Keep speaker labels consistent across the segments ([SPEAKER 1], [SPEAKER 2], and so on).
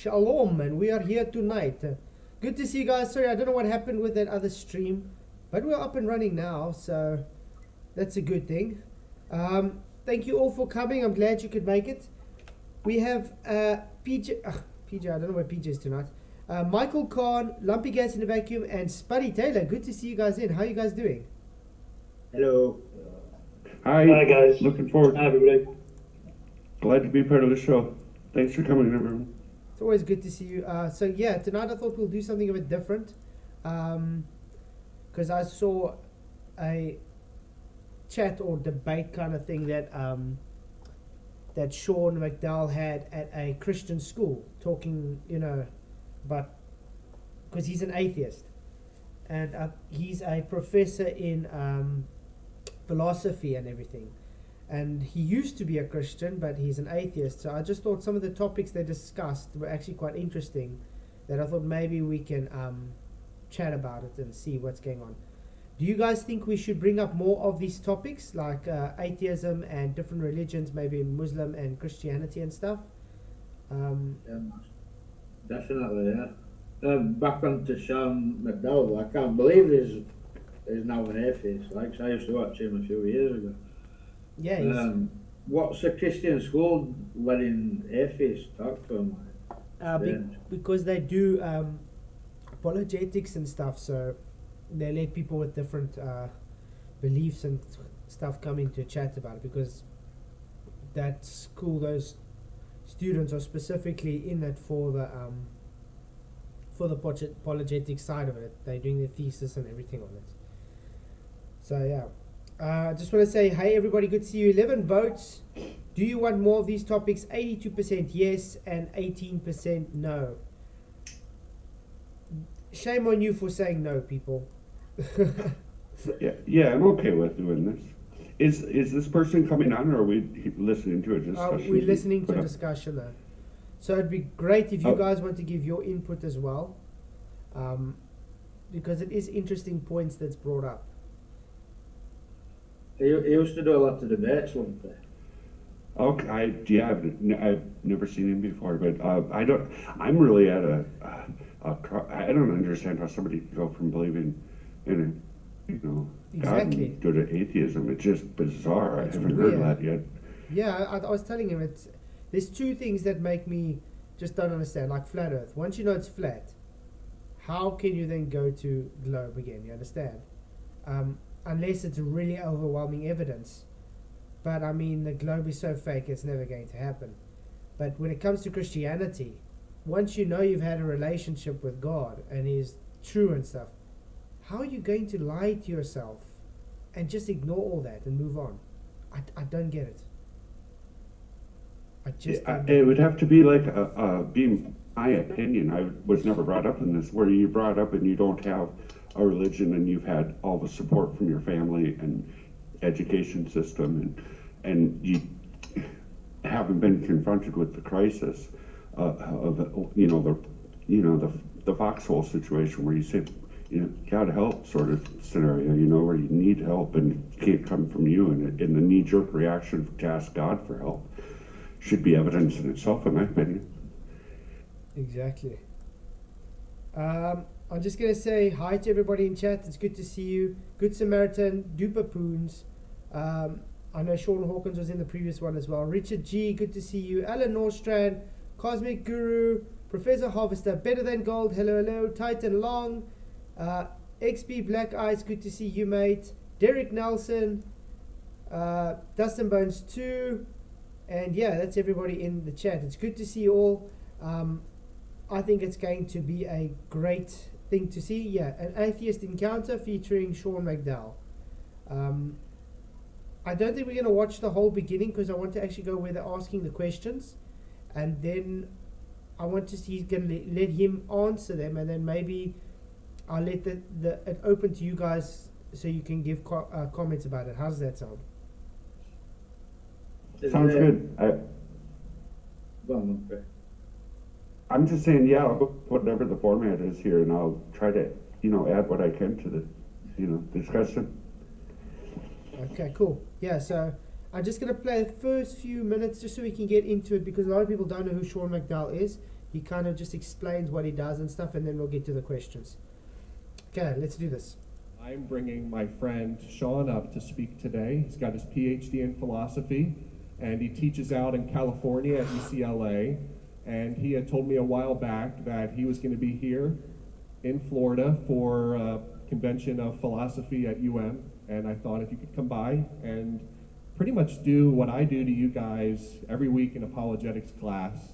[SPEAKER 1] Shalom, and we are here tonight. Good to see you guys. Sorry, I don't know what happened with that other stream, but we're up and running now, so that's a good thing. Thank you all for coming. I'm glad you could make it. We have PJ, I don't know where PJ is tonight. Michael Khan, Lumpy Gas in the Vacuum, and Spuddy Taylor. Good to see you guys in. How are you guys doing?
[SPEAKER 2] Hello.
[SPEAKER 3] Hi.
[SPEAKER 4] Hi guys.
[SPEAKER 3] Looking forward.
[SPEAKER 4] Hi everybody.
[SPEAKER 3] Glad to be part of the show. Thanks for coming, everyone.
[SPEAKER 1] It's always good to see you. So yeah, tonight I thought we'll do something a bit different. Because I saw a chat or debate kind of thing that that Sean McDowell had at a Christian school, talking, about, because he's an atheist, and he's a professor in philosophy and everything, and he used to be a Christian, but he's an atheist. So I just thought some of the topics they discussed were actually quite interesting, that I thought maybe we can chat about it and see what's going on. Do you guys think we should bring up more of these topics, like atheism and different religions, maybe Muslim and Christianity and stuff?
[SPEAKER 2] Yeah, definitely, yeah. Back to Sean McDowell, I can't believe he's now an atheist. Like, I used to watch him a few years ago.
[SPEAKER 1] Yeah.
[SPEAKER 2] What's a Christian school letting atheists talk to them?
[SPEAKER 1] Because they do apologetics and stuff, so they let people with different beliefs and stuff come into chat about it, because that school, those students are specifically in it for the apologetic side of it. They're doing their thesis and everything on it. So yeah, I just want to say, hey everybody, good to see you. 11 votes. Do you want more of these topics? 82% yes and 18% no. Shame on you for saying no, people.
[SPEAKER 3] Yeah, I'm okay with doing this. Is this person coming on, or are we listening to a discussion?
[SPEAKER 1] We're listening to a discussion though. So it'd be great if you guys want to give your input as well, because it is interesting points that's brought up.
[SPEAKER 2] He used to do a lot of debates, wouldn't he?
[SPEAKER 3] Okay, I've never seen him before, but I'm really at I don't understand how somebody can go from believing in
[SPEAKER 1] Exactly.
[SPEAKER 3] God and go to atheism. It's just bizarre.
[SPEAKER 1] It's
[SPEAKER 3] I haven't
[SPEAKER 1] weird.
[SPEAKER 3] heard that yet.
[SPEAKER 1] Yeah, I was telling him there's two things that make me just don't understand, like flat Earth. Once you know it's flat, how can you then go to globe again? You understand? Unless it's really overwhelming evidence. But I mean, the globe is so fake, it's never going to happen. But when it comes to Christianity, once you know you've had a relationship with God and He's true and stuff, how are you going to lie to yourself and just ignore all that and move on? I don't get it. I just don't get
[SPEAKER 3] It would have to be like being my opinion. I was never brought up in this, where you brought up and you don't have a religion and you've had all the support from your family and education system, and you haven't been confronted with the crisis of the foxhole situation, where you say, gotta help sort of scenario, where you need help and it can't come from you, and the knee-jerk reaction to ask God for help should be evidence in itself, in my opinion.
[SPEAKER 1] Exactly. I'm just going to say hi to everybody in chat. It's good to see you. Good Samaritan, Duper Poons. I know Sean Hawkins was in the previous one as well. Richard G, good to see you. Alan Norstrand, Cosmic Guru, Professor Harvester, Better Than Gold, hello. Titan Long, XP Black Eyes, good to see you, mate. Derek Nelson, Dustin Bones 2, and yeah, that's everybody in the chat. It's good to see you all. I think it's going to be a great thing to see. Yeah, an atheist encounter featuring Sean McDowell. I don't think we're going to watch the whole beginning, because I want to actually go where they're asking the questions, and then I want to see, he's going to let him answer them, and then maybe I'll let it open to you guys so you can give comments about it. How does that sound?
[SPEAKER 3] Sounds good. I'm just saying, yeah, whatever the format is here, and I'll try to, add what I can to the, discussion.
[SPEAKER 1] Okay, cool. Yeah, so I'm just going to play the first few minutes just so we can get into it, because a lot of people don't know who Sean McDowell is. He kind of just explains what he does and stuff, and then we'll get to the questions. Okay, let's do this.
[SPEAKER 4] I'm bringing my friend Sean up to speak today. He's got his PhD in philosophy, and he teaches out in California at UCLA. And he had told me a while back that he was going to be here in Florida for a convention of philosophy at UM. And I thought if you could come by and pretty much do what I do to you guys every week in apologetics class,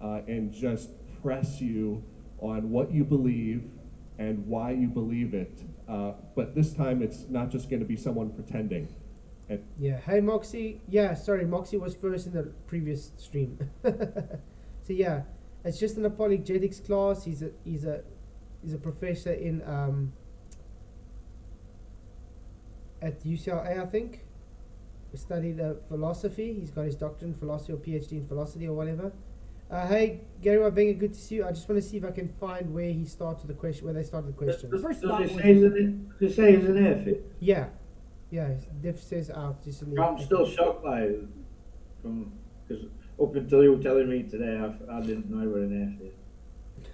[SPEAKER 4] and just press you on what you believe and why you believe it. But this time it's not just going to be someone pretending.
[SPEAKER 1] Yeah. Hey, Moxie. Yeah, sorry, Moxie was first in the previous stream. So yeah, it's just an apologetics class. He's a professor in at UCLA, I think. He studied philosophy. He's got his doctorate in philosophy or PhD in philosophy or whatever. Hey, Gary Wabenga, good to see you. I just want to see if I can find where he started the question, where they started the questions.
[SPEAKER 2] Does it say he's an atheist?
[SPEAKER 1] Yeah, Diff says out.
[SPEAKER 2] I'm still shocked by it, because up until you were telling me today, I didn't know you were an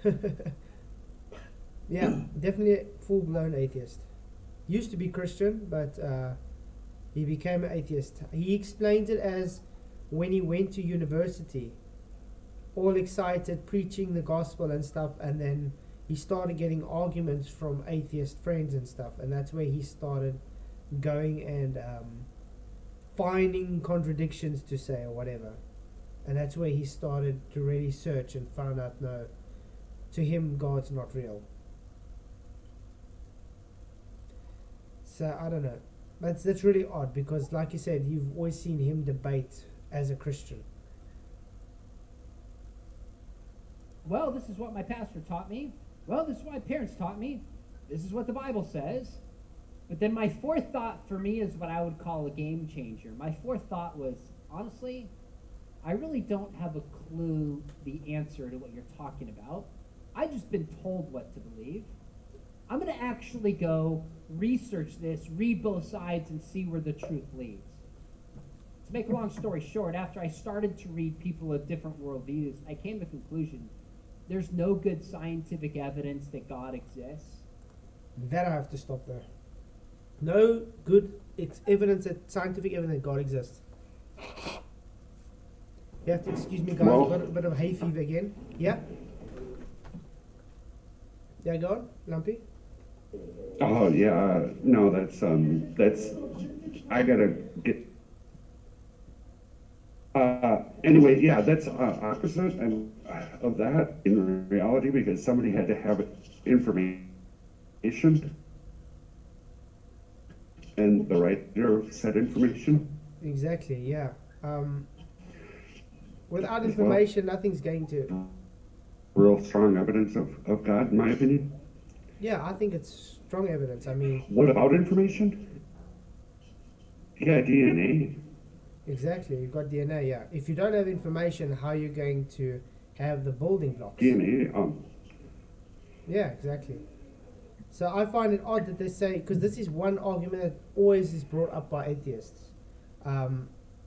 [SPEAKER 2] atheist.
[SPEAKER 1] Yeah, definitely a full-blown atheist. Used to be Christian, but he became an atheist. He explained it as when he went to university, all excited, preaching the gospel and stuff, and then he started getting arguments from atheist friends and stuff, and that's where he started going and finding contradictions to say or whatever. And that's where he started to really search and found out, no, to him, God's not real. So, I don't know. But that's really odd because, like you said, you've always seen him debate as a Christian.
[SPEAKER 5] Well, this is what my pastor taught me. Well, this is what my parents taught me. This is what the Bible says. But then my fourth thought for me is what I would call a game changer. My fourth thought was, honestly, I really don't have a clue the answer to what you're talking about. I've just been told what to believe. I'm going to actually go research this, read both sides, and see where the truth leads. To make a long story short, after I started to read people of different worldviews, I came to the conclusion there's no good scientific evidence that God exists.
[SPEAKER 1] That I have to stop there. No good scientific evidence that God exists. You have to excuse me, guys.
[SPEAKER 3] Well,
[SPEAKER 1] I've got a bit of hay fever again. Yeah? Yeah, go on, Lumpy.
[SPEAKER 3] Oh yeah, no, that's I gotta get. Anyway, yeah, that's opposite and of that in reality because somebody had to have information, and the writer said information.
[SPEAKER 1] Exactly. Yeah. Without information, nothing's going to.
[SPEAKER 3] Real strong evidence of God, in my opinion.
[SPEAKER 1] Yeah, I think it's strong evidence. I mean,
[SPEAKER 3] What about information? Yeah, DNA.
[SPEAKER 1] exactly. You've got DNA. Yeah. If you don't have information, how are you going to have the building blocks?
[SPEAKER 3] DNA.
[SPEAKER 1] Yeah, exactly. So I find it odd that they say, because this is one argument that always is brought up by atheists.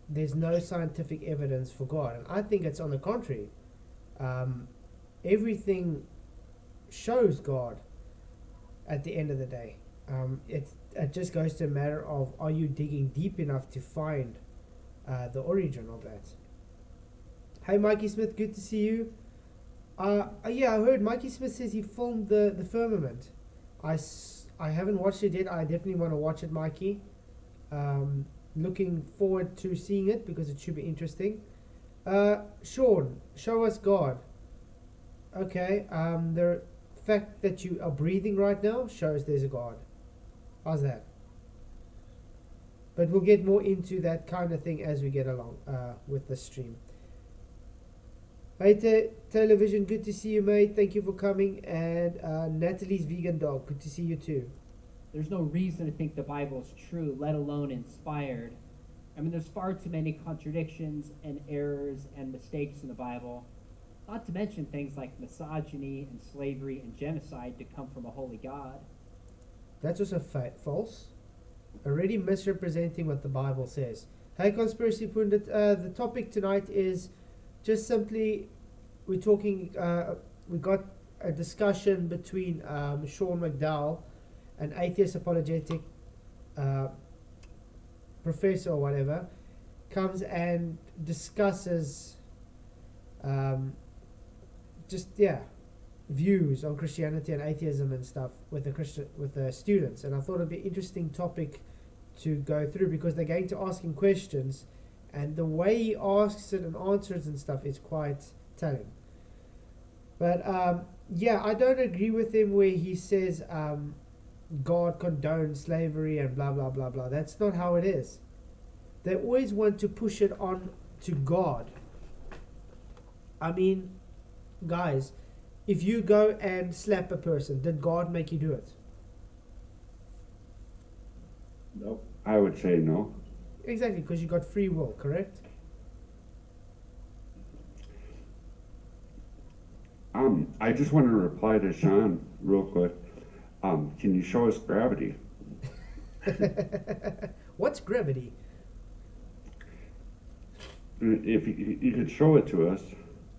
[SPEAKER 1] There's no scientific evidence for God, and I think it's on the contrary. Everything shows God at the end of the day. It just goes to a matter of, are you digging deep enough to find the origin of that? Hey, Mikey Smith, good to see you. Yeah, I heard Mikey Smith says he filmed the firmament. I haven't watched it yet. I definitely want to watch it, Mikey. Looking forward to seeing it because it should be interesting. Sean, show us God. Okay, the fact that you are breathing right now shows there's a God. How's that? But we'll get more into that kind of thing as we get along with the stream. Hey, Television, good to see you, mate. Thank you for coming. And Natalie's Vegan Dog, good to see you too.
[SPEAKER 5] There's no reason to think the Bible is true, let alone inspired. I mean, there's far too many contradictions and errors and mistakes in the Bible. Not to mention things like misogyny and slavery and genocide to come from a holy God.
[SPEAKER 1] That's also false. Already misrepresenting what the Bible says. Hey, Conspiracy Pundit, the topic tonight is just simply, we're talking. We got a discussion between Sean McDowell, an atheist apologetic professor or whatever, comes and discusses views on Christianity and atheism and stuff with the students, and I thought it'd be an interesting topic to go through because they're going to ask him questions, and the way he asks it and answers and stuff is quite telling. But I don't agree with him where he says God condones slavery and blah blah blah blah. That's not how it is. They always want to push it on to God. I mean, guys, if you go and slap a person, did God make you do it?
[SPEAKER 2] No.
[SPEAKER 3] I would say no.
[SPEAKER 1] Exactly, because you got free will, correct?
[SPEAKER 3] I just want to reply to Sean real quick. Can you show us gravity?
[SPEAKER 1] What's gravity?
[SPEAKER 3] If you could show it to us,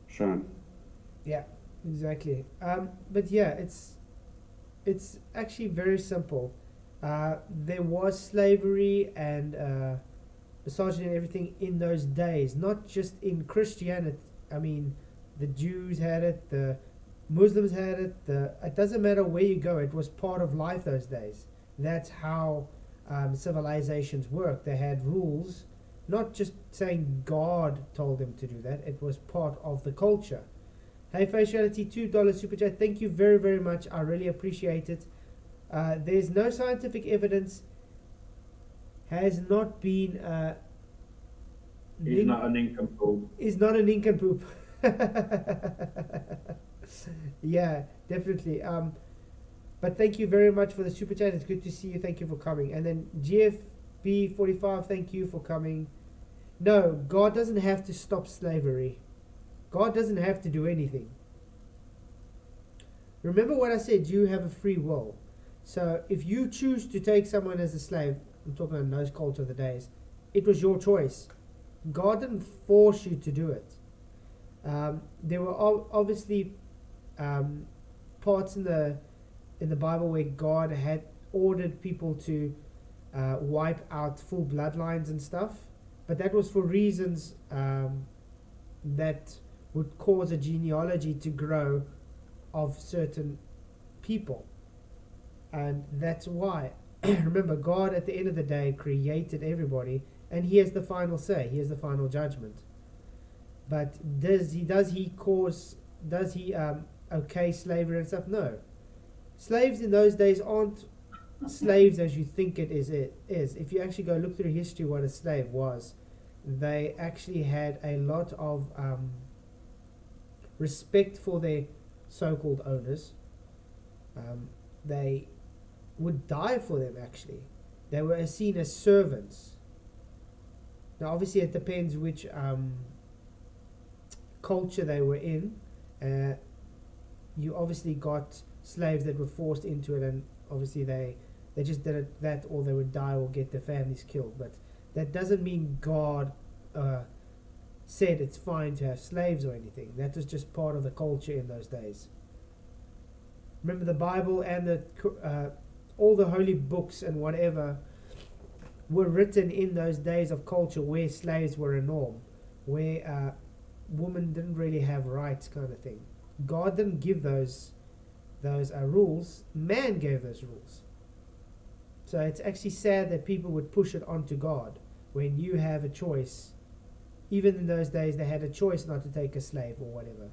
[SPEAKER 3] Sean.
[SPEAKER 1] Yeah, exactly. But yeah, it's actually very simple. There was slavery and misogyny and everything in those days, not just in Christianity. I mean, the Jews had it, the Muslims had it. It doesn't matter where you go. It was part of life those days. That's how civilizations work. They had rules, not just saying God told them to do that. It was part of the culture. Hey, Faciality, $2 super chat. Thank you very, very much. I really appreciate it. There's no scientific evidence. Has not been.
[SPEAKER 2] He's not an nincompoop.
[SPEAKER 1] Is not a nincompoop. Yeah, definitely. But thank you very much for the super chat. It's good to see you. Thank you for coming. And then GFB45, thank you for coming. No, God doesn't have to stop slavery. God doesn't have to do anything. Remember what I said, you have a free will. So if you choose to take someone as a slave, I'm talking about those culture of the days, it was your choice. God didn't force you to do it. There were obviously parts in the Bible where God had ordered people to wipe out full bloodlines and stuff, but that was for reasons that would cause a genealogy to grow of certain people, and that's why. Remember, God at the end of the day created everybody, and He has the final say. He has the final judgment. But does he okay slavery and stuff? No. Slaves in those days aren't slaves as you think it is. If you actually go look through history what a slave was, they actually had a lot of respect for their so-called owners. They would die for them, actually. They were seen as servants. Now obviously it depends which culture they were in. You obviously got slaves that were forced into it, and obviously they just did it that, or they would die or get their families killed. But that doesn't mean God said it's fine to have slaves or anything. That was just part of the culture in those days. Remember, the Bible and all the holy books and whatever were written in those days of culture where slaves were a norm, where women didn't really have rights, kind of thing. God didn't give those rules. Man gave those rules. So it's actually sad that people would push it onto God when you have a choice. Even in those days, they had a choice not to take a slave or whatever.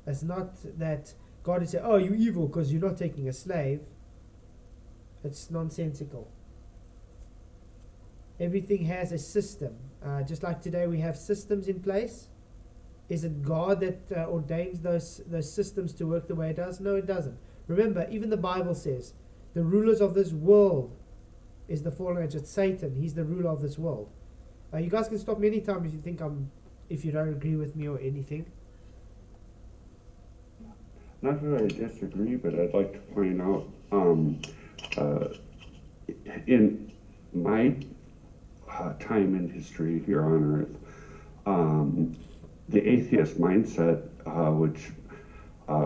[SPEAKER 1] It's not that God would say, "Oh, you're evil because you're not taking a slave." It's nonsensical. Everything has a system. Just like today we have systems in place. Is it God that ordains those systems to work the way it does? No, it doesn't. Remember, even the Bible says, the rulers of this world is the fallen angel. It's Satan. He's the ruler of this world. You guys can stop me anytime if you think if you don't agree with me or anything.
[SPEAKER 3] Not that I disagree, but I'd like to point out, in my time in history here on Earth, the atheist mindset which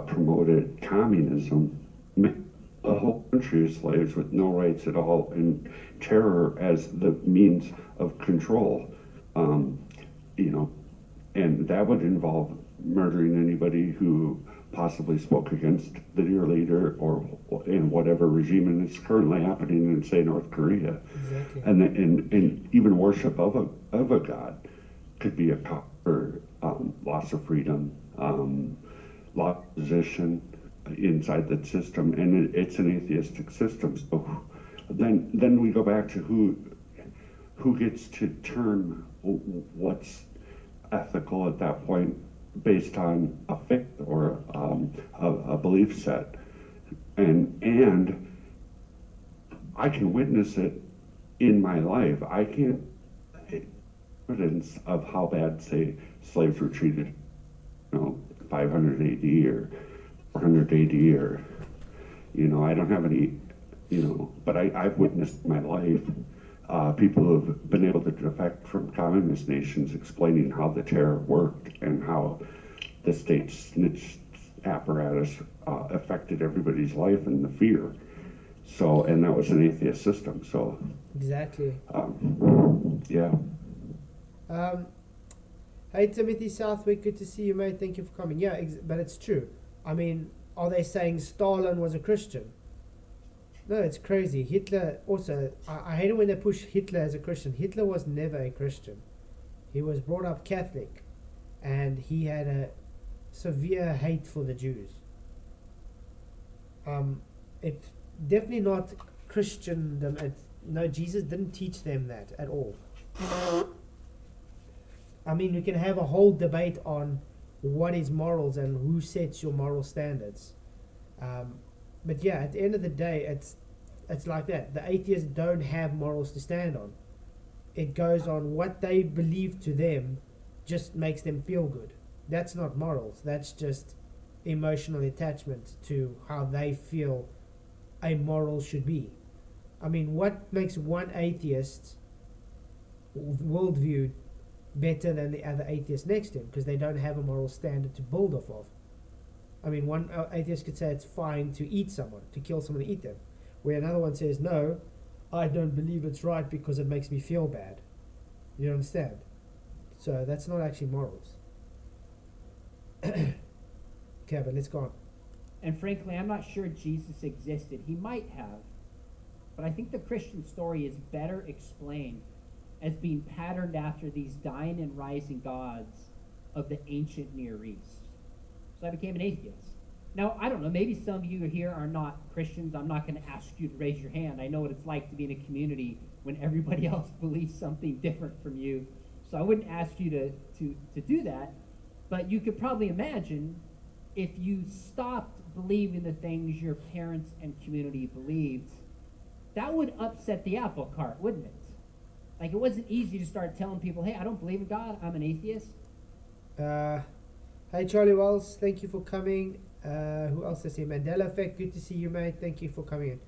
[SPEAKER 3] promoted communism, made a whole country of slaves with no rights at all, and terror as the means of control. You know, and that would involve murdering anybody who possibly spoke against the dear leader or in whatever regime, and it's currently happening in, say, North Korea.
[SPEAKER 1] Exactly.
[SPEAKER 3] And even worship of a god could be a cause for loss of freedom, loss of position inside that system, and it's an atheistic system. So then we go back to who gets to term what's ethical at that point based on a faith or a belief set, and I can witness it in my life. I can't evidence of how bad, say, slaves were treated, 500 AD or 400 AD, or I don't have any, but I've witnessed in my life people who have been able to defect from communist nations explaining how the terror worked and how the state snitch apparatus affected everybody's life and the fear. So, and that was an atheist system. So,
[SPEAKER 1] Exactly.
[SPEAKER 3] Yeah.
[SPEAKER 1] Hey, Timothy Southwick, good to see you, mate. Thank you for coming. Yeah, but it's true. I mean, are they saying Stalin was a Christian? No, it's crazy. Hitler also, I hate it when they push Hitler as a Christian. Hitler was never a Christian. He was brought up Catholic, and he had a severe hate for the Jews. It's definitely not Christendom. No, Jesus didn't teach them that at all. I mean, we can have a whole debate on what is morals and who sets your moral standards. But yeah, at the end of the day, it's like that. The atheists don't have morals to stand on. It goes on what they believe to them just makes them feel good. That's not morals. That's just emotional attachment to how they feel a moral should be. I mean, what makes one atheist worldview better than the other atheist next to him? Because they don't have a moral standard to build off of. I mean, one atheist could say it's fine to eat someone, to kill someone and eat them, where another one says, no, I don't believe it's right because it makes me feel bad. You understand? So that's not actually morals. Okay, but let's go on.
[SPEAKER 5] And frankly, I'm not sure Jesus existed. He might have. But I think the Christian story is better explained as being patterned after these dying and rising gods of the ancient Near East. So I became an atheist. Now, I don't know, maybe some of you here are not Christians. I'm not going to ask you to raise your hand. I know what it's like to be in a community when everybody else believes something different from you. So I wouldn't ask you to do that. But you could probably imagine if you stopped believing the things your parents and community believed, that would upset the apple cart, wouldn't it? Like, it wasn't easy to start telling people, hey, I don't believe in God, I'm an atheist.
[SPEAKER 1] Hey, Charlie Wells, thank you for coming. Who else is here? Mandela Effect, good to see you, mate. Thank you for coming in.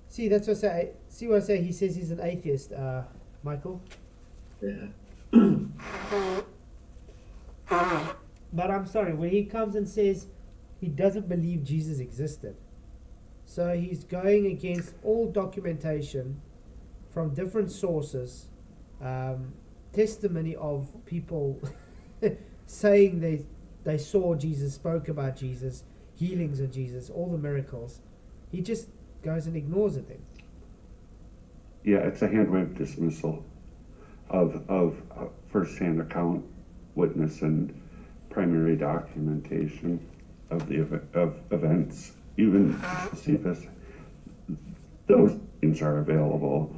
[SPEAKER 1] See, that's what I say. See what I say? He says he's an atheist, Michael.
[SPEAKER 2] Yeah.
[SPEAKER 1] But I'm sorry, when he comes and says he doesn't believe Jesus existed, so he's going against all documentation from different sources, testimony of people saying they saw Jesus, spoke about Jesus, healings of Jesus, all the miracles. He just goes and ignores it then.
[SPEAKER 3] Yeah, it's a hand-wave dismissal of first-hand account, witness, and primary documentation of the of events. Even Josephus, those things are available.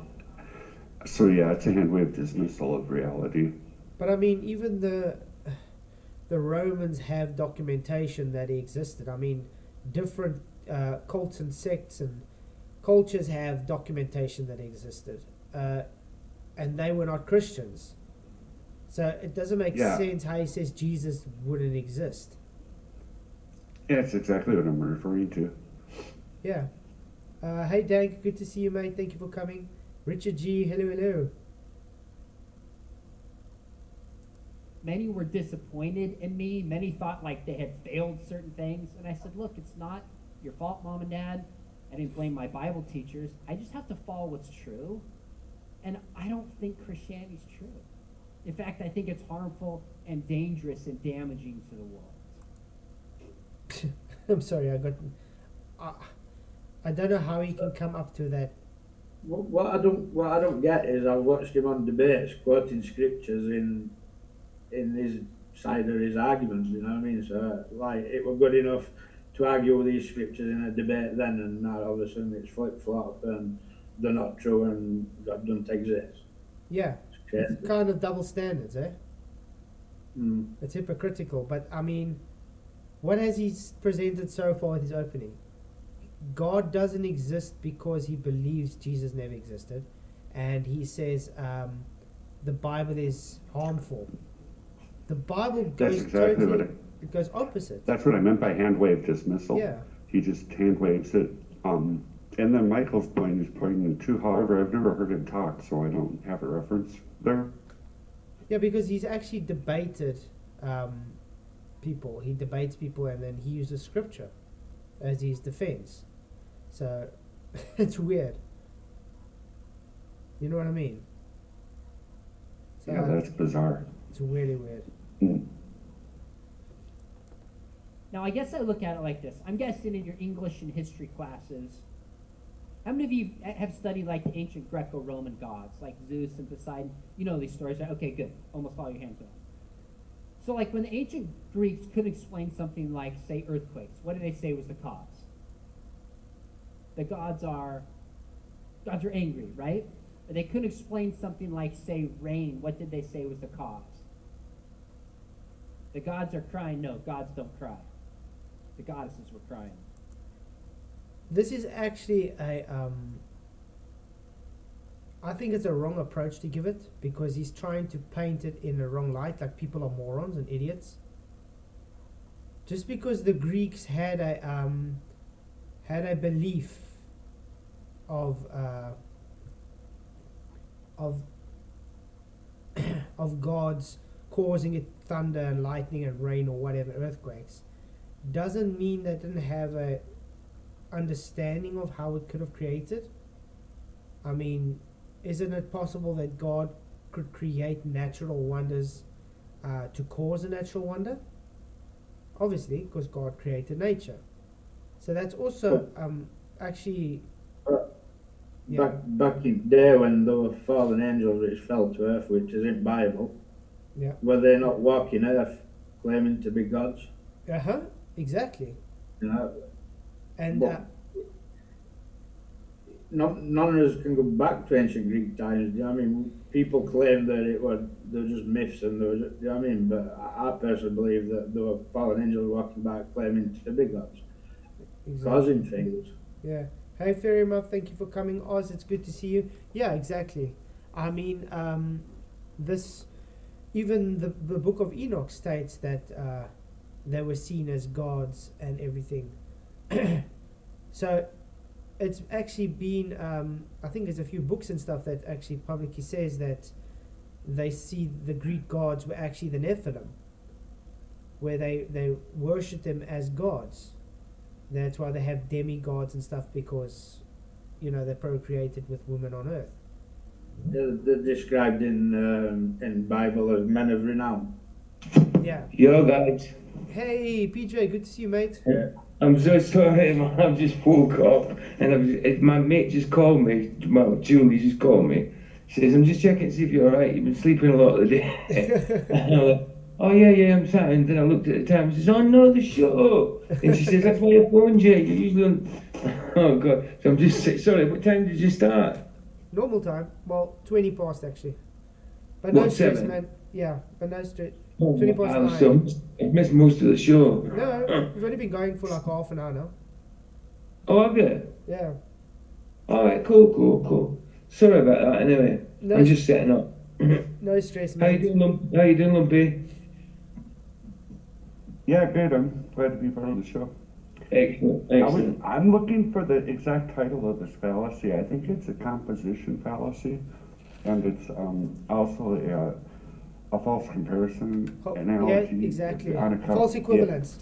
[SPEAKER 3] So yeah, it's a hand-wave dismissal of reality.
[SPEAKER 1] But I mean, even the Romans have documentation that he existed. I mean, different cults and sects and cultures have documentation that he existed, and they were not Christians. So it doesn't make sense how he says Jesus wouldn't exist.
[SPEAKER 3] Yeah, that's exactly what I'm referring to.
[SPEAKER 1] Yeah. Hey, Dank, good to see you, mate. Thank you for coming. Richard G, hello, hello.
[SPEAKER 5] many were disappointed in me. Many thought like they had failed certain things. And I said, look, it's not your fault, Mom and Dad. I didn't blame my Bible teachers. I just have to follow what's true. And I don't think Christianity's true. In fact, I think it's harmful and dangerous and damaging to the world.
[SPEAKER 1] I'm sorry, I don't know how he can come up to that.
[SPEAKER 2] What I don't get is I've watched him on debates quoting scriptures in his side of his arguments. You know what I mean? So like it was good enough to argue with these scriptures in a debate then, and now all of a sudden it's flip flop and they're not true and God doesn't exist.
[SPEAKER 1] Yeah, it's kind of double standards, eh?
[SPEAKER 2] Mm.
[SPEAKER 1] It's hypocritical, but I mean, what has he presented so far at his opening? God doesn't exist because he believes Jesus never existed, and he says the Bible is harmful. The Bible goes it goes opposite.
[SPEAKER 3] That's what I meant by hand wave dismissal.
[SPEAKER 1] Yeah.
[SPEAKER 3] He just hand waves it. And then Michael's point is pointing to, however, I've never heard him talk, so I don't have a reference there.
[SPEAKER 1] Yeah, because he's actually debated people. He debates people, and then he uses scripture as his defense. So it's weird. You know what I mean? So,
[SPEAKER 3] Yeah, that's bizarre.
[SPEAKER 1] It's really weird.
[SPEAKER 3] Mm.
[SPEAKER 5] Now, I guess I look at it like this. I'm guessing in your English and history classes, how many of you have studied like the ancient Greco-Roman gods, like Zeus and Poseidon? You know these stories, right? Okay, good. Almost all your hands up. So, like when the ancient Greeks could explain something like, say, earthquakes, what did they say was the cause? The gods are angry, right? But they couldn't explain something like, say, rain. What did they say was the cause? The gods are crying. No, gods don't cry. The goddesses were crying.
[SPEAKER 1] This is actually I think it's a wrong approach to give it, because he's trying to paint it in a wrong light, like people are morons and idiots. Just because the Greeks had a belief of gods causing it thunder and lightning and rain or whatever, earthquakes, doesn't mean they didn't have a understanding of how it could have created. I mean, isn't it possible that God could create natural wonders to cause a natural wonder? Obviously, because God created nature. So that's also actually... Yeah.
[SPEAKER 2] Back in the day when there were fallen angels which fell to earth, which is in Bible,
[SPEAKER 1] Yeah.
[SPEAKER 2] were they not walking earth claiming to be gods?
[SPEAKER 1] Exactly.
[SPEAKER 2] You know,
[SPEAKER 1] And
[SPEAKER 2] none of us can go back to ancient Greek times. Do you know what I mean? People claim that they're just myths, and do you know what I mean? But I personally believe that there were fallen angels walking back claiming to be gods, causing things.
[SPEAKER 1] Yeah. Hey, Fairy Muff, thank you for coming. Oz, it's good to see you. Yeah, exactly. I mean, even the Book of Enoch states that they were seen as gods and everything. So it's actually been, I think there's a few books and stuff that actually publicly says that they see the Greek gods were actually the Nephilim, where they worship them as gods. That's why they have demigods and stuff, because, you know, they procreated with women on earth.
[SPEAKER 2] They're described in Bible as men of renown.
[SPEAKER 1] Yeah.
[SPEAKER 6] Yo guys.
[SPEAKER 1] Hey, PJ, good to see you, mate.
[SPEAKER 6] Yeah. I'm so sorry, man. I've just woke up and my mate just called me. Well, Julie just called me. She says, I'm just checking to see if you're alright. You've been sleeping a lot of the day. And I'm like, oh yeah, I'm sorry. And then I looked at the time and says, oh no, the show. And she says, that's why I phoned you. You usually don't. Oh god. So I'm just sorry. What time did you start?
[SPEAKER 1] Normal time. Well, 20 past actually. But no
[SPEAKER 6] What,
[SPEAKER 1] stress,
[SPEAKER 6] 7?
[SPEAKER 1] man. Yeah, but no stress.
[SPEAKER 6] Oh,
[SPEAKER 1] 20 past
[SPEAKER 6] wow,
[SPEAKER 1] 9.
[SPEAKER 6] so I've missed most of the show.
[SPEAKER 1] No, we've only been going for like half an hour now.
[SPEAKER 6] Oh, have you?
[SPEAKER 1] Yeah.
[SPEAKER 6] Alright, cool. Sorry about that anyway.
[SPEAKER 1] No,
[SPEAKER 6] I'm just setting up.
[SPEAKER 1] no stress,
[SPEAKER 6] How you
[SPEAKER 1] mate.
[SPEAKER 6] doing, Lumpy?
[SPEAKER 3] Yeah, good. I'm glad to be part of the show.
[SPEAKER 6] Excellent.
[SPEAKER 3] I'm looking for the exact title of this fallacy. I think it's a composition fallacy, and it's also a false comparison
[SPEAKER 1] Yeah,
[SPEAKER 3] analogy.
[SPEAKER 1] exactly.
[SPEAKER 3] On account-
[SPEAKER 1] False equivalence.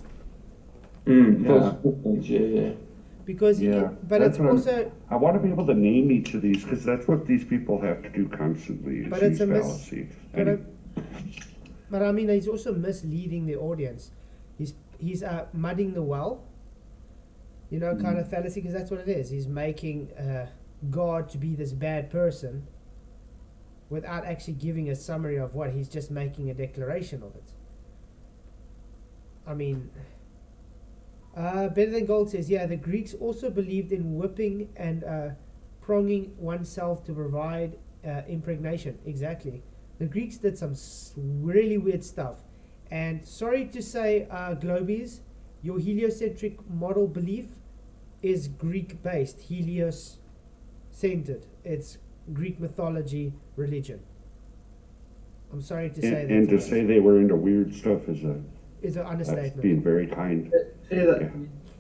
[SPEAKER 6] False equivalence, yeah.
[SPEAKER 1] Because,
[SPEAKER 3] Yeah,
[SPEAKER 1] but
[SPEAKER 3] that's
[SPEAKER 1] it's
[SPEAKER 3] what I'm-
[SPEAKER 1] also,
[SPEAKER 3] I want to be able to name each of these because that's what these people have to do constantly. Is
[SPEAKER 1] But it's
[SPEAKER 3] use
[SPEAKER 1] a
[SPEAKER 3] fallacy.
[SPEAKER 1] but,
[SPEAKER 3] And-
[SPEAKER 1] but I mean, he's also misleading the audience. He's mudding the well, you know, kind of fallacy, because that's what it is. He's making God to be this bad person without actually giving a summary of what. He's just making a declaration of it. I mean, Better Than Gold says, yeah, the Greeks also believed in whipping and pronging oneself to provide impregnation. Exactly. The Greeks did some really weird stuff. And sorry to say, Globies, your heliocentric model belief is Greek-based, helios-centered. It's Greek mythology, religion. I'm sorry to say that.
[SPEAKER 3] and to say they were into weird stuff is
[SPEAKER 1] an
[SPEAKER 3] that's
[SPEAKER 1] understatement.
[SPEAKER 3] being very kind.
[SPEAKER 2] See that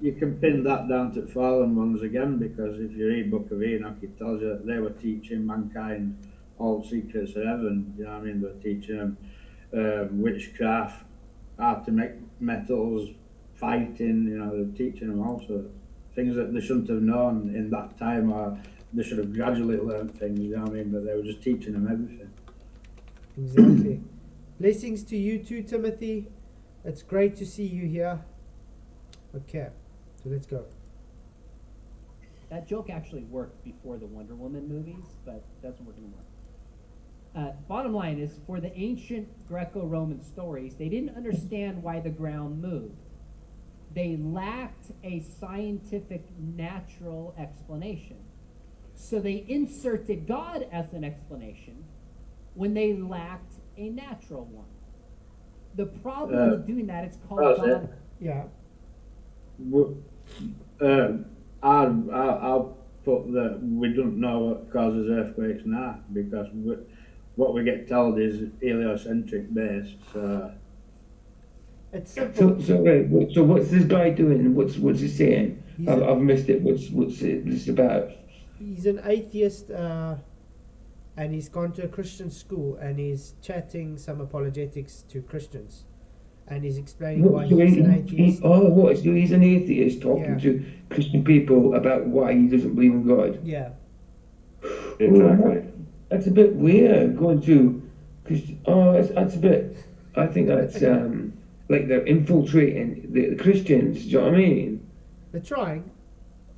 [SPEAKER 2] you can pin that down to fallen ones again, because if you read Book of Enoch, it tells you that they were teaching mankind all secrets of heaven. You know what I mean? They're teaching them witchcraft, how to make metals, fighting. You know, they're teaching them all sorts of things that they shouldn't have known in that time, or they should have gradually learned things. You know what I mean? But they were just teaching them everything.
[SPEAKER 1] Exactly. Blessings to you too, Timothy. It's great to see you here. Okay, so let's go.
[SPEAKER 5] That joke actually worked before the Wonder Woman movies, but doesn't work anymore. Bottom line is, for the ancient Greco-Roman stories, they didn't understand why the ground moved. They lacked a scientific, natural explanation. So they inserted God as an explanation when they lacked a natural one. The problem with doing that, it's called God.
[SPEAKER 1] Yeah.
[SPEAKER 2] I'll put that we don't know what causes earthquakes now, because what we get told is heliocentric based. So
[SPEAKER 1] It's simple.
[SPEAKER 6] So what's this guy doing? What's he saying? I've missed it. What's this about?
[SPEAKER 1] He's an atheist, and he's gone to a Christian school, and he's chatting some apologetics to Christians, and he's explaining why he's an atheist.
[SPEAKER 6] So he's an atheist talking
[SPEAKER 1] Yeah.
[SPEAKER 6] to Christian people about why he doesn't believe in God.
[SPEAKER 1] Yeah.
[SPEAKER 3] Exactly.
[SPEAKER 6] That's a bit weird going to, that's a bit. I think that's like they're infiltrating the Christians. Do you know what I mean?
[SPEAKER 1] They're trying.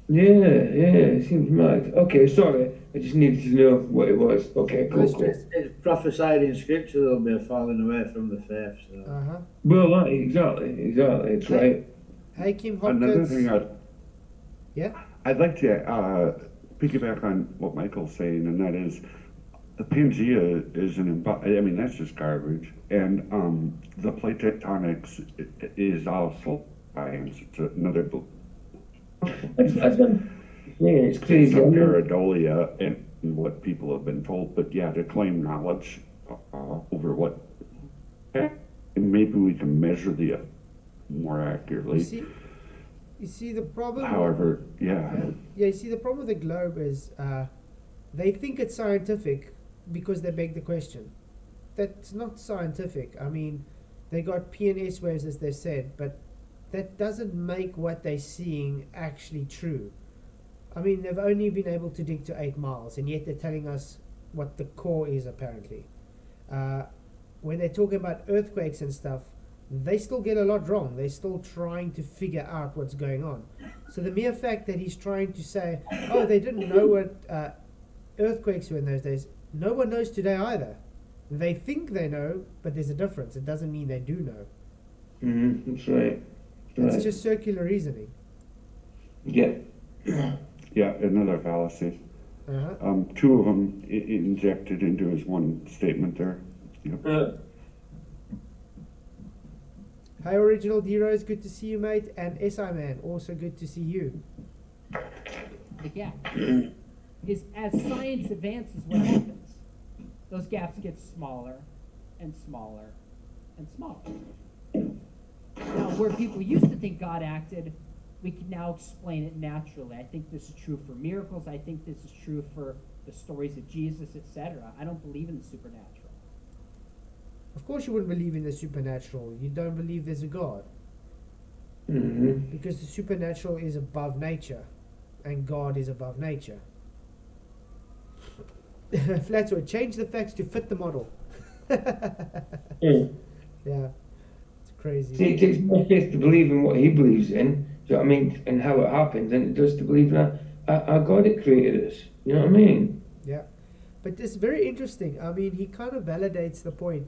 [SPEAKER 6] Yeah, it seems mad. Okay, sorry. I just needed to know what it was. Okay,
[SPEAKER 1] No
[SPEAKER 6] cool.
[SPEAKER 1] stress.
[SPEAKER 2] it's prophesied in Scripture there'll be a falling away from the faith. So.
[SPEAKER 1] Uh-huh.
[SPEAKER 6] Well, exactly. It's right.
[SPEAKER 1] Hey, Kim
[SPEAKER 3] Another
[SPEAKER 1] Hopkins.
[SPEAKER 3] thing
[SPEAKER 1] Yeah?
[SPEAKER 3] I'd like to piggyback on what Michael's saying, and that is the Pangea is I mean, that's just garbage. And the plate tectonics is also science. It's another
[SPEAKER 6] That's it's crazy.
[SPEAKER 3] some pareidolia and what people have been told, but yeah, to claim knowledge over what, and maybe we can measure the more accurately.
[SPEAKER 1] You see the problem.
[SPEAKER 3] However, yeah,
[SPEAKER 1] You see the problem with the globe is they think it's scientific because they beg the question. That's not scientific. I mean, they got P and S waves, as they said, but that doesn't make what they're seeing actually true. I mean, they've only been able to dig to 8 miles, and yet they're telling us what the core is, apparently. When they're talking about earthquakes and stuff, they still get a lot wrong. They're still trying to figure out what's going on. So the mere fact that he's trying to say, oh, they didn't know what earthquakes were in those days, no one knows today either. They think they know, but there's a difference. It doesn't mean they do know.
[SPEAKER 6] That's right.
[SPEAKER 1] It's just circular reasoning.
[SPEAKER 6] Yeah.
[SPEAKER 3] yeah, another fallacy.
[SPEAKER 1] Uh-huh.
[SPEAKER 3] Two of them injected into his one statement there. Yep.
[SPEAKER 1] Hi, Original D-Rose, good to see you, mate. And SI Man, also good to see you.
[SPEAKER 5] The gap is, as science advances, what happens? Those gaps get smaller and smaller and smaller. Now, where people used to think God acted, we can now explain it naturally. I think this is true for miracles. I think this is true for the stories of Jesus, etc. I don't believe in the supernatural.
[SPEAKER 1] Of course you wouldn't believe in the supernatural. You don't believe there's a God. Because the supernatural is above nature, and God is above nature. Flatswood, change the facts to fit the model. Yeah, it's crazy.
[SPEAKER 6] See, it takes more faith to believe in what he believes in, do you know what I mean, and how it happened, than it does to believe in a God that created us. You know what I mean?
[SPEAKER 1] Yeah, but it's very interesting. I mean, he kind of validates the point.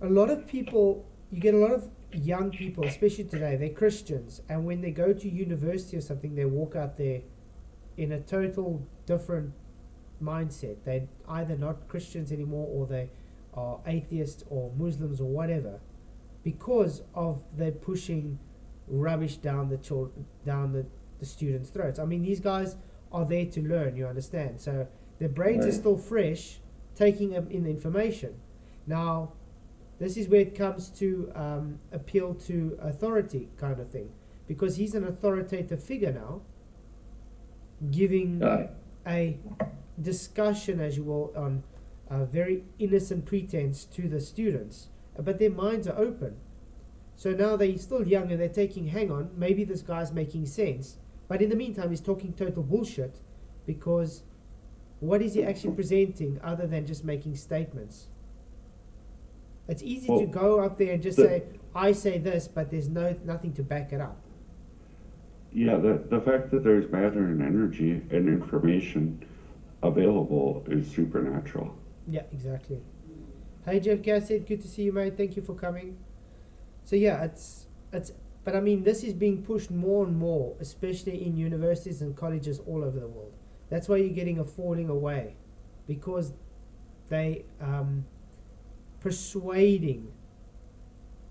[SPEAKER 1] A lot of people, you get a lot of young people, especially today, they're Christians, and when they go to university or something, they walk out there in a total different mindset. They're either not Christians anymore, or they are atheists or Muslims or whatever, because of they're pushing rubbish down the students' throats. I mean, these guys are there to learn, you understand? So their brains are still fresh, taking in the information. Now, this is where it comes to appeal to authority kind of thing, because he's an authoritative figure now, giving a discussion, as you will, on a very innocent pretense to the students, but their minds are open. So now they're still young and they're taking, hang on, maybe this guy's making sense, but in the meantime he's talking total bullshit, because what is he actually presenting other than just making statements? It's easy to go up there and just say, I say this, but there's nothing to back it up.
[SPEAKER 3] Yeah, the fact that there's matter and energy and information available is supernatural.
[SPEAKER 1] Yeah, exactly. Hey Jeff Gassett, good to see you, mate. Thank you for coming. So yeah, it's but I mean, this is being pushed more and more, especially in universities and colleges all over the world. That's why you're getting a falling away, because they persuading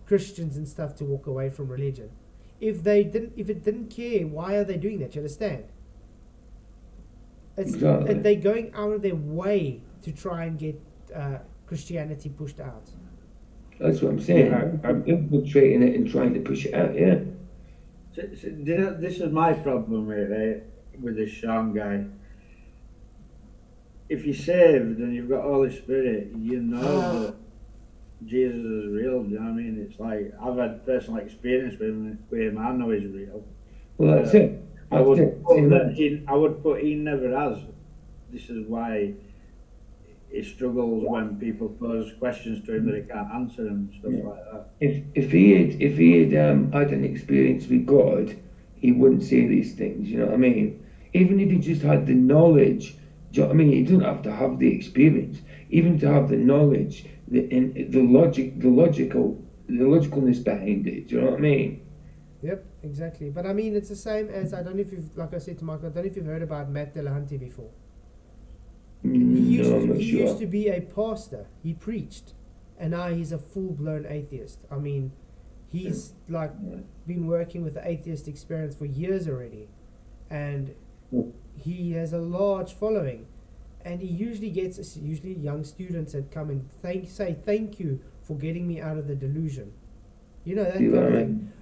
[SPEAKER 1] Christians and stuff to walk away from religion. If it didn't care, why are they doing that? You understand?
[SPEAKER 6] Exactly.
[SPEAKER 1] They're going out of their way to try and get Christianity pushed out.
[SPEAKER 6] That's what I'm saying. I'm infiltrating it and trying to push it out, yeah.
[SPEAKER 2] So, this is my problem with this Sean guy. If you're saved and you've got Holy Spirit, you know that Jesus is real. Do you know what I mean? It's like, I've had personal experience with him. I know he's real.
[SPEAKER 6] Well, that's it.
[SPEAKER 2] I would put he never has. This is why he struggles when people pose questions to him that he can't answer and stuff like that.
[SPEAKER 6] If he had had an experience with God, he wouldn't say these things. You know what I mean? Even if he just had the knowledge, do you know what I mean? He doesn't have to have the experience. Even to have the knowledge, the logicalness behind it. Do you know what I mean?
[SPEAKER 1] Yep, exactly. But I mean, it's the same as, I don't know if you've, like I said to Michael, I don't know if you've heard about Matt Delahanty before. He used to be a pastor. He preached, and now he's a full-blown atheist. I mean, he's like been working with the atheist experience for years already, and he has a large following, and he usually gets young students that come and say thank you for getting me out of the delusion. You know, that kind of thing.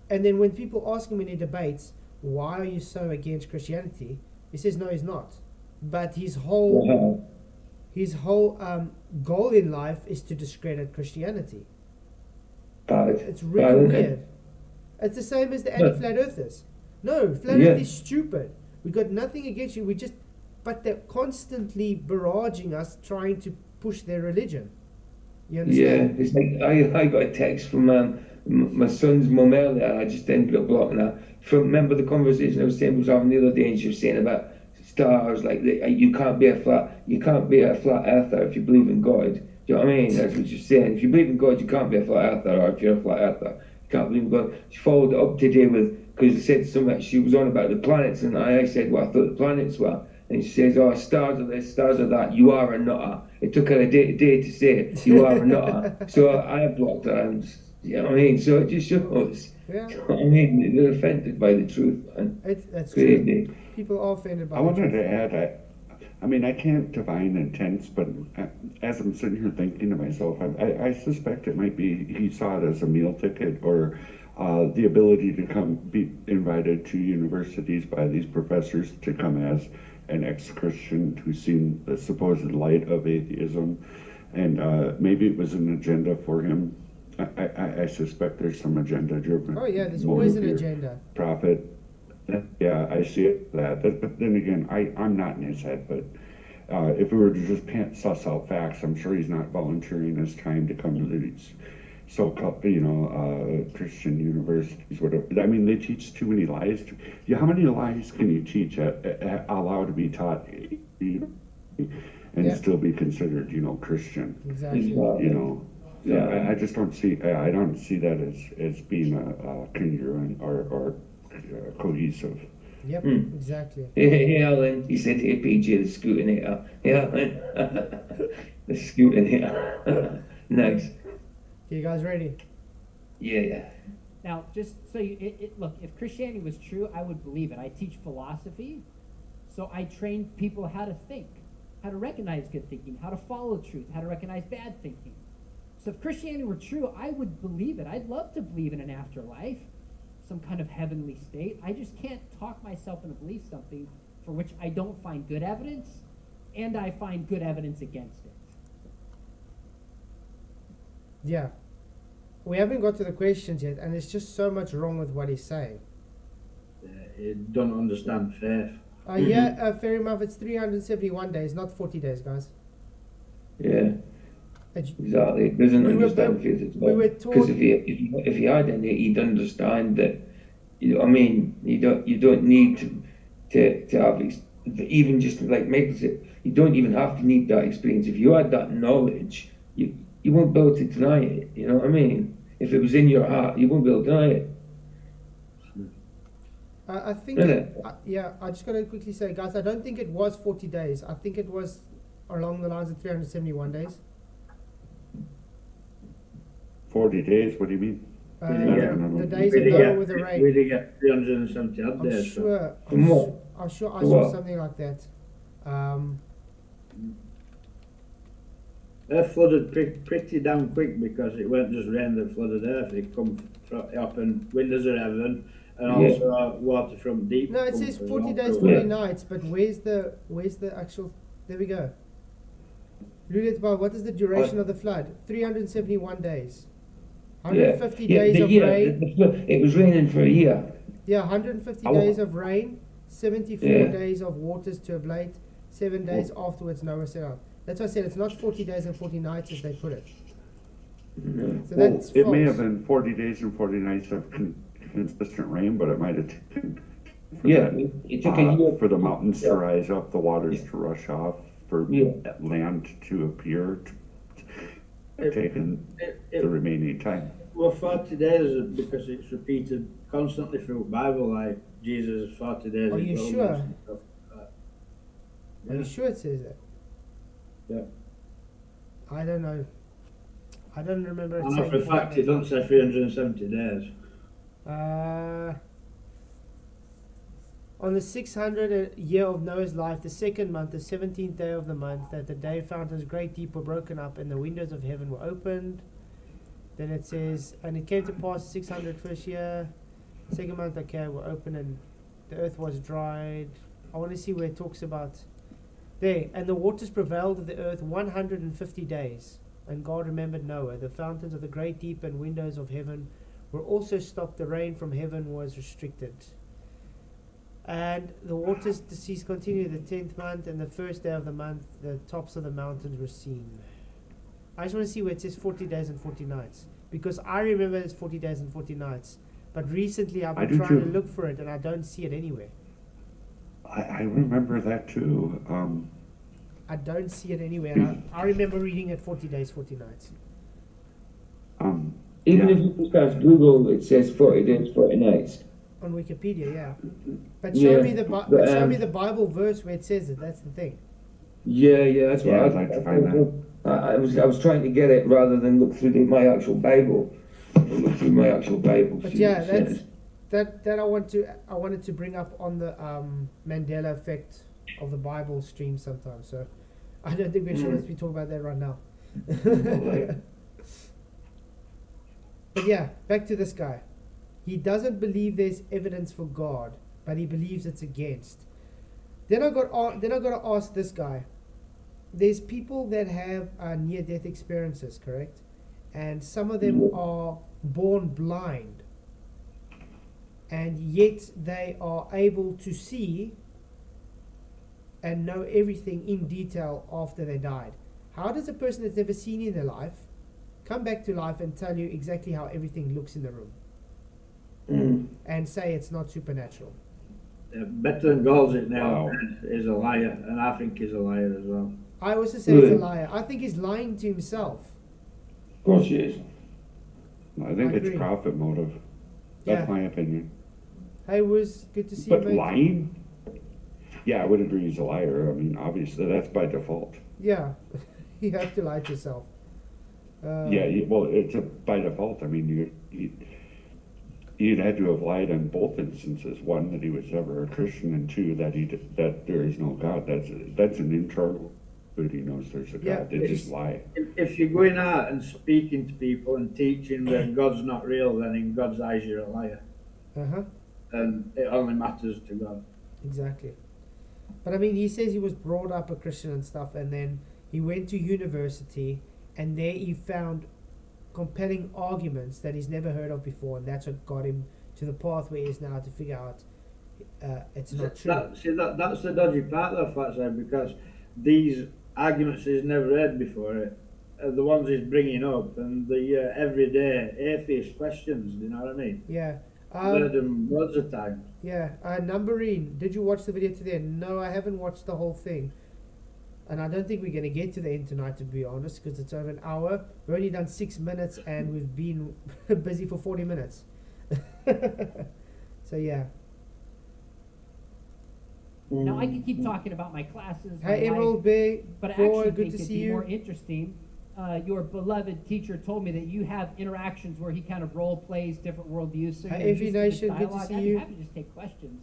[SPEAKER 1] And then when people ask him in his debates, why are you so against Christianity? He says, no, he's not. But his whole goal in life is to discredit Christianity. It's really weird. It's the same as the anti-flat earthers. No, flat earth is stupid. We got nothing against you. But they're constantly barraging us, trying to push their religion. You understand?
[SPEAKER 6] Yeah, it's like I got a text from my son's mum earlier. I just ended up blocking her. Remember the conversation I was saying was having the other day, and she was saying about stars, like you can't be a flat earther if you believe in God. Do you know what I mean? That's what she's saying. If you believe in God, you can't be a flat earther, or if you're a flat earther, you can't believe in God. She followed it up today because I said something. She was on about the planets, and I said what I thought the planets were. And she says, oh, stars are this, stars are that, you are a nutter. It took her a day to say, you are a nutter. So I blocked her, and you know what I mean? So it just shows.
[SPEAKER 1] Yeah.
[SPEAKER 6] You know what I mean? They're offended by the truth, man.
[SPEAKER 1] That's
[SPEAKER 6] crazy.
[SPEAKER 1] True. People are offended by
[SPEAKER 3] I wanted to add, I mean, I can't divine intents, but as I'm sitting here thinking to myself, I suspect it might be he saw it as a meal ticket, or the ability to be invited to universities by these professors to come as an ex-Christian who's seen the supposed light of atheism, And maybe it was an agenda for him. I suspect there's some agenda driven.
[SPEAKER 1] Oh yeah, there's always an
[SPEAKER 3] motive here.
[SPEAKER 1] agenda.
[SPEAKER 3] Profit. Yeah, I see it, that. But then again, I'm not in his head, but if we were to just suss out facts, I'm sure he's not volunteering his time to come to these so-called, Christian universities, whatever. I mean, they teach too many lies. How many lies can you teach allow to be taught and
[SPEAKER 1] Yeah.
[SPEAKER 3] still be considered, Christian?
[SPEAKER 1] Exactly.
[SPEAKER 3] I just don't see. I don't see that as being a congruent or cohesive.
[SPEAKER 1] Yep, exactly.
[SPEAKER 6] Hey, Alan, he said to PJ, the scooter. Yeah, the scooter. Nice.
[SPEAKER 1] You guys ready?
[SPEAKER 6] Yeah.
[SPEAKER 5] Now, just so look, if Christianity was true, I would believe it. I teach philosophy, so I train people how to think, how to recognize good thinking, how to follow truth, how to recognize bad thinking. So if Christianity were true, I would believe it. I'd love to believe in an afterlife, some kind of heavenly state. I just can't talk myself into believe something for which I don't find good evidence, and I find good evidence against it.
[SPEAKER 1] Yeah. We haven't got to the questions yet, and there's just so much wrong with what he's saying.
[SPEAKER 2] You don't understand faith.
[SPEAKER 1] Fair enough, it's 371 days, not 40 days, guys.
[SPEAKER 6] Yeah.
[SPEAKER 1] It's-
[SPEAKER 6] Exactly. Doesn't
[SPEAKER 1] We were
[SPEAKER 6] understand
[SPEAKER 1] bu-
[SPEAKER 6] faith at
[SPEAKER 1] we
[SPEAKER 6] all.
[SPEAKER 1] were
[SPEAKER 6] Because
[SPEAKER 1] taught-
[SPEAKER 6] if he had any, he'd understand that. You don't need to have even just like Michael said, you don't even have to need that experience. If you had that knowledge, you won't be able to deny it. You know what I mean? If it was in your heart, you won't be able to deny it.
[SPEAKER 1] I think, I just got to quickly say, guys, I don't think it was 40 days. I think it was along the lines of 371 days.
[SPEAKER 3] 40 days. What do you mean?
[SPEAKER 1] The days of Noah with the rain.
[SPEAKER 2] We did get 370 odd
[SPEAKER 1] I'm
[SPEAKER 2] days.
[SPEAKER 1] sure.
[SPEAKER 6] From what?
[SPEAKER 1] I'm sure I
[SPEAKER 6] For
[SPEAKER 1] saw
[SPEAKER 6] what?
[SPEAKER 1] something like that.
[SPEAKER 2] Earth flooded pretty damn quick because it weren't just rain that flooded Earth. It come up and windows of heaven and also water from deep.
[SPEAKER 1] No, it
[SPEAKER 2] comes
[SPEAKER 1] says
[SPEAKER 2] as
[SPEAKER 1] 40
[SPEAKER 2] well.
[SPEAKER 1] days,
[SPEAKER 2] So,
[SPEAKER 1] 40 nights, but where's the actual? There we go. Luliet, what is the duration of the flood? 371 days. 150 days of rain.
[SPEAKER 6] It was raining for a year.
[SPEAKER 1] Yeah, 150
[SPEAKER 3] Oh.
[SPEAKER 1] days of rain, 74
[SPEAKER 6] Yeah.
[SPEAKER 1] days of waters to ablate, 7 days afterwards Noah set out. That's why I said it's not 40 days and 40 nights as they put it. So that's
[SPEAKER 3] It
[SPEAKER 1] false.
[SPEAKER 3] may have been 40 days and 40 nights of consistent rain, but it might have taken
[SPEAKER 6] It took a year
[SPEAKER 3] for the mountains to rise up, the waters to rush off, for land to appear, taken the remaining time.
[SPEAKER 2] Well, 40 days because it's repeated constantly through the Bible, like Jesus 40 days.
[SPEAKER 1] Are
[SPEAKER 2] in
[SPEAKER 1] you
[SPEAKER 2] wilderness
[SPEAKER 1] sure?
[SPEAKER 2] and stuff like that.
[SPEAKER 1] Are you sure it says that?
[SPEAKER 2] Yeah.
[SPEAKER 1] I don't know. I don't remember it
[SPEAKER 2] I know
[SPEAKER 1] saying
[SPEAKER 2] for a
[SPEAKER 1] 40
[SPEAKER 2] fact it
[SPEAKER 1] days.
[SPEAKER 2] don't say 370 days.
[SPEAKER 1] On the 600th year of Noah's life, the second month, the 17th day of the month, that the day fountains great deep were broken up and the windows of heaven were opened. Then it says, and it came to pass 601st year, second month, okay, were open and the earth was dried. I want to see where it talks about there. And the waters prevailed of the earth 150 days. And God remembered Noah. The fountains of the great deep and windows of heaven were also stopped. The rain from heaven was restricted. And the waters to cease continued the 10th month, and the first day of the month, the tops of the mountains were seen. I just want to see where it says 40 days and 40 nights. Because I remember it's 40 days and 40 nights. But recently I've
[SPEAKER 3] I
[SPEAKER 1] been
[SPEAKER 3] do
[SPEAKER 1] trying
[SPEAKER 3] too.
[SPEAKER 1] to look for it, and I don't see it anywhere.
[SPEAKER 3] I remember that too.
[SPEAKER 1] I don't see it anywhere. And I remember reading it 40 days, 40 nights.
[SPEAKER 6] Even if you just ask Google, it says 40 days, 40 nights.
[SPEAKER 1] On Wikipedia, yeah. But
[SPEAKER 6] Yeah,
[SPEAKER 1] show me the
[SPEAKER 6] but,
[SPEAKER 1] show me the Bible verse where it says it. That's the thing.
[SPEAKER 6] Yeah, that's what
[SPEAKER 3] Yeah, I'd like to find that.
[SPEAKER 6] I was trying to get it rather than look through my actual Bible. Look through my actual Bible.
[SPEAKER 1] But
[SPEAKER 6] see
[SPEAKER 1] yeah,
[SPEAKER 6] what it
[SPEAKER 1] that's
[SPEAKER 6] says.
[SPEAKER 1] that I wanted to bring up on the Mandela effect of the Bible stream sometime. So I don't think we should be talking about that right now. But yeah, back to this guy. He doesn't believe there's evidence for God, but he believes it's against. Then I got to ask this guy. there's people that have near-death experiences, correct? And some of them are born blind, and yet they are able to see and know everything in detail after they died. How does a person that's never seen in their life come back to life and tell you exactly how everything looks in the room and say it's not supernatural?
[SPEAKER 2] Better calls it now
[SPEAKER 3] Wow.
[SPEAKER 2] is a liar, and I think he's a liar as well.
[SPEAKER 1] I also say he's a liar. I think he's lying to himself.
[SPEAKER 6] Of course he is.
[SPEAKER 3] I think
[SPEAKER 1] I
[SPEAKER 3] it's
[SPEAKER 1] agree.
[SPEAKER 3] profit motive. That's
[SPEAKER 1] Yeah.
[SPEAKER 3] my opinion.
[SPEAKER 1] Hey, Wiz, good to see you,
[SPEAKER 3] But
[SPEAKER 1] mate.
[SPEAKER 3] lying? Yeah, I would agree he's a liar. I mean, obviously, that's by default.
[SPEAKER 1] Yeah, you have to lie to yourself.
[SPEAKER 3] Well, it's by default. I mean, you'd had to have lied in both instances. One, that he was ever a Christian, and two, that there is no God. That's an internal. But he knows there's a
[SPEAKER 1] Yeah,
[SPEAKER 3] God. They just lie.
[SPEAKER 2] If you're going out and speaking to people and teaching that God's not real, then in God's eyes you're a liar, and it only matters to God.
[SPEAKER 1] Exactly. But I mean, he says he was brought up a Christian and stuff, and then he went to university, and there he found compelling arguments that he's never heard of before, and that's what got him to the path where he is now to figure out it's not true.
[SPEAKER 2] That's the dodgy part of the fact, because these arguments he's never heard before are the ones he's bringing up, and the everyday atheist questions. Do you know what I mean?
[SPEAKER 1] Yeah.
[SPEAKER 2] I've heard them loads of times.
[SPEAKER 1] Yeah. Numberine, did you watch the video today? No, I haven't watched the whole thing. And I don't think we're going to get to the end tonight, to be honest, because it's over an hour. We've only done 6 minutes, and we've been busy for 40 minutes. So, yeah.
[SPEAKER 5] Now I could keep talking about my classes, my
[SPEAKER 1] Hey,
[SPEAKER 5] life,
[SPEAKER 1] Emerald Bay,
[SPEAKER 5] but I
[SPEAKER 1] boy,
[SPEAKER 5] actually
[SPEAKER 1] good
[SPEAKER 5] think
[SPEAKER 1] to
[SPEAKER 5] it'd
[SPEAKER 1] see
[SPEAKER 5] be
[SPEAKER 1] you.
[SPEAKER 5] more interesting. Your beloved teacher told me that you have interactions where he kind of role plays different worldviews. So
[SPEAKER 1] Hey, Evie Nation, good to
[SPEAKER 5] dialogue.
[SPEAKER 1] see
[SPEAKER 5] I'd be
[SPEAKER 1] you.
[SPEAKER 5] happy to just take questions.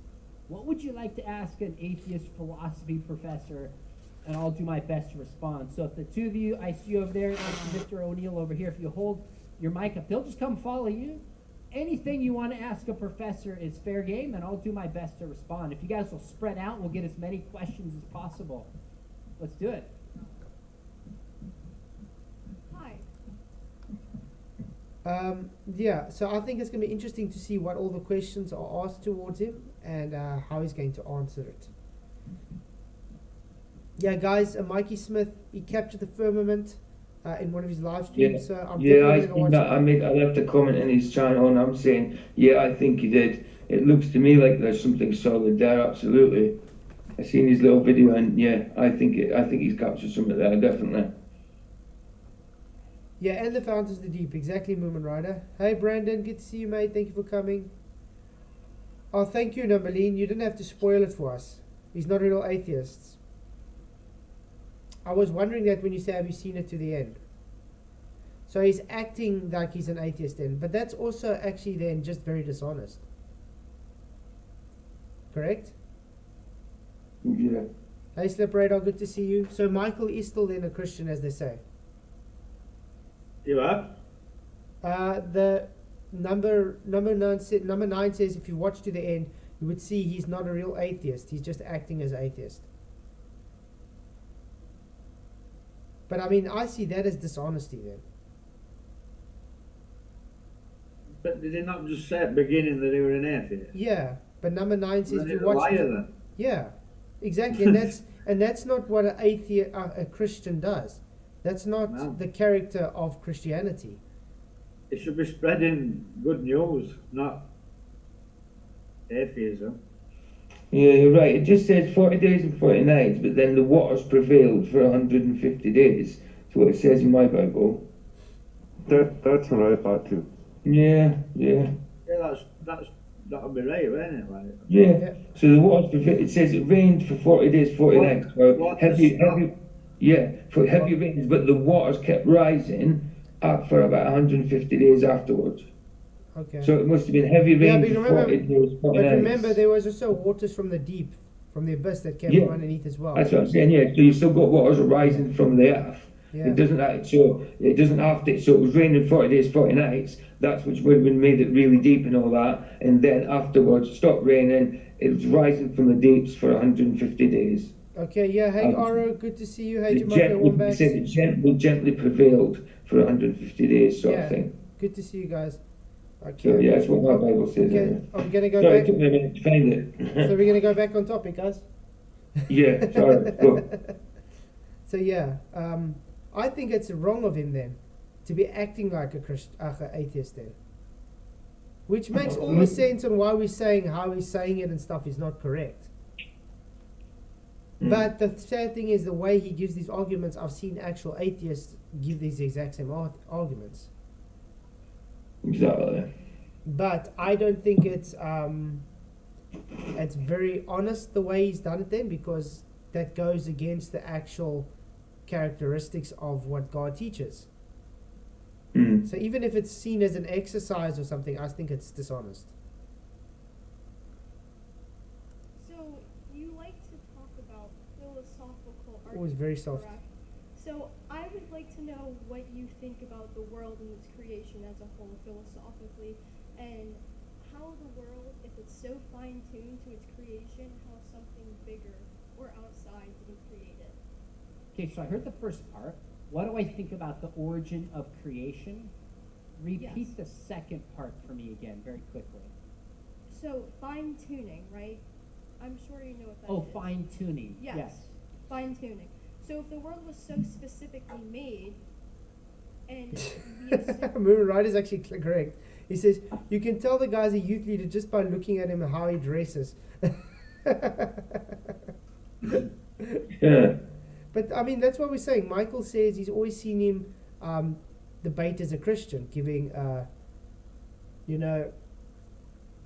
[SPEAKER 5] What would you like to ask an atheist philosophy professor? And I'll do my best to respond. So if the two of you, I see you over there, and Mr. O'Neill over here, if you hold your mic up, they'll just come follow you. Anything you want to ask a professor is fair game, and I'll do my best to respond. If you guys will spread out, we'll get as many questions as possible. Let's do it.
[SPEAKER 7] Hi.
[SPEAKER 1] Yeah, so I think it's going to be interesting to see what all the questions are asked towards him and how he's going to answer it. Yeah, guys, Mikey Smith, he captured the firmament in one of his live streams. So I'm
[SPEAKER 6] I
[SPEAKER 1] definitely
[SPEAKER 6] think
[SPEAKER 1] going
[SPEAKER 6] that
[SPEAKER 1] to
[SPEAKER 6] I
[SPEAKER 1] watch it.
[SPEAKER 6] left a comment in his channel, and I'm saying, yeah, I think he did. It looks to me like there's something solid there. Absolutely. I seen his little video, and yeah, I think he's captured something there, definitely.
[SPEAKER 1] Yeah, and the Fountains of the Deep, exactly, Moomin Rider. Hey, Brandon, good to see you, mate. Thank you for coming. Oh, thank you, Numberline. You didn't have to spoil it for us. He's not a real atheist. I was wondering that when you say, have you seen it to the end? So he's acting like he's an atheist then, but that's also actually then just very dishonest. Correct?
[SPEAKER 6] Yeah.
[SPEAKER 1] Hey, Slip Radar, good to see you. So Michael is still then a Christian, as they say.
[SPEAKER 2] You are?
[SPEAKER 1] The number 9 says if you watch to the end, you would see he's not a real atheist. He's just acting as an atheist. But I mean, I see that as dishonesty then.
[SPEAKER 2] But did he not just say at the beginning that he was an atheist?
[SPEAKER 1] Yeah, but number 9 says
[SPEAKER 2] Then
[SPEAKER 1] if
[SPEAKER 2] he's
[SPEAKER 1] you
[SPEAKER 2] a
[SPEAKER 1] watch.
[SPEAKER 2] liar then.
[SPEAKER 1] Yeah, exactly, and that's not what a Christian does. That's not
[SPEAKER 2] No.
[SPEAKER 1] the character of Christianity.
[SPEAKER 2] It should be spreading good news, not atheism.
[SPEAKER 6] Yeah, you're right. It just says 40 days and 40 nights, but then the waters prevailed for 150 days. That's what it says in my Bible.
[SPEAKER 3] That's what I thought too.
[SPEAKER 6] Yeah.
[SPEAKER 2] Yeah, that'll be right, won't it? Like,
[SPEAKER 6] Yeah. So the waters prevailed. It says it rained for 40 days, 40
[SPEAKER 2] What-
[SPEAKER 6] nights. For
[SPEAKER 2] what
[SPEAKER 6] heavy,
[SPEAKER 2] is that?
[SPEAKER 6] for heavy rains, but the waters kept rising up for about 150 days afterwards.
[SPEAKER 1] Okay.
[SPEAKER 6] So it must have been heavy
[SPEAKER 1] Yeah,
[SPEAKER 6] rain
[SPEAKER 1] but
[SPEAKER 6] for
[SPEAKER 1] remember-
[SPEAKER 6] 40 days, 40
[SPEAKER 1] But
[SPEAKER 6] nights.
[SPEAKER 1] remember, there was also waters from the deep, from the abyss that came
[SPEAKER 6] Yeah.
[SPEAKER 1] from underneath as well.
[SPEAKER 6] That's what I'm saying. Yeah. So you still got waters rising from the earth.
[SPEAKER 1] Yeah.
[SPEAKER 6] It doesn't have so it doesn't have to. So it was raining 40 days, 40 nights. That's which would have been made it really deep and all that. And then afterwards, stopped raining. It was rising from the deeps for 150 days.
[SPEAKER 1] Okay, yeah. Hey,
[SPEAKER 6] Um,
[SPEAKER 1] Aro, good to see you. Hey,
[SPEAKER 6] The
[SPEAKER 1] Jamaica
[SPEAKER 6] gently,
[SPEAKER 1] Wombat.
[SPEAKER 6] said it gently prevailed for 150 days, sort of
[SPEAKER 1] Yeah,
[SPEAKER 6] thing.
[SPEAKER 1] good to see you guys.
[SPEAKER 6] So
[SPEAKER 1] Okay.
[SPEAKER 6] yeah, that's what my
[SPEAKER 1] Oh,
[SPEAKER 6] Bible says.
[SPEAKER 1] okay,
[SPEAKER 6] Anyway.
[SPEAKER 1] I'm gonna go
[SPEAKER 6] Sorry, it
[SPEAKER 1] back.
[SPEAKER 6] took me a minute to find
[SPEAKER 1] So
[SPEAKER 6] it.
[SPEAKER 1] we're gonna go back on topic, guys.
[SPEAKER 6] Yeah, sorry. Go.
[SPEAKER 1] So yeah, I think it's wrong of him then to be acting like a atheist then, which makes all the sense on why we're saying how he's saying it and stuff is not correct. But the sad thing is the way he gives these arguments. I've seen actual atheists give these exact same arguments,
[SPEAKER 6] Exactly.
[SPEAKER 1] but I don't think it's very honest the way he's done it then, because that goes against the actual characteristics of what God teaches.
[SPEAKER 6] Mm.
[SPEAKER 1] So even if it's seen as an exercise or something, I think it's dishonest.
[SPEAKER 7] So you like to talk about philosophical arguments.
[SPEAKER 1] Always very soft.
[SPEAKER 7] correct? So I would like to know what you think about the world and its creation as a whole philosophically, and how the world, if it's so fine-tuned to its creation, how something bigger or outside didn't create it.
[SPEAKER 5] Okay, so I heard the first part. What do I think about the origin of creation? Repeat
[SPEAKER 7] Yes.
[SPEAKER 5] the second part for me again, very quickly.
[SPEAKER 7] So fine-tuning, right? I'm sure you know what that is.
[SPEAKER 5] Oh, fine tuning.
[SPEAKER 7] Yes. Fine-tuning. So if the world was so specifically made, and we assume,
[SPEAKER 1] Moon Rider is actually correct. He says you can tell the guy's a youth leader just by looking at him and how he dresses.
[SPEAKER 6] Yeah.
[SPEAKER 1] But I mean, that's what we're saying. Michael says he's always seen him debate as a Christian, giving,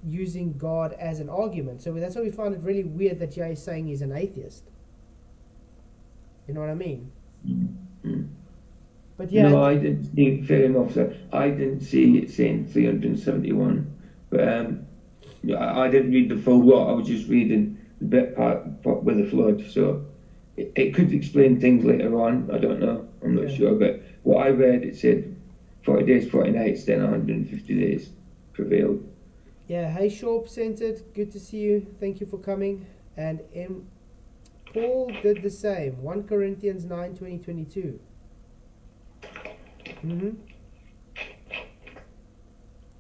[SPEAKER 1] using God as an argument. So that's why we find it really weird that Jay is saying he's an atheist. You know what I mean?
[SPEAKER 6] Mm.
[SPEAKER 1] But yeah,
[SPEAKER 6] No, I didn't see, fair enough, sir. I didn't see it saying 371. But I didn't read the full lot. I was just reading the bit part with the flood. So it could explain things later on. I don't know. I'm not
[SPEAKER 1] Yeah.
[SPEAKER 6] sure. But what I read, it said 40 days, 40 nights, then 150 days prevailed.
[SPEAKER 1] yeah. Hey, Shorp sent it. Good to see you. Thank you for coming. And Paul did the same. 1 Corinthians 9, 20, 22. Mm-hmm.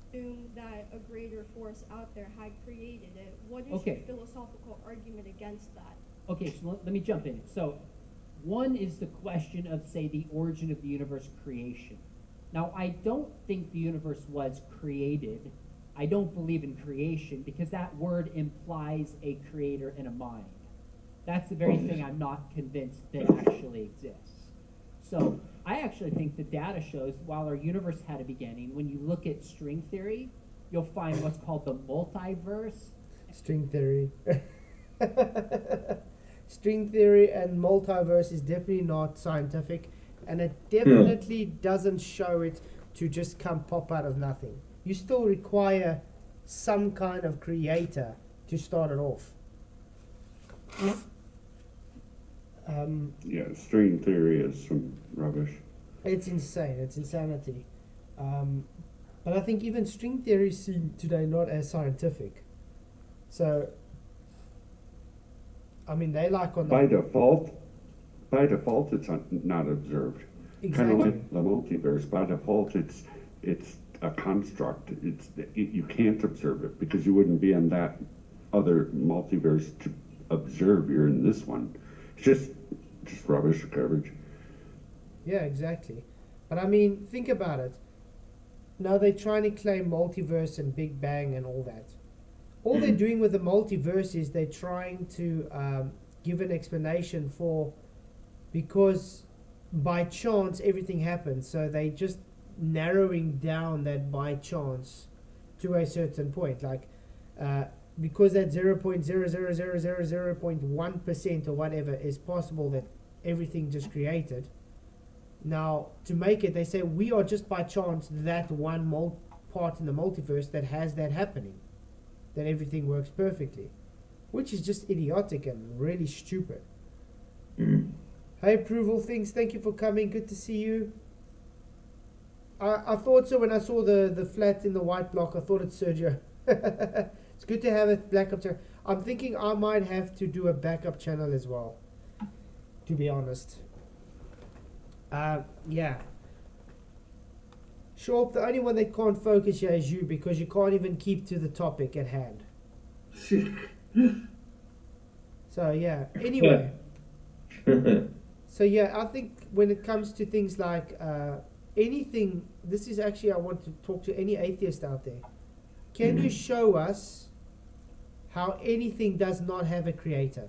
[SPEAKER 7] assume that a greater force out there had created it. What is
[SPEAKER 5] Okay.
[SPEAKER 7] your philosophical argument against that?
[SPEAKER 5] Okay, so let me jump in. So, one is the question of, say, the origin of the universe creation. Now, I don't think the universe was created. I don't believe in creation because that word implies a creator and a mind. That's the very thing I'm not convinced that actually exists. So, I actually think the data shows while our universe had a beginning, when you look at string theory, you'll find what's called the multiverse.
[SPEAKER 1] String theory. String theory and multiverse is definitely not scientific, and it definitely doesn't show it to just come pop out of nothing. You still require some kind of creator to start it off.
[SPEAKER 3] Yeah, string theory is some rubbish.
[SPEAKER 1] It's insane. It's insanity. But I think even string theory is seen today not as scientific. So, I mean, they like on
[SPEAKER 3] By
[SPEAKER 1] the
[SPEAKER 3] default, it's not observed. Kind of
[SPEAKER 1] exactly.
[SPEAKER 3] like the multiverse. By default, it's a construct. You can't observe it because you wouldn't be in that other multiverse to observe. You're in this one. It's just rubbish, garbage.
[SPEAKER 1] Yeah, exactly. But I mean, think about it. Now they're trying to claim multiverse and Big Bang and all that. All they're doing with the multiverse is they're trying to give an explanation for, because by chance everything happens. So they just narrowing down that by chance to a certain point. Like, because that 0.00000.1% or whatever is possible that everything just created. Now, to make it, they say we are just by chance that one part in the multiverse that has that happening, that everything works perfectly, which is just idiotic and really stupid. Hey, Approval Things, thank you for coming. Good to see you. I thought so when I saw the flat in the white block. I thought it's Sergio. It's good to have a backup channel. I'm thinking I might have to do a backup channel as well. to be honest. Yeah. Sharp, the only one that can't focus here is you, because you can't even keep to the topic at hand. So yeah, anyway. So yeah, I think when it comes to things like anything, this is actually, I want to talk to any atheist out there. Can you show us how anything does not have a creator?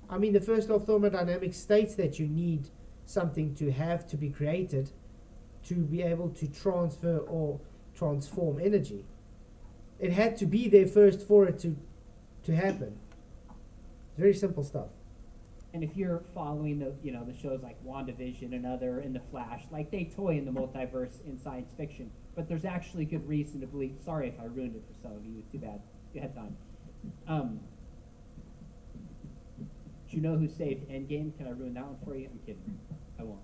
[SPEAKER 1] I mean, the first law of thermodynamics states that you need something to have to be created to be able to transfer or transform energy. It had to be there first for it to happen. Very simple stuff.
[SPEAKER 5] And if you're following the the shows like WandaVision and The Flash, like they toy in the multiverse in science fiction, but there's actually good reason to believe. Sorry if I ruined it for some of you. Too bad. You had time. Do you know who saved Endgame? Can I ruin that one for you? I'm kidding. I won't.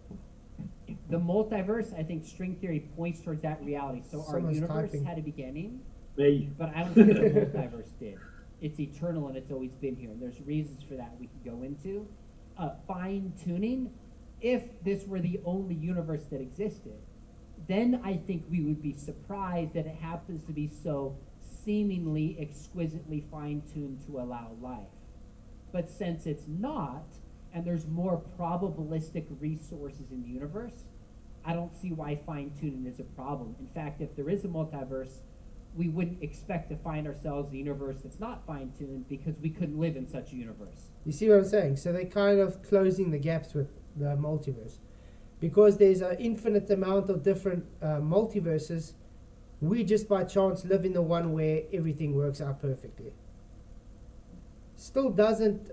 [SPEAKER 5] The multiverse, I think string theory points towards that reality. So our
[SPEAKER 1] Someone's
[SPEAKER 5] universe
[SPEAKER 1] typing.
[SPEAKER 5] had a beginning,
[SPEAKER 2] Me.
[SPEAKER 5] but I don't think the multiverse did. It's eternal and it's always been here. And there's reasons for that we could go into. Fine tuning, if this were the only universe that existed, then I think we would be surprised that it happens to be so seemingly exquisitely fine tuned to allow life. But since it's not, and there's more probabilistic resources in the universe, I don't see why fine tuning is a problem. In fact, if there is a multiverse, we wouldn't expect to find ourselves in a universe that's not fine tuned, because we couldn't live in such a universe.
[SPEAKER 1] You see what I'm saying? So they're kind of closing the gaps with the multiverse. Because there's an infinite amount of different multiverses, we just by chance live in the one where everything works out perfectly. Still doesn't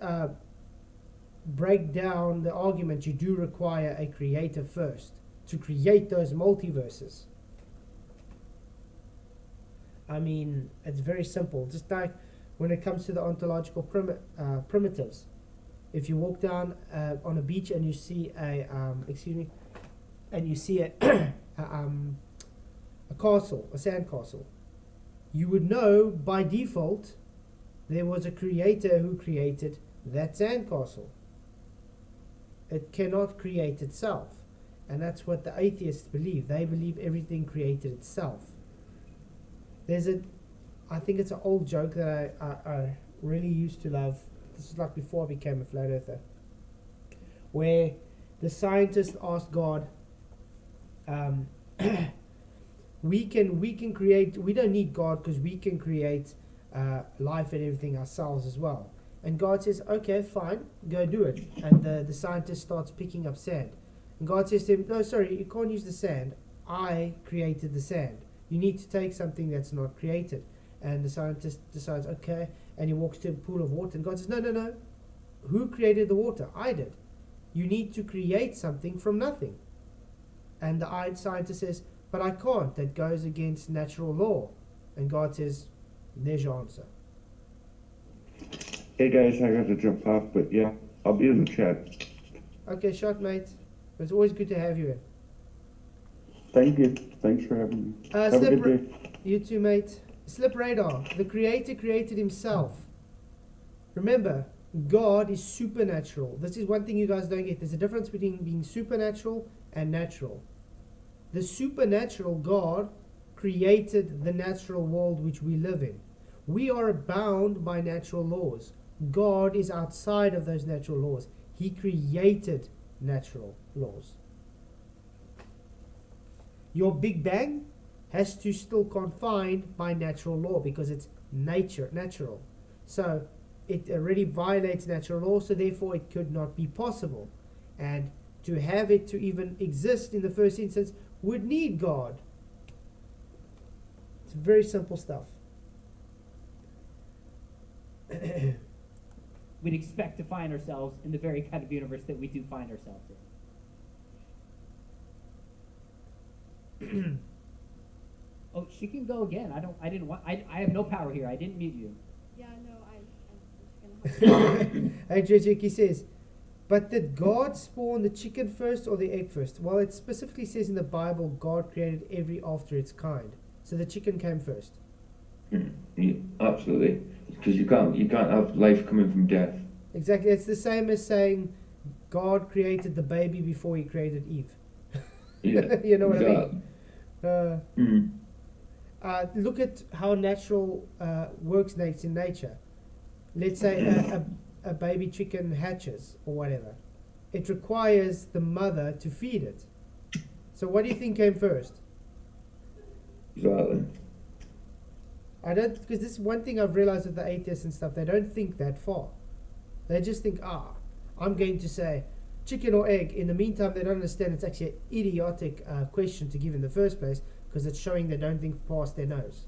[SPEAKER 1] break down the argument you do require a creator first to create those multiverses. I mean, it's very simple. Just like when it comes to the ontological primitives. If you walk down on a beach and you see a castle, a sand castle, you would know by default there was a creator who created that sand castle. It cannot create itself. And that's what the atheists believe. They believe everything created itself. I think it's an old joke that I really used to love. This is like before I became a flat earther, where the scientist asked God, we can create, we don't need God because we can create life and everything ourselves as well. And God says, okay, fine, go do it. And the scientist starts picking up sand. And God says to him, no, sorry, you can't use the sand. I created the sand. You need to take something that's not created. And the scientist decides, okay, and he walks to a pool of water. And God says, no. Who created the water? I did. You need to create something from nothing. And the scientist says, but I can't. That goes against natural law. And God says, there's your answer.
[SPEAKER 3] Hey guys, I got to jump off, but yeah, I'll be in the chat.
[SPEAKER 1] Okay, shot, mate. It's always good to have you in.
[SPEAKER 3] Thank you. Thanks for having me. Have a good day.
[SPEAKER 1] You too, mate. Slip radar. The creator created himself. Remember, God is supernatural. This is one thing you guys don't get. There's a difference between being supernatural and natural. The supernatural God created the natural world which we live in. We are bound by natural laws. God is outside of those natural laws. He created natural laws. Your Big Bang has to still confined by natural law because it's natural. So it already violates natural law, so therefore it could not be possible. And to have it to even exist in the first instance would need God. It's very simple stuff.
[SPEAKER 5] We'd expect to find ourselves in the very kind of universe that we do find ourselves in. Oh, she can go again. I have no power here. I didn't mute you.
[SPEAKER 7] Yeah, no, I'm just gonna.
[SPEAKER 1] Hey, Jejeki says, but did God spawn the chicken first or the egg first? Well, it specifically says in the Bible, God created every after its kind. So the chicken came first.
[SPEAKER 6] Yeah, absolutely, because you can't have life coming from death.
[SPEAKER 1] Exactly. It's the same as saying God created the baby before he created Eve.
[SPEAKER 6] Yeah.
[SPEAKER 1] You know what I
[SPEAKER 6] exactly.
[SPEAKER 1] mean? Look at how natural works in nature. Let's say a baby chicken hatches or whatever. It requires the mother to feed it. So what do you think came first?
[SPEAKER 6] Exactly.
[SPEAKER 1] Because this is one thing I've realized with the atheists and stuff, they don't think that far. They just think, I'm going to say chicken or egg. In the meantime, they don't understand it's actually an idiotic question to give in the first place, because it's showing they don't think past their nose.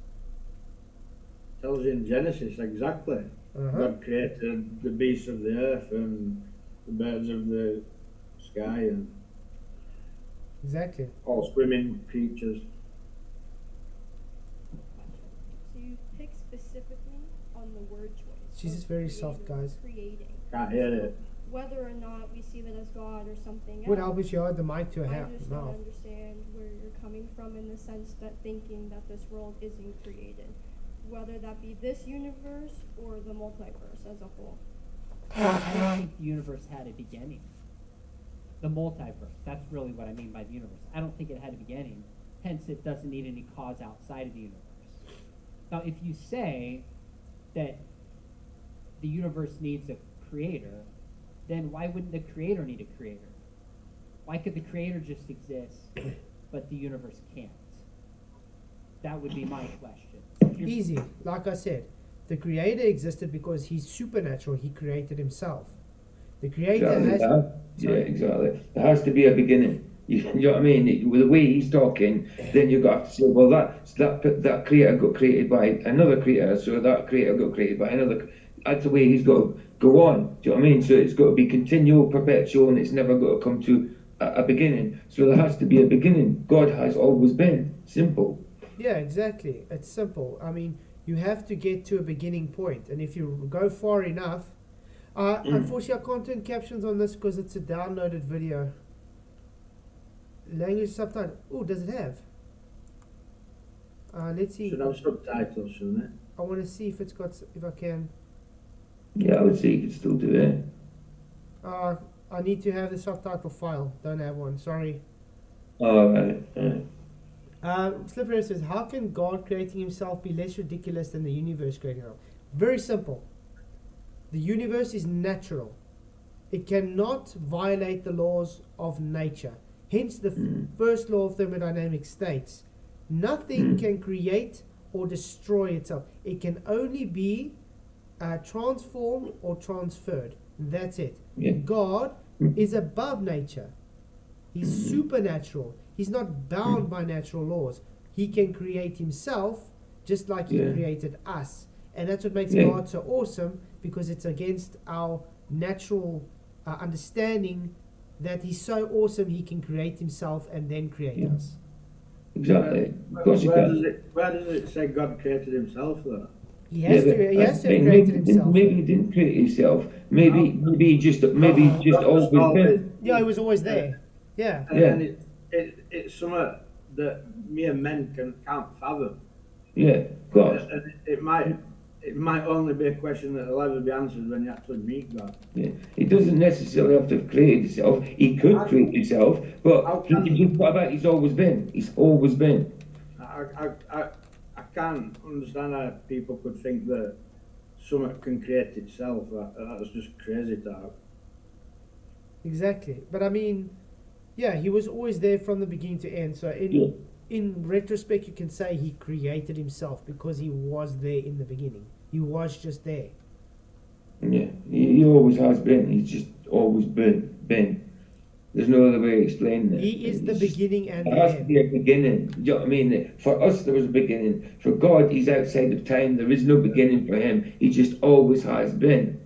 [SPEAKER 2] Tells you in Genesis exactly. God created the beasts of the earth and the birds of the sky and
[SPEAKER 1] Exactly.
[SPEAKER 2] all swimming creatures.
[SPEAKER 7] So you pick specifically on the word choice.
[SPEAKER 1] She's
[SPEAKER 7] of
[SPEAKER 1] just very
[SPEAKER 7] creator,
[SPEAKER 1] soft, guys.
[SPEAKER 7] Creating.
[SPEAKER 2] Can't hear it.
[SPEAKER 7] Whether or not we see that as God or something
[SPEAKER 1] Would
[SPEAKER 7] else.
[SPEAKER 1] help if you had the mic to a
[SPEAKER 7] I just don't
[SPEAKER 1] mouth.
[SPEAKER 7] understand where you're coming from in the sense that thinking that this world isn't created. Whether that be this universe or the multiverse as a whole.
[SPEAKER 5] I don't think the universe had a beginning. The multiverse, that's really what I mean by the universe. I don't think it had a beginning, hence it doesn't need any cause outside of the universe. Now, if you say that the universe needs a creator, then why wouldn't the creator need a creator? Why could the creator just exist, but the universe can't? That would be my question.
[SPEAKER 1] Easy. Like I said, the creator existed because he's supernatural. He created himself. The creator
[SPEAKER 6] Yeah, exactly. There has to be a beginning. You know what I mean? With the way he's talking, then you got to say, well, that creator got created by another creator, so that creator got created by another. That's the way he's got to go on. Do you know what I mean? So it's got to be continual, perpetual, and it's never got to come to a beginning. So there has to be a beginning. God has always been. Simple.
[SPEAKER 1] Yeah, exactly. It's simple. I mean, you have to get to a beginning point, and if you go far enough, unfortunately, I can't turn captions on this because it's a downloaded video. Language subtitle. Oh, does it have? Let's see.
[SPEAKER 2] Should have subtitles, shouldn't it?
[SPEAKER 1] I want to see if it's got. If I can.
[SPEAKER 6] Yeah, I would say you could still do it.
[SPEAKER 1] I need to have the subtitle file. Don't have one. Sorry.
[SPEAKER 6] All right.
[SPEAKER 1] Slippery says, how can God creating himself be less ridiculous than the universe creating himself? Very simple. The universe is natural. It cannot violate the laws of nature. Hence the first law of thermodynamics states, nothing can create or destroy itself. It can only be transformed or transferred. That's it.
[SPEAKER 6] Yeah.
[SPEAKER 1] God is above nature. He's supernatural. He's not bound by natural laws. He can create himself just like he created us. And that's what makes God so awesome, because it's against our natural understanding that he's so awesome he can create himself and then create us.
[SPEAKER 6] Exactly.
[SPEAKER 2] Where does it say God created himself though?
[SPEAKER 1] He has to have created himself.
[SPEAKER 6] Maybe he didn't create himself. Maybe he just always been.
[SPEAKER 1] Yeah, he was always there. Yeah.
[SPEAKER 2] And it's something that mere men can't fathom.
[SPEAKER 6] Yeah, of course.
[SPEAKER 2] And it might only be a question that will ever be answered when you actually meet God.
[SPEAKER 6] Yeah. He doesn't necessarily have to have created himself. He could create himself, but he's always been. He's always been.
[SPEAKER 2] I can't understand how people could think that something can create itself. That's just crazy talk.
[SPEAKER 1] Exactly. But I mean, yeah, he was always there from the beginning to end. So in retrospect, you can say he created himself because he was there in the beginning. He was just there.
[SPEAKER 6] Yeah, he always has been. He's just always been. There's no other way of explaining it.
[SPEAKER 1] He is the beginning and the
[SPEAKER 6] There has to
[SPEAKER 1] end.
[SPEAKER 6] be a beginning. Do you know what I mean? For us, there was a beginning. For God, he's outside of time. There is no beginning for him. He just always has been.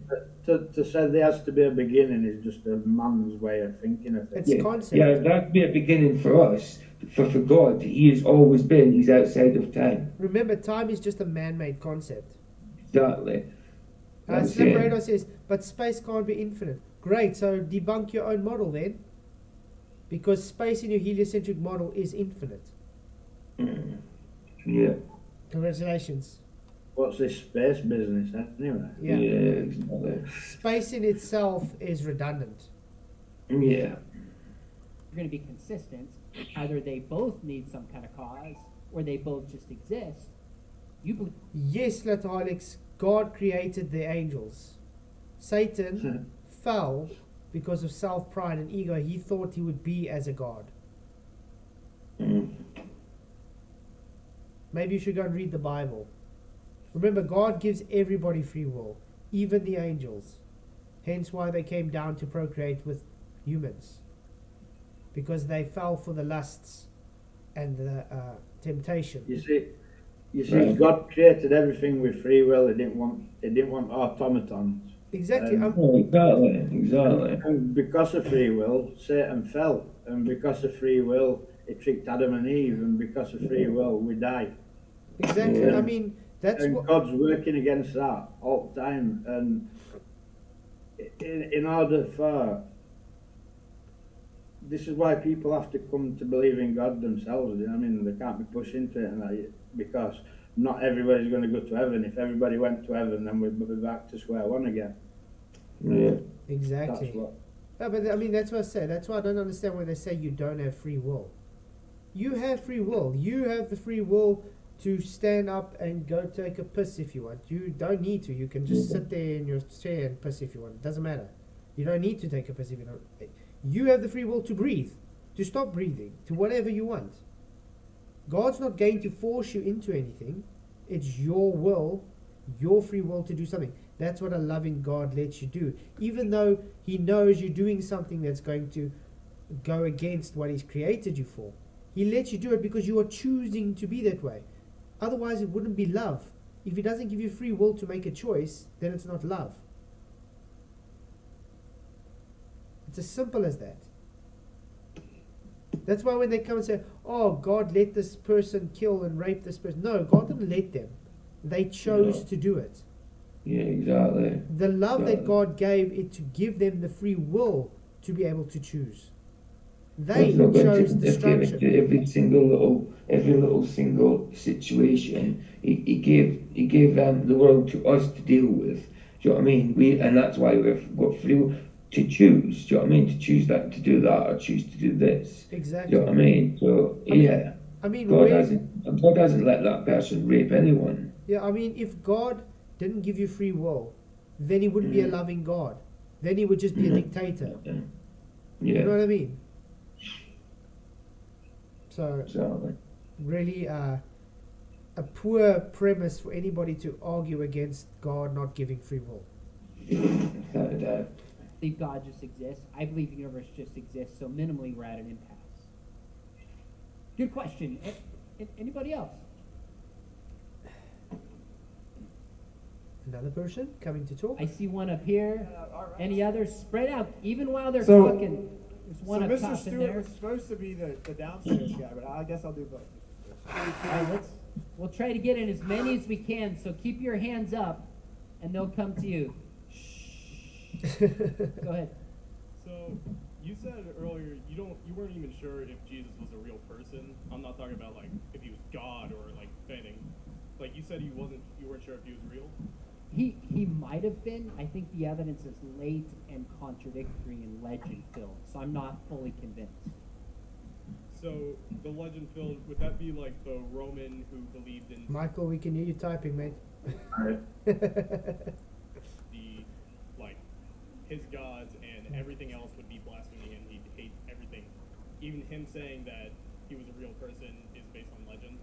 [SPEAKER 2] To say there has to be a beginning is just a man's way of thinking of it.
[SPEAKER 1] It's concept.
[SPEAKER 6] Yeah, there has to be a beginning for us. For God, he has always been. He's outside of time.
[SPEAKER 1] Remember, time is just a man-made concept.
[SPEAKER 6] Exactly. That's
[SPEAKER 1] Slim
[SPEAKER 6] it.
[SPEAKER 1] Radar says, but space can't be infinite. Great, so debunk your own model then. Because space in your heliocentric model is infinite.
[SPEAKER 6] Yeah.
[SPEAKER 1] Congratulations.
[SPEAKER 2] What's this space business anyway?
[SPEAKER 1] Yeah.
[SPEAKER 6] Yeah, exactly.
[SPEAKER 1] Space in itself is redundant.
[SPEAKER 6] Yeah.
[SPEAKER 5] You're going to be consistent. Either they both need some kind of cause, or they both just exist. You believe.
[SPEAKER 1] Yes, Latolix, God created the angels. Satan fell because of self-pride and ego. He thought he would be as a god. Maybe you should go and read the Bible. Remember, God gives everybody free will, even the angels. Hence why they came down to procreate with humans. Because they fell for the lusts and the temptation.
[SPEAKER 2] You see, God created everything with free will. He didn't want automatons.
[SPEAKER 1] Exactly.
[SPEAKER 6] Exactly.
[SPEAKER 2] And because of free will, Satan fell. And because of free will, it tricked Adam and Eve. And because of free will, we die.
[SPEAKER 1] Exactly.
[SPEAKER 6] Yeah.
[SPEAKER 1] I mean, that's
[SPEAKER 2] And
[SPEAKER 1] what.
[SPEAKER 2] God's working against that all the time. And in order for, this is why people have to come to believe in God themselves. You know what I mean? They can't be pushed into it, and that, because not everybody's going to go to heaven. If everybody went to heaven, then we'd be back to square one again.
[SPEAKER 6] Yeah.
[SPEAKER 1] Exactly.
[SPEAKER 2] That's what.
[SPEAKER 1] No, but I mean, that's what I say. That's why I don't understand when they say you don't have free will. You have free will. You have the free will to stand up and go take a piss if you want. You don't need to. You can just sit there in your chair and piss if you want. It doesn't matter. You don't need to take a piss if you don't. You have the free will to breathe, to stop breathing, to whatever you want. God's not going to force you into anything. It's your will, your free will to do something. That's what a loving God lets you do. Even though He knows you're doing something that's going to go against what He's created you for. He lets you do it because you are choosing to be that way. Otherwise, it wouldn't be love. If He doesn't give you free will to make a choice, then it's not love. It's as simple as that. That's why when they come and say, oh, God let this person kill and rape this person. No, God didn't let them. They chose to do it.
[SPEAKER 6] Yeah, exactly.
[SPEAKER 1] The love that God gave it to give them the free will to be able to choose. They
[SPEAKER 6] God's not going
[SPEAKER 1] chose
[SPEAKER 6] to
[SPEAKER 1] destruction.
[SPEAKER 6] into every little single situation. He gave the world to us to deal with. Do you know what I mean? And that's why we've got free will to choose. Do you know what I mean? To choose that, to do that, or choose to do this.
[SPEAKER 1] Exactly.
[SPEAKER 6] Do you know what I mean? So yeah,
[SPEAKER 1] I mean,
[SPEAKER 6] God hasn't let that person rape anyone.
[SPEAKER 1] yeah, I mean, if God didn't give you free will, then He wouldn't be a loving God. Then He would just be a dictator.
[SPEAKER 6] Yeah.
[SPEAKER 1] You know what I mean? So,
[SPEAKER 6] Exactly.
[SPEAKER 1] really, a poor premise for anybody to argue against God not giving free will.
[SPEAKER 6] Without a doubt.
[SPEAKER 5] I believe God just exists. I believe the universe just exists. So minimally, we're at an impasse. Good question. Anybody else?
[SPEAKER 1] Another person coming to talk?
[SPEAKER 5] I see one up here. Any others? Spread out. Even while they're
[SPEAKER 8] So-
[SPEAKER 5] talking, there's one
[SPEAKER 8] So
[SPEAKER 5] up
[SPEAKER 8] Mr.
[SPEAKER 5] top in
[SPEAKER 8] Stewart
[SPEAKER 5] there.
[SPEAKER 8] was supposed to be the downstairs guy, but I guess I'll do both.
[SPEAKER 5] All right, we'll try to get in as many as we can. So keep your hands up, and they'll come to you. Go ahead.
[SPEAKER 9] So you said earlier you weren't even sure if Jesus was a real person. I'm not talking about like if he was God or like anything. Like you said you weren't sure if he was real.
[SPEAKER 5] He might have been. I think the evidence is late and contradictory and legend filled. So I'm not fully convinced.
[SPEAKER 9] So the legend filled, would that be like the Roman who believed in
[SPEAKER 1] Michael, we can hear you typing, mate.
[SPEAKER 9] the like his gods and everything else would be blasphemy and he'd hate everything? Even him saying that he was a real person is based on legend.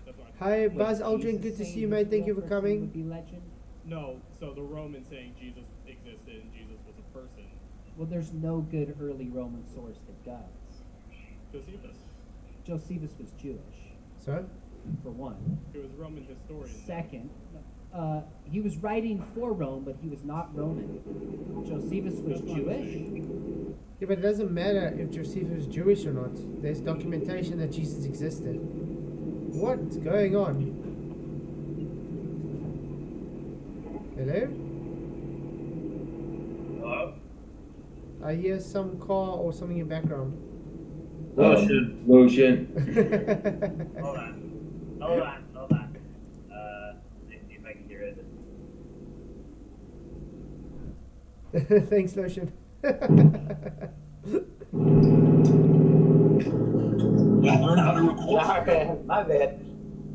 [SPEAKER 9] That's what I
[SPEAKER 1] Hi,
[SPEAKER 5] Wait,
[SPEAKER 1] Buzz Aldrin,
[SPEAKER 5] Jesus
[SPEAKER 1] good to
[SPEAKER 5] saying
[SPEAKER 1] see you,
[SPEAKER 5] he's
[SPEAKER 1] mate.
[SPEAKER 5] a
[SPEAKER 1] Thank you
[SPEAKER 5] real
[SPEAKER 1] for
[SPEAKER 5] person
[SPEAKER 1] coming.
[SPEAKER 5] Would be legend.
[SPEAKER 9] No, so the Roman saying Jesus existed and Jesus was a person.
[SPEAKER 5] Well, there's no good early Roman source that does.
[SPEAKER 9] Josephus.
[SPEAKER 5] Josephus was Jewish,
[SPEAKER 1] So?
[SPEAKER 5] for one.
[SPEAKER 9] He was a Roman historian.
[SPEAKER 5] Second, he was writing for Rome, but he was not Roman. Josephus was Jewish.
[SPEAKER 1] Yeah, but it doesn't matter if Josephus is Jewish or not. There's documentation that Jesus existed. What's going on? Hello?
[SPEAKER 10] Hello?
[SPEAKER 1] I hear some car or something in background.
[SPEAKER 2] Lotion.
[SPEAKER 6] Lotion.
[SPEAKER 10] Hold on. Let's see if I can get rid of this.
[SPEAKER 1] Thanks, Lotion.
[SPEAKER 10] My bad.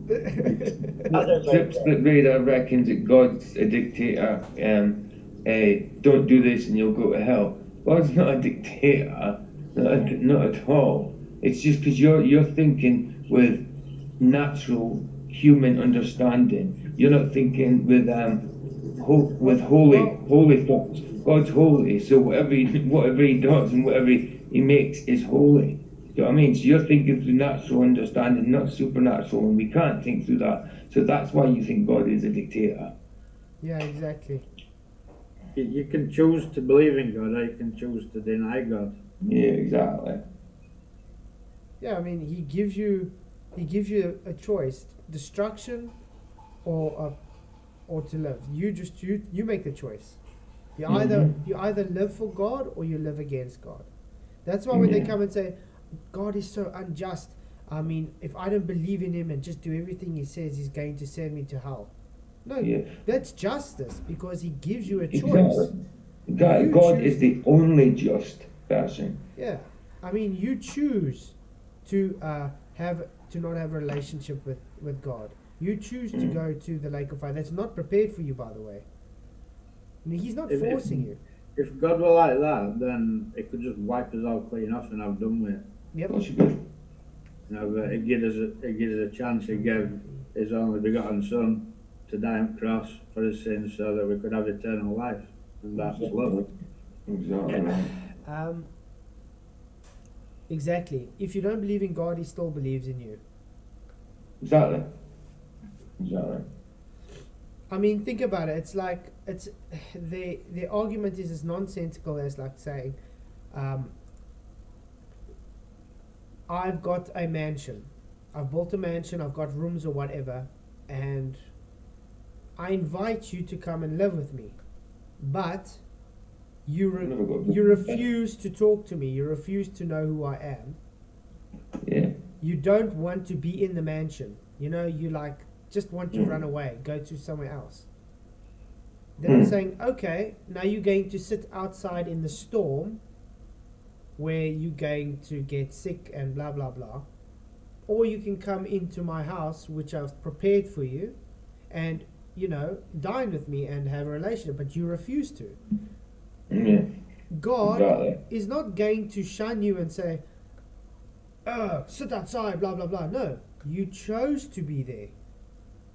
[SPEAKER 6] Zips that Vader reckons that God's a dictator, don't do this and you'll go to hell. God's not a dictator, not at all. It's just because you're thinking with natural human understanding. You're not thinking with holy thoughts. God's holy, so whatever he does and whatever he makes is holy. You know what I mean? So you're thinking through natural understanding, not supernatural, and we can't think through that. So that's why you think God is a dictator.
[SPEAKER 1] Yeah, exactly.
[SPEAKER 2] You can choose to believe in God, or you can choose to deny God.
[SPEAKER 6] Yeah, exactly.
[SPEAKER 1] Yeah, I mean, he gives you a choice: destruction, or to live. You make the choice. You either live for God or you live against God. That's why when they come and say, God is so unjust. I mean, if I don't believe in him and just do everything he says, he's going to send me to hell. No, that's justice, because he gives you a choice.
[SPEAKER 6] God is the only just person.
[SPEAKER 1] Yeah, I mean, you choose to not have a relationship with God. You choose to go to the lake of fire. That's not prepared for you, by the way. I mean, he's not forcing you.
[SPEAKER 2] If God were like that, then it could just wipe us all clean off and have done with it.
[SPEAKER 1] Yep.
[SPEAKER 2] You know, but it gives us a chance. He gave his only begotten Son to die on the cross for his sins, so that we could have eternal life, and that's love.
[SPEAKER 6] Exactly.
[SPEAKER 1] Exactly. If you don't believe in God, he still believes in you.
[SPEAKER 6] Exactly.
[SPEAKER 1] I mean, think about it. It's like the argument is as nonsensical as like saying, I've got a mansion, I've built a mansion, I've got rooms or whatever, and I invite you to come and live with me, but you refuse to talk to me. You refuse to know who I am.
[SPEAKER 6] Yeah.
[SPEAKER 1] You don't want to be in the mansion. You know, you like just want to run away, go to somewhere else. Then I'm saying, okay, now you're going to sit outside in the storm where you're going to get sick and blah, blah, blah. Or you can come into my house, which I've prepared for you, and, you know, dine with me and have a relationship, but you refuse to. God is not going to shun you and say, oh, sit outside, blah, blah, blah. No, you chose to be there.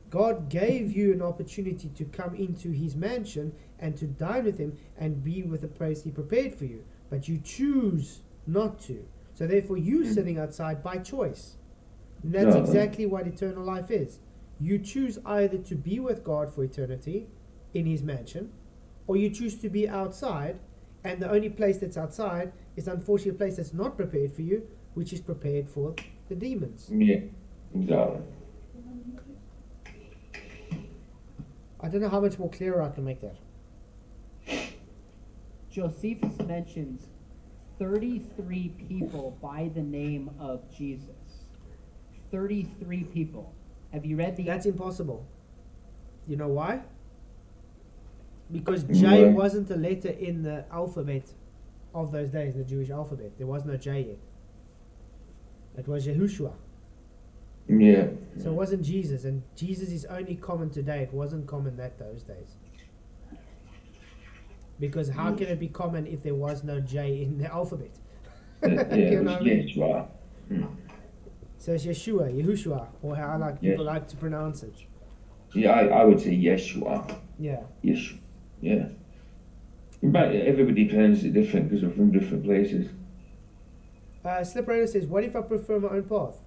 [SPEAKER 1] God gave you an opportunity to come into his mansion and to dine with him and be with the place he prepared for you. But you choose not to. So therefore you sitting outside by choice. And that's exactly what eternal life is. You choose either to be with God for eternity in his mansion, or you choose to be outside, and the only place that's outside is unfortunately a place that's not prepared for you, which is prepared for the demons.
[SPEAKER 6] Yeah, exactly.
[SPEAKER 1] I don't know how much more clearer I can make that.
[SPEAKER 5] Josephus mentions 33 people by the name of Jesus. 33 people. Have you read the...
[SPEAKER 1] That's impossible. You know why? Because J wasn't a letter in the alphabet of those days, the Jewish alphabet. There was no J yet. It was Yahushua.
[SPEAKER 6] Yeah.
[SPEAKER 1] So it wasn't Jesus, and Jesus is only common today. It wasn't common those days. Because how can it be common if there was no J in the alphabet? You know what I mean?
[SPEAKER 6] Yeshua.
[SPEAKER 1] So it's Yeshua, Yahushua, or how people like to pronounce it.
[SPEAKER 6] Yeah, I would say Yeshua.
[SPEAKER 1] Yeah.
[SPEAKER 6] Yeshua. Yeah. But everybody pronounces it different because we're from different places.
[SPEAKER 1] Slipper says, what if I prefer my own path?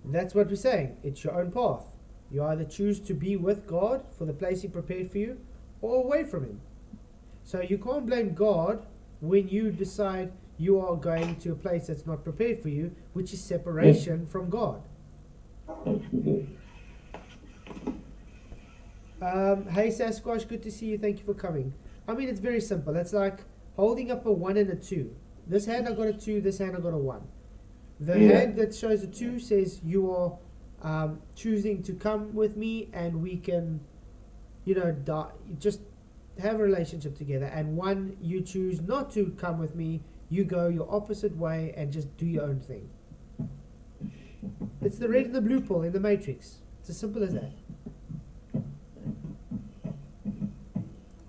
[SPEAKER 1] That's what we're saying. It's your own path. You either choose to be with God for the place he prepared for you, or away from him. So you can't blame God when you decide you are going to a place that's not prepared for you, which is separation from God. Hey Sasquatch, good to see you. Thank you for coming. I mean, it's very simple. It's like holding up a 1 and a 2. This hand I got a 2, this hand I got a 1. The hand that shows a 2 says you are choosing to come with me, and we can, you know, just have a relationship together, and one you choose not to come with me, you go your opposite way and just do your own thing. It's the red and the blue pill in the Matrix. It's as simple as that.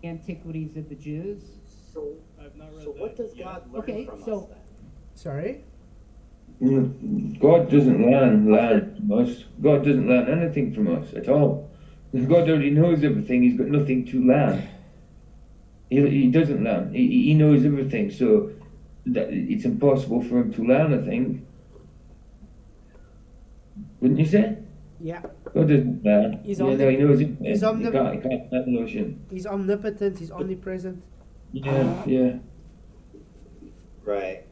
[SPEAKER 5] Antiquities of the Jews.
[SPEAKER 10] So,
[SPEAKER 9] I've not read
[SPEAKER 10] so
[SPEAKER 9] that
[SPEAKER 10] what does
[SPEAKER 9] yet.
[SPEAKER 10] God learn
[SPEAKER 5] Okay,
[SPEAKER 10] from
[SPEAKER 5] so-
[SPEAKER 10] us then?
[SPEAKER 1] Sorry?
[SPEAKER 6] God doesn't learn from us. God doesn't learn anything from us at all. God already knows everything. He's got nothing to learn. He doesn't learn. He knows everything. So that it's impossible for him to learn, I think. Wouldn't you say?
[SPEAKER 1] Yeah.
[SPEAKER 6] God doesn't learn.
[SPEAKER 1] He's
[SPEAKER 6] He knows everything.
[SPEAKER 1] he's
[SPEAKER 6] He can't learn notion.
[SPEAKER 1] He's omnipotent, he's omnipresent.
[SPEAKER 6] Yeah.
[SPEAKER 10] Right.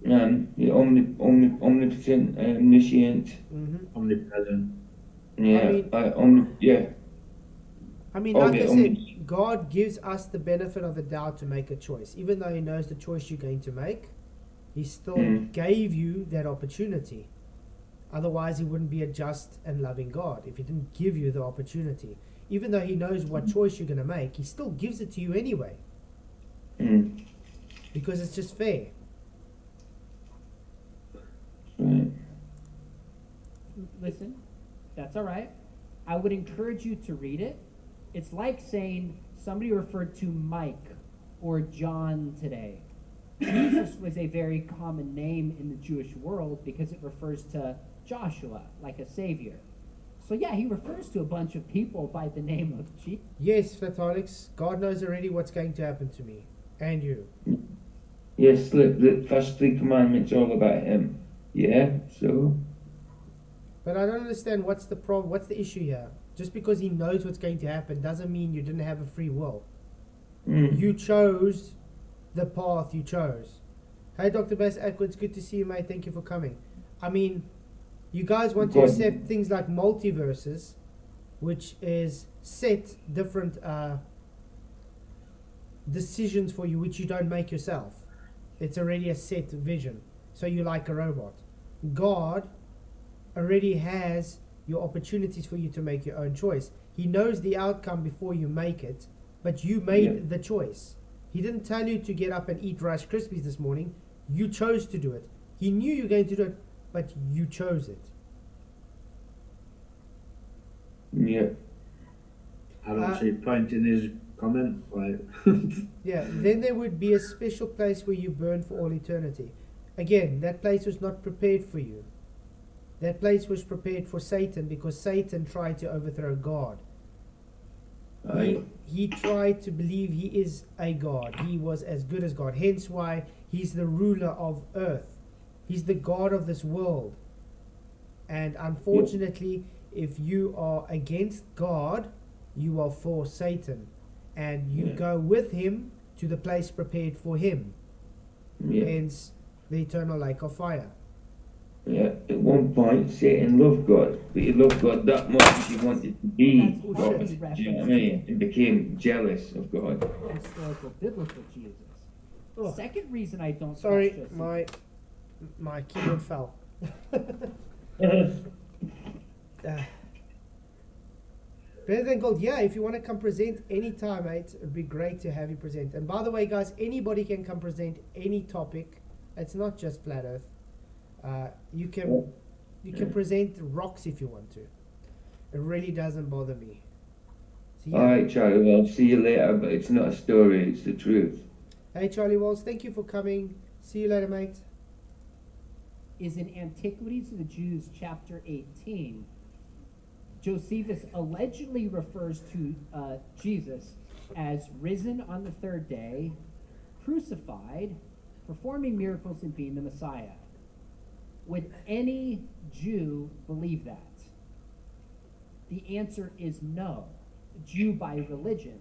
[SPEAKER 6] You're omnipotent, omniscient.
[SPEAKER 2] Omnipresent.
[SPEAKER 6] Yeah.
[SPEAKER 1] I mean, like I said, God gives us the benefit of the doubt to make a choice. Even though he knows the choice you're going to make, he still gave you that opportunity. Otherwise, he wouldn't be a just and loving God if he didn't give you the opportunity. Even though he knows what choice you're going to make, he still gives it to you anyway. Because it's just fair.
[SPEAKER 5] Listen, that's all right. I would encourage you to read it. It's like saying somebody referred to Mike or John today. Jesus was a very common name in the Jewish world because it refers to Joshua, like a savior. So yeah, he refers to a bunch of people by the name of Jesus.
[SPEAKER 1] Yes, Flatonics, God knows already what's going to happen to me and you.
[SPEAKER 6] Yes, the first 3 commandments are all about him. Yeah, so.
[SPEAKER 1] But I don't understand what's the problem, what's the issue here. Just because he knows what's going to happen doesn't mean you didn't have a free will. You chose the path you chose. Hey, Dr. Bass Atwood, good to see you, mate. Thank you for coming. I mean, you guys want to accept things like multiverses, which is set different decisions for you, which you don't make yourself. It's already a set vision. So you're like a robot. God already has your opportunities for you to make your own choice. He knows the outcome before you make it, but you made the choice. He didn't tell you to get up and eat Rice Krispies this morning. You chose to do it. He knew you were going to do it, but you chose it.
[SPEAKER 6] Yeah.
[SPEAKER 2] I don't see point in his comment. Right?
[SPEAKER 1] Yeah, then there would be a special place where you burn for all eternity. Again, that place was not prepared for you. That place was prepared for Satan because Satan tried to overthrow God. He tried to believe he is a God. He was as good as God. Hence why he's the ruler of earth. He's the God of this world. And unfortunately, if you are against God, you are for Satan. And you go with him to the place prepared for him. Hence the eternal lake of fire.
[SPEAKER 6] Yeah, at one point, Satan loved God, but he loved God that much he wanted to be God. Do you know what I mean? He became jealous of God.
[SPEAKER 5] Historical, biblical Jesus.
[SPEAKER 1] Oh.
[SPEAKER 5] Second reason I don't
[SPEAKER 1] Sorry,
[SPEAKER 5] trust Josephus.
[SPEAKER 1] my keyboard fell. Better Gold, yeah, if you want to come present anytime, mate, it'd be great to have you present. And by the way, guys, anybody can come present any topic. It's not just flat earth. You can present rocks if you want to. It really doesn't bother me. So, yeah.
[SPEAKER 6] Alright, Charlie, well, I'll see you later, but it's not a story, it's the truth.
[SPEAKER 1] Hey, Charlie Walls, thank you for coming. See you later, mate.
[SPEAKER 5] Is in Antiquities of the Jews, chapter 18. Josephus allegedly refers to Jesus as risen on the third day, crucified, performing miracles, and being the Messiah. Would any Jew believe that? The answer is no. Jew by religion.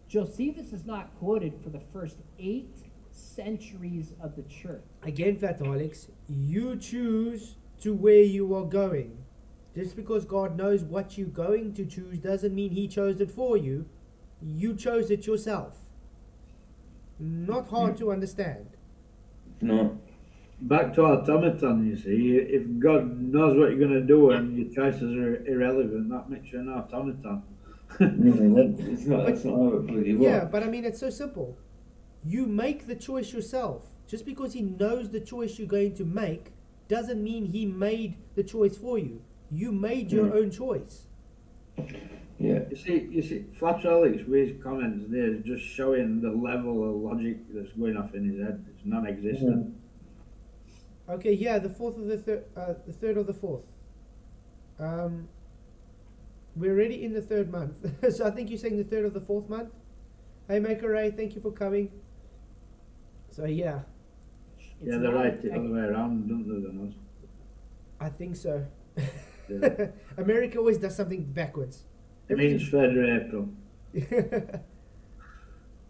[SPEAKER 5] Josephus is not quoted for the first 8 centuries of the church.
[SPEAKER 1] Again, Flataholics, you choose to where you are going. Just because God knows what you're going to choose doesn't mean he chose it for you. You chose it yourself. Not hard to understand.
[SPEAKER 6] No.
[SPEAKER 2] Back to automaton, you see. If God knows what you're going to do and your choices are irrelevant, that makes you an automaton.
[SPEAKER 6] No, it's not. That's not how it bloody works.
[SPEAKER 1] Yeah, but I mean, it's so simple. You make the choice yourself. Just because he knows the choice you're going to make doesn't mean he made the choice for you. You made your own choice.
[SPEAKER 6] Yeah.
[SPEAKER 2] You see, Flat Alex with his comments there is just showing the level of logic that's going off in his head. It's non-existent.
[SPEAKER 1] Okay, yeah, the third of the fourth. We're already in the third month, so I think you're saying the third of the fourth month. Hey, Maker Ray, thank you for coming. So yeah,
[SPEAKER 2] Yeah, they're right the other way around, don't they, than us?
[SPEAKER 1] I think so.
[SPEAKER 2] Yeah.
[SPEAKER 1] America always does something backwards.
[SPEAKER 2] It means 3rd of April.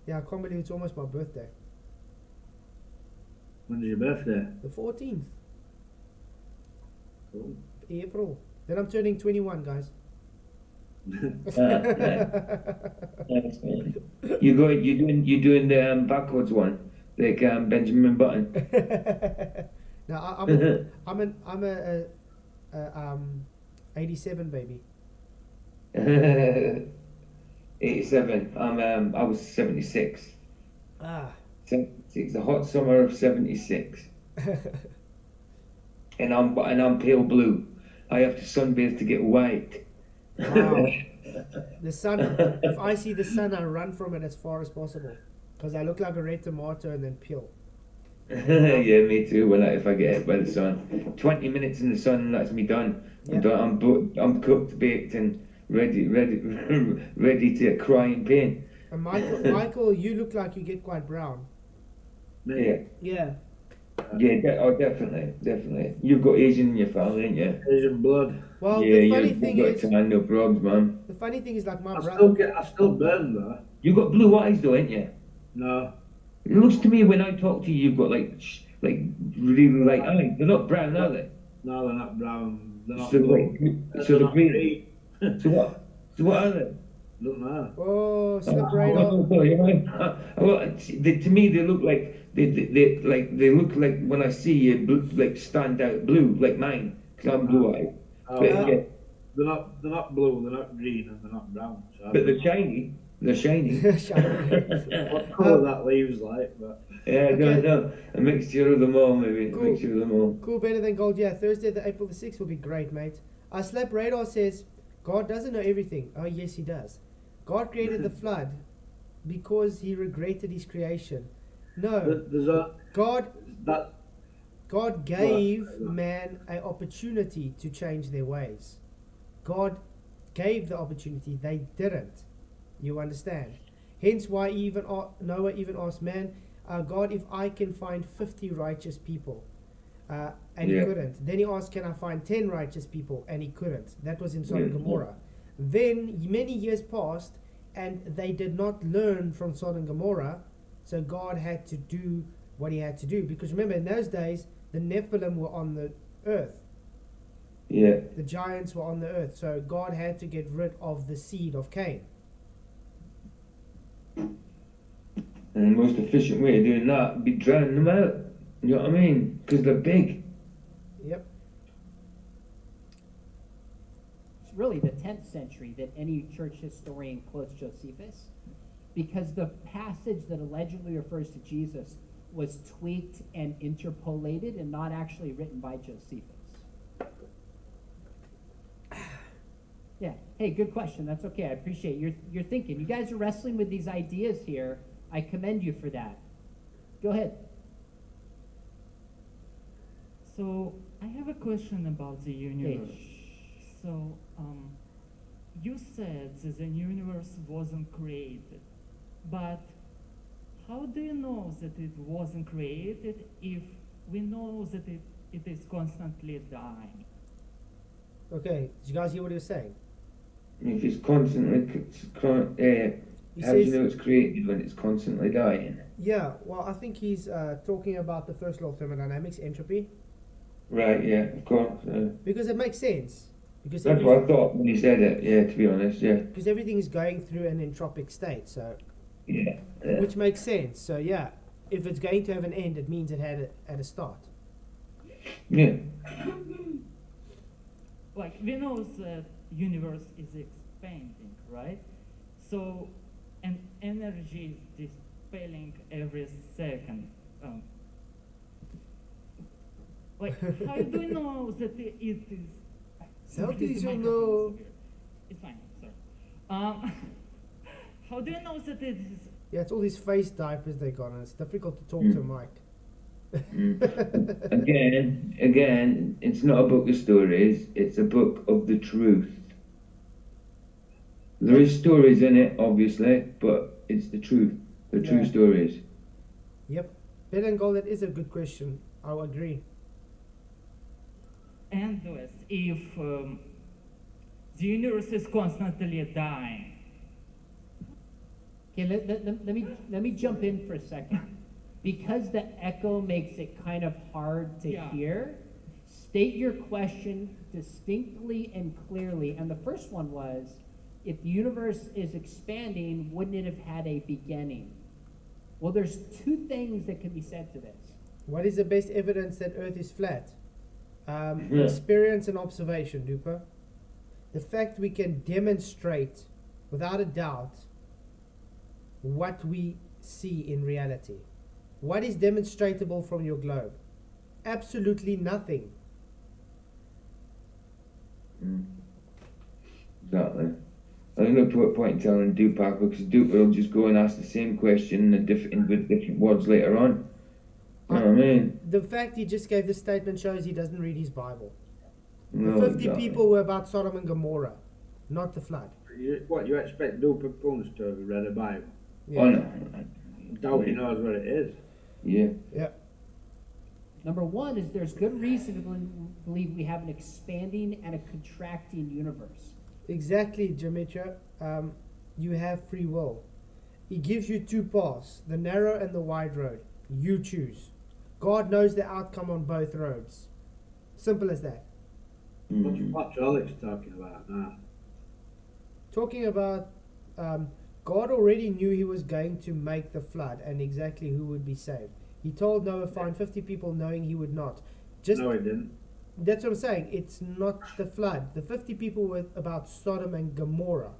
[SPEAKER 1] Yeah, I can't believe it's almost my birthday.
[SPEAKER 2] When's your birthday?
[SPEAKER 1] The 14th.
[SPEAKER 2] Cool.
[SPEAKER 1] April. Then I'm turning 21, guys.
[SPEAKER 6] Thanks, man. You're doing the backwards one, like Benjamin Button.
[SPEAKER 1] No, I'm a 87 baby.
[SPEAKER 6] 87. I was 76.
[SPEAKER 1] Ah.
[SPEAKER 6] 76. The hot summer of 76. and I'm pale blue. I have to sunbathe to get white.
[SPEAKER 1] Wow. The sun. If I see the sun, I run from it as far as possible, because I look like a red tomato and then peel.
[SPEAKER 6] Yeah, me too. If I get hit by the sun, 20 minutes in the sun, that's me done.
[SPEAKER 1] Yeah.
[SPEAKER 6] I'm done. I'm cooked, baked, and ready to cry in pain.
[SPEAKER 1] And Michael, you look like you get quite brown.
[SPEAKER 6] Yeah.
[SPEAKER 1] Yeah.
[SPEAKER 6] Definitely. You've got Asian in your family, ain't you?
[SPEAKER 2] Asian blood.
[SPEAKER 1] Well,
[SPEAKER 6] Yeah,
[SPEAKER 1] the funny thing
[SPEAKER 6] you've
[SPEAKER 1] is,
[SPEAKER 6] got tan, no problems, man.
[SPEAKER 1] the funny thing is, like my
[SPEAKER 2] I
[SPEAKER 1] brother.
[SPEAKER 2] still burn though.
[SPEAKER 6] You've got blue eyes, though, ain't you?
[SPEAKER 2] No.
[SPEAKER 6] It looks to me when I talk to you, you've got like really light eyes. They're not brown, are they?
[SPEAKER 2] No, they're not brown. They're not
[SPEAKER 6] So
[SPEAKER 2] blue.
[SPEAKER 6] so they're green. So what are they?
[SPEAKER 2] Don't know.
[SPEAKER 1] Oh, slip right off.
[SPEAKER 6] Well, to me, they look like they look like when I see you, like stand out blue, like mine, because I'm blue eyed.
[SPEAKER 2] Oh,
[SPEAKER 6] Yeah.
[SPEAKER 2] They're not blue. They're not green, and they're not brown. So
[SPEAKER 6] But they're shiny. They're shiny.
[SPEAKER 2] what colour that leaves like, but
[SPEAKER 6] Yeah, I don't know. A mixture of them all, maybe.
[SPEAKER 1] Cool.
[SPEAKER 6] A mixture of them all.
[SPEAKER 1] Cool, better than gold. Yeah, Thursday, the April the 6th will be great, mate. Slap Radar says, God doesn't know everything. Oh, yes, he does. God created the flood because he regretted his creation. No,
[SPEAKER 2] there's a
[SPEAKER 1] God gave man an opportunity to change their ways. God gave the opportunity. They didn't. You understand? Hence why Noah even asked man, God, if I can find 50 righteous people. And he couldn't. Then he asked, can I find 10 righteous people? And he couldn't. That was in Sodom and Gomorrah. Then many years passed and they did not learn from Sodom and Gomorrah. So God had to do what he had to do. Because remember, in those days, the Nephilim were on the earth.
[SPEAKER 6] Yeah.
[SPEAKER 1] The giants were on the earth. So God had to get rid of the seed of Cain.
[SPEAKER 6] And the most efficient way of doing that would be drowning them out. You know what I mean? Because they're big.
[SPEAKER 1] Yep.
[SPEAKER 5] It's really the 10th century that any church historian quotes Josephus, because the passage that allegedly refers to Jesus was tweaked and interpolated and not actually written by Josephus. Yeah. Hey, good question. That's okay. I appreciate your thinking. You guys are wrestling with these ideas here. I commend you for that. Go ahead.
[SPEAKER 11] So I have a question about the universe. So you said that the universe wasn't created, but how do you know that it wasn't created if we know that it is constantly dying?
[SPEAKER 1] Okay, did you guys hear what he was saying?
[SPEAKER 6] If it's constantly, how do you know it's created when it's constantly dying?
[SPEAKER 1] Yeah, well, I think he's talking about the first law of thermodynamics, entropy.
[SPEAKER 6] Right, yeah, of course.
[SPEAKER 1] Because it makes sense. Because
[SPEAKER 6] That's what I thought when you said it, yeah, to be honest, yeah.
[SPEAKER 1] Because everything is going through an entropic state, so...
[SPEAKER 6] Yeah.
[SPEAKER 1] Which makes sense. So, yeah, if it's going to have an end, it means it had a start.
[SPEAKER 6] Yeah.
[SPEAKER 11] Like, we know that universe is expanding, right? So, and energy is dispelling every second. Like, how do you know that it is?
[SPEAKER 1] How do you
[SPEAKER 11] My
[SPEAKER 1] know?
[SPEAKER 11] microphone's here. It's fine, sorry. How do you know that it is?
[SPEAKER 1] Yeah, it's all these face diapers they got, and it's difficult to talk to a mic.
[SPEAKER 6] Again, it's not a book of stories, it's a book of the truth. There is stories in it, obviously, but it's the truth, the true stories.
[SPEAKER 1] Yep. Ben and Gold, that is a good question. I'll agree.
[SPEAKER 11] Endless. If the universe is constantly dying.
[SPEAKER 5] Okay, let me jump in for a second. Because the echo makes it kind of hard to hear, state your question distinctly and clearly. And the first one was, if the universe is expanding, wouldn't it have had a beginning? Well, there's two things that can be said to this.
[SPEAKER 1] What is the best evidence that Earth is flat? Experience and observation, Duper. The fact we can demonstrate, without a doubt, what we see in reality. What is demonstratable from your globe? Absolutely nothing.
[SPEAKER 6] Exactly. I think no point in telling Dupac, because Dupac will just go and ask the same question with different words later on. You know what I mean?
[SPEAKER 1] The fact he just gave this statement shows he doesn't read his Bible.
[SPEAKER 6] No,
[SPEAKER 1] The 50
[SPEAKER 6] exactly.
[SPEAKER 1] people were about Sodom and Gomorrah, not the flood.
[SPEAKER 2] You expect Duper Prunes to have read a Bible?
[SPEAKER 1] Yeah.
[SPEAKER 6] Oh, no.
[SPEAKER 2] Doubt he knows what it is.
[SPEAKER 6] Yeah.
[SPEAKER 1] Yeah.
[SPEAKER 5] Number one is there's good reason to believe we have an expanding and a contracting universe.
[SPEAKER 1] Exactly, Demetra. You have free will. He gives you two paths, the narrow and the wide road. You choose. God knows the outcome on both roads. Simple as that.
[SPEAKER 2] What's Alex talking about now?
[SPEAKER 1] Talking about God already knew he was going to make the flood and exactly who would be saved. He told Noah, find 50 people, knowing he would not.
[SPEAKER 2] No, he didn't.
[SPEAKER 1] That's what I'm saying. It's not the flood. The 50 people were about Sodom and Gomorrah,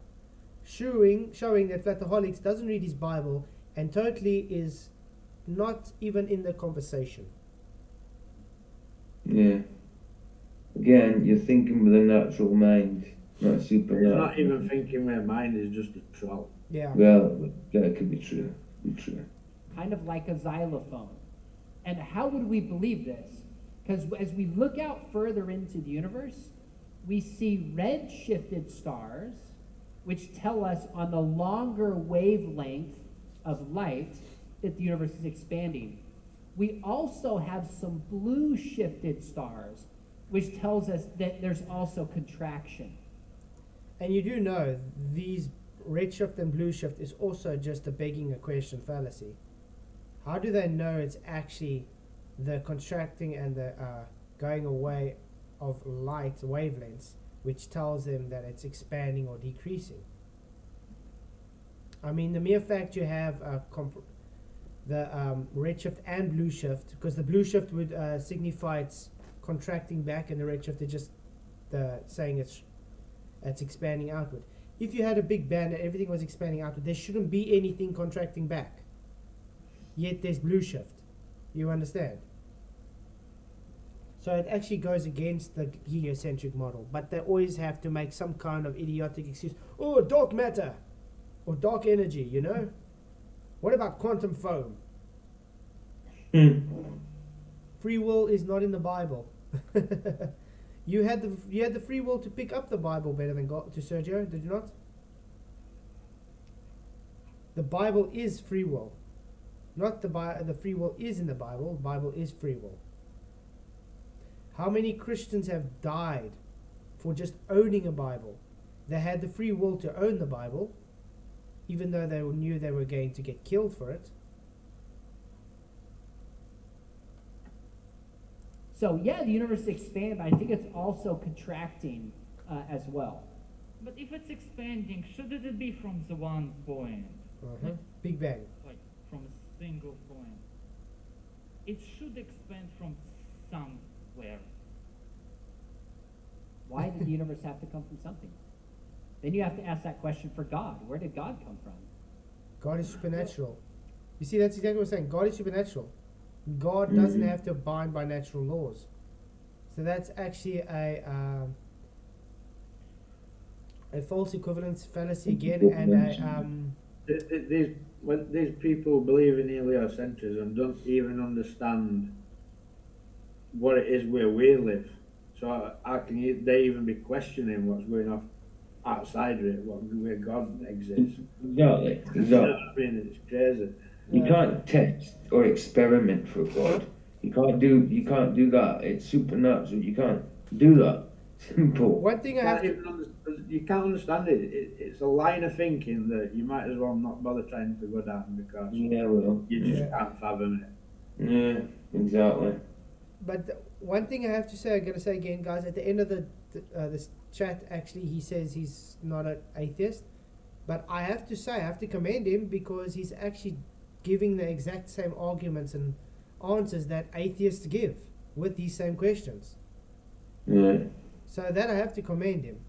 [SPEAKER 1] showing that Flataholics doesn't read his Bible and totally is not even in the conversation.
[SPEAKER 6] Yeah. Again, you're thinking with a natural mind, not a supernatural.
[SPEAKER 2] He's not even thinking with mind, he's just a troll.
[SPEAKER 1] Yeah.
[SPEAKER 6] Well, that could be true. True.
[SPEAKER 5] Kind of like a xylophone. And how would we believe this? Because as we look out further into the universe, we see red-shifted stars, which tell us on the longer wavelength of light that the universe is expanding. We also have some blue-shifted stars, which tells us that there's also contraction.
[SPEAKER 1] And you do know these red shift and blue shift is also just a begging a question fallacy. How do they know it's actually the contracting and the going away of light wavelengths, which tells them that it's expanding or decreasing? I mean, the mere fact you have the red shift and blue shift, because the blue shift would signify it's contracting back, and the red shift is just saying it's expanding outward. If you had a big band and everything was expanding outward, there shouldn't be anything contracting back. Yet there's blue shift. You understand? So it actually goes against the heliocentric model, but they always have to make some kind of idiotic excuse. Oh, dark matter or dark energy, you know? What about quantum foam? Free will is not in the Bible. You had the free will to pick up the Bible better than God, to Sergio, did you not? The Bible is free will. Not the free will is in the Bible. The Bible is free will. How many Christians have died for just owning a Bible? They had the free will to own the Bible, even though they knew they were going to get killed for it.
[SPEAKER 5] So yeah, the universe expands, but I think it's also contracting as well.
[SPEAKER 11] But if it's expanding, shouldn't it be from the one point?
[SPEAKER 1] Uh-huh. Big Bang.
[SPEAKER 11] Like from a single point. It should expand from somewhere.
[SPEAKER 5] Why did the universe have to come from something? then you have to ask that question for God. Where did God come from?
[SPEAKER 1] God is supernatural. You see, that's exactly what I'm saying. God is supernatural. God doesn't have to abide by natural laws. So that's actually a false equivalence fallacy again, and
[SPEAKER 2] these people believe in heliocentrism don't even understand what it is where we live. So they even be questioning what's going on outside of it, where God exists.
[SPEAKER 6] Exactly.
[SPEAKER 2] You know what I mean? It's crazy.
[SPEAKER 6] You can't test or experiment for God. You can't do that. It's supernatural. You can't do that. Simple.
[SPEAKER 1] one thing I have to,
[SPEAKER 2] You can't understand it. It's a line of thinking that you might as well not bother trying to go down because you just can't fathom it.
[SPEAKER 6] Yeah, exactly.
[SPEAKER 1] but one thing I have to say, I'm going to say again, guys, at the end of this chat, actually, he says he's not an atheist. But I have to say, I have to commend him because he's actually giving the exact same arguments and answers that atheists give with these same questions.
[SPEAKER 6] Yeah.
[SPEAKER 1] So that I have to commend him.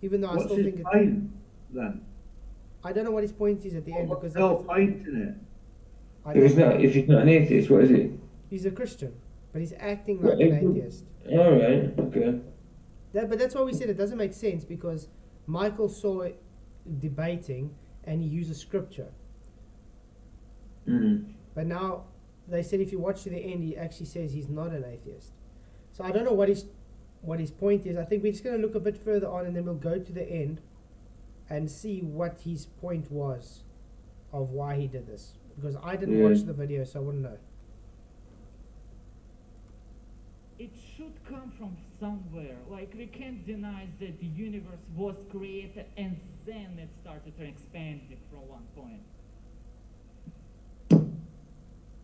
[SPEAKER 1] Even though I
[SPEAKER 2] What's
[SPEAKER 1] still
[SPEAKER 2] his
[SPEAKER 1] think
[SPEAKER 2] point then?
[SPEAKER 1] I don't know what his point is at the end
[SPEAKER 2] What's
[SPEAKER 1] because
[SPEAKER 2] the whole point in it?
[SPEAKER 1] I
[SPEAKER 6] If
[SPEAKER 1] don't
[SPEAKER 6] he's not an atheist, what is he?
[SPEAKER 1] He's a Christian, but he's acting like an atheist.
[SPEAKER 6] All right. Okay.
[SPEAKER 1] But that's why we said it doesn't make sense because Michael saw it debating and he uses scripture. But now they said if you watch to the end, he actually says he's not an atheist. So I don't know what his point is. I think we're just going to look a bit further on and then we'll go to the end and see what his point was of why he did this. Because I didn't watch the video, so I wouldn't know.
[SPEAKER 11] It should come from somewhere. Like, we can't deny that the universe was created and then it started to expand it from one point.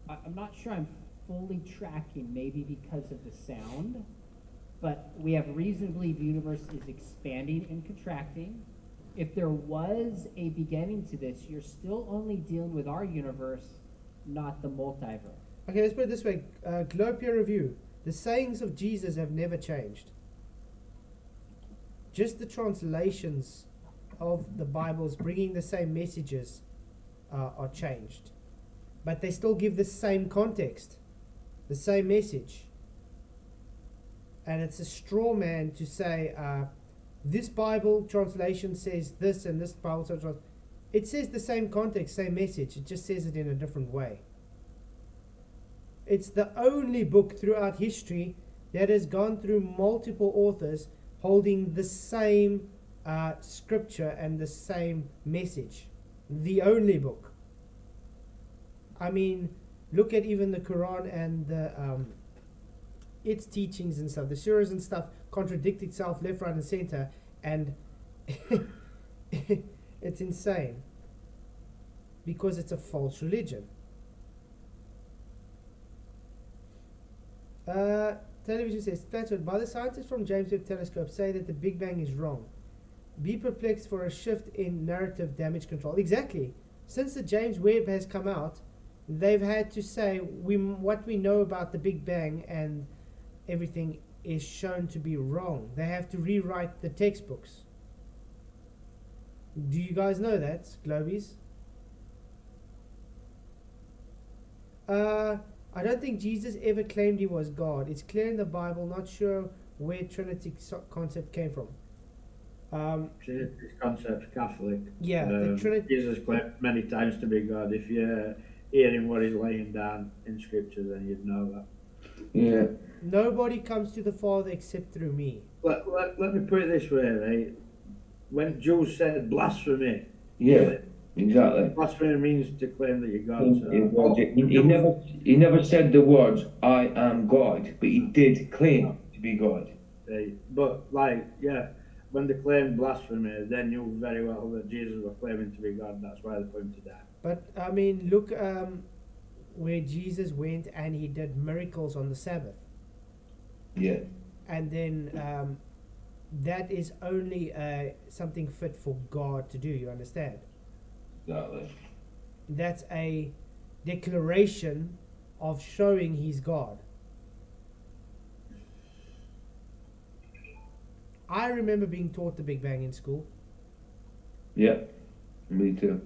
[SPEAKER 5] I'm not sure I'm fully tracking, maybe because of the sound, but we have reason to believe the universe is expanding and contracting. If there was a beginning to this, you're still only dealing with our universe, not the multiverse.
[SPEAKER 1] Okay, let's put it this way. Globe peer review. The sayings of Jesus have never changed. Just the translations of the Bibles bringing the same messages are changed. But they still give the same context, the same message. And it's a straw man to say, this Bible translation says this and this Bible translation. It says the same context, same message. It just says it in a different way. It's the only book throughout history that has gone through multiple authors holding the same scripture and the same message. The only book. I mean, look at even the Quran and its teachings and stuff. The surahs and stuff contradict itself left, right, and center, and it's insane because it's a false religion. Television says, Flatwood, by the scientists from James Webb Telescope say that the Big Bang is wrong. Be perplexed for a shift in narrative damage control. Exactly. Since the James Webb has come out, they've had to say what we know about the Big Bang and everything is shown to be wrong. They have to rewrite the textbooks. Do you guys know that, Globies? I don't think Jesus ever claimed he was God. It's clear in the Bible, not sure where Trinity concept came from.
[SPEAKER 2] Trinity concept's Catholic.
[SPEAKER 1] Yeah, the Trinity.
[SPEAKER 2] Jesus claimed many times to be God. If you're hearing what he's laying down in Scripture, then you'd know that.
[SPEAKER 6] Yeah.
[SPEAKER 1] Nobody comes to the Father except through me.
[SPEAKER 2] Let me put it this way, right? When Jews said blasphemy,
[SPEAKER 6] Yeah. Exactly.
[SPEAKER 2] blasphemy means to claim that you're God.
[SPEAKER 6] He never said the words "I am God," but he did claim to be God.
[SPEAKER 2] Right. But when they claimed blasphemy, they knew very well that Jesus was claiming to be God. That's why they put him to death.
[SPEAKER 1] But I mean, look where Jesus went and he did miracles on the Sabbath.
[SPEAKER 6] Yeah.
[SPEAKER 1] And then that is only something fit for God to do. You understand?
[SPEAKER 6] Exactly.
[SPEAKER 1] That's a declaration of showing he's God. I remember being taught the Big Bang in school.
[SPEAKER 6] Yeah, me too.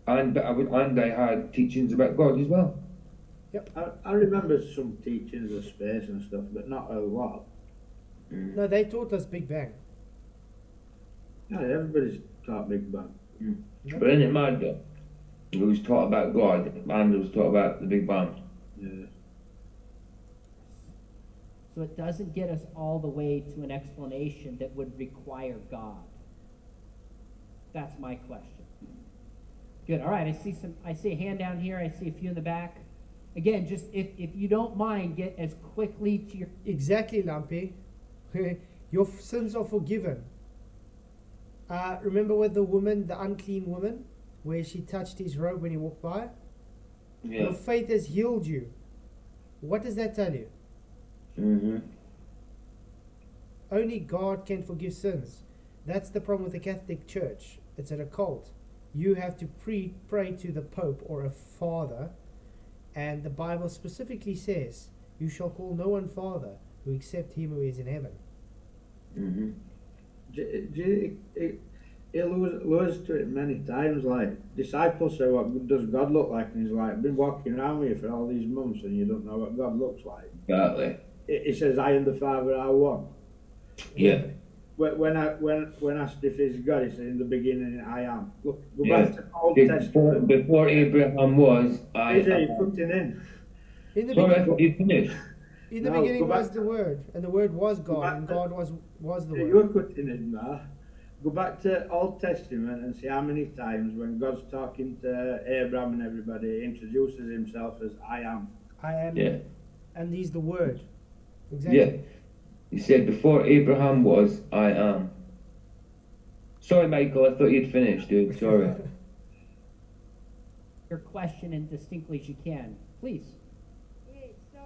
[SPEAKER 6] And I had teachings about God as well.
[SPEAKER 2] I remember some teachings of space and stuff, but not a lot.
[SPEAKER 1] No, they taught us Big Bang.
[SPEAKER 2] Yeah, everybody's taught Big Bang.
[SPEAKER 1] Yep.
[SPEAKER 6] But isn't it mad though? We was taught about God and it was taught about the Big Bang.
[SPEAKER 2] Yeah.
[SPEAKER 5] So it doesn't get us all the way to an explanation that would require God. That's my question. Good. All right. I see a hand down here. I see a few in the back. Again, just if you don't mind, get as quickly to your.
[SPEAKER 1] Exactly, Lumpy. Your sins are forgiven. Remember with the woman, the unclean woman, where she touched his robe when he walked by?
[SPEAKER 6] Yeah.
[SPEAKER 1] Your faith has healed you. What does that tell you?
[SPEAKER 6] Mm-hmm.
[SPEAKER 1] Only God can forgive sins. That's the problem with the Catholic Church. It's an occult. You have to pray to the Pope or a father, and the Bible specifically says, "You shall call no one father who except him who is in heaven."
[SPEAKER 6] Mm-hmm.
[SPEAKER 2] He alludes to it many times. Like disciples say, "What does God look like?" And he's like, "I've been walking around with you for all these months, and you don't know what God looks like."
[SPEAKER 6] Exactly.
[SPEAKER 2] He says, "I and the Father are one."
[SPEAKER 6] Yeah.
[SPEAKER 2] When asked if he's God, he said, "In the beginning, I am." Look, go
[SPEAKER 6] Yeah.
[SPEAKER 2] back to Old Testament.
[SPEAKER 6] Before Abraham was, I
[SPEAKER 2] He's
[SPEAKER 6] am.
[SPEAKER 2] putting in.
[SPEAKER 1] In the
[SPEAKER 6] Sorry, I
[SPEAKER 1] beginning,
[SPEAKER 6] thought you finished.
[SPEAKER 1] in the
[SPEAKER 2] No,
[SPEAKER 1] beginning
[SPEAKER 2] go back
[SPEAKER 1] was the Word, and the Word was
[SPEAKER 2] Go
[SPEAKER 1] God,
[SPEAKER 2] back
[SPEAKER 1] and
[SPEAKER 2] to-
[SPEAKER 1] God was the
[SPEAKER 2] You're
[SPEAKER 1] Word.
[SPEAKER 2] putting in there. Go back to Old Testament and see how many times when God's talking to Abraham and everybody, he introduces himself as "I am."
[SPEAKER 1] I am,
[SPEAKER 6] Yeah.
[SPEAKER 1] and He's the Word. Exactly.
[SPEAKER 6] Yeah. He said, before Abraham was, I am. Sorry, Michael, I thought you'd finished, dude. Sorry.
[SPEAKER 5] Your question as distinctly as you can, please.
[SPEAKER 7] Okay, so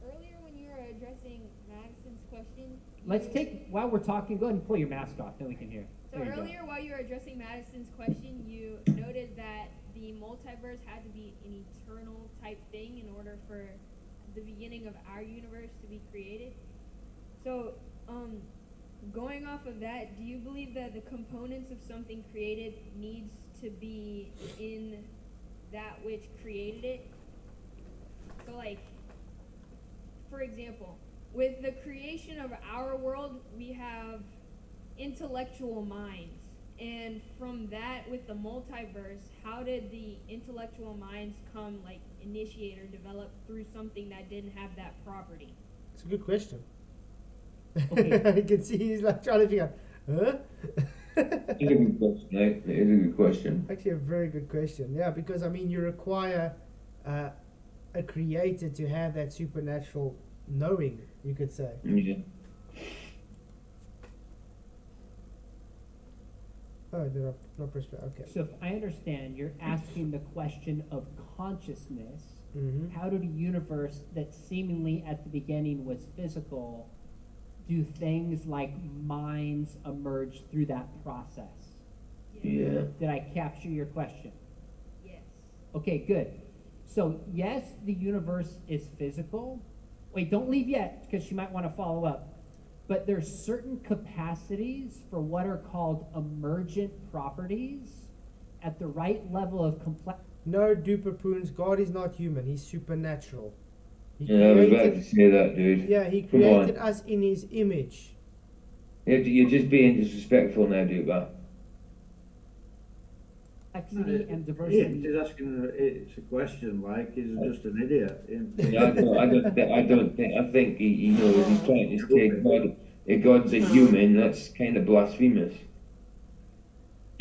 [SPEAKER 7] earlier when you were addressing Madison's question,
[SPEAKER 5] Let's take while we're talking. Go ahead and pull your mask off, then we can hear.
[SPEAKER 7] So
[SPEAKER 5] There you go.
[SPEAKER 7] earlier, while you were addressing Madison's question, you noted that the multiverse had to be an eternal type thing in order for the beginning of our universe to be created. So, going off of that, do you believe that the components of something created needs to be in that which created it? So, like, for example, with the creation of our world, we have intellectual minds. And from that, with the multiverse, how did the intellectual minds initiate or develop through something that didn't have that property?
[SPEAKER 1] It's a good question.
[SPEAKER 5] Okay.
[SPEAKER 1] You can see he's like trying to figure out, huh?
[SPEAKER 6] It's a good question, right? It is a good question.
[SPEAKER 1] Actually, a very good question. Yeah, because I mean, you require a creator to have that supernatural knowing, you could say.
[SPEAKER 6] Yeah.
[SPEAKER 1] Oh, did I not press play? Okay.
[SPEAKER 5] So if I understand, you're asking the question of consciousness.
[SPEAKER 1] Mm-hmm.
[SPEAKER 5] How did a universe that seemingly at the beginning was physical do things like minds emerge through that process?
[SPEAKER 6] Yeah.
[SPEAKER 5] Did I capture your question?
[SPEAKER 7] Yes.
[SPEAKER 5] Okay, good. So yes, the universe is physical. Wait, don't leave yet, because she might want to follow up. But there's certain capacities for what are called emergent properties at the right level of complexity.
[SPEAKER 1] No, duper poons. God is not human. He's supernatural. He
[SPEAKER 6] Yeah, I was about to say that, dude.
[SPEAKER 1] Yeah, He
[SPEAKER 6] Come on.
[SPEAKER 1] created us in His image.
[SPEAKER 6] You're just being disrespectful now, dude, man.
[SPEAKER 5] And diversity.
[SPEAKER 2] He's asking. It's a question. Like he's just an idiot.
[SPEAKER 6] Yeah, I think he knows he's trying to say God, if God's a human, that's kind of blasphemous.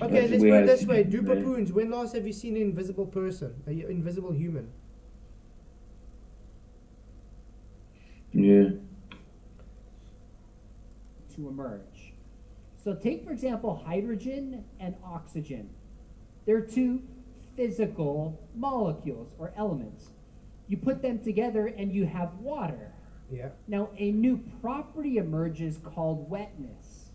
[SPEAKER 1] Okay,
[SPEAKER 6] That's the
[SPEAKER 1] let's
[SPEAKER 6] way
[SPEAKER 1] put
[SPEAKER 6] I
[SPEAKER 1] it this
[SPEAKER 6] see
[SPEAKER 1] way.
[SPEAKER 6] it,
[SPEAKER 1] Duper
[SPEAKER 6] man.
[SPEAKER 1] poons. When last have you seen an invisible person? An invisible human?
[SPEAKER 6] Yeah.
[SPEAKER 5] To emerge. So take, for example, hydrogen and oxygen. They're two physical molecules or elements. You put them together and you have water.
[SPEAKER 1] Yeah.
[SPEAKER 5] Now, a new property emerges called wetness.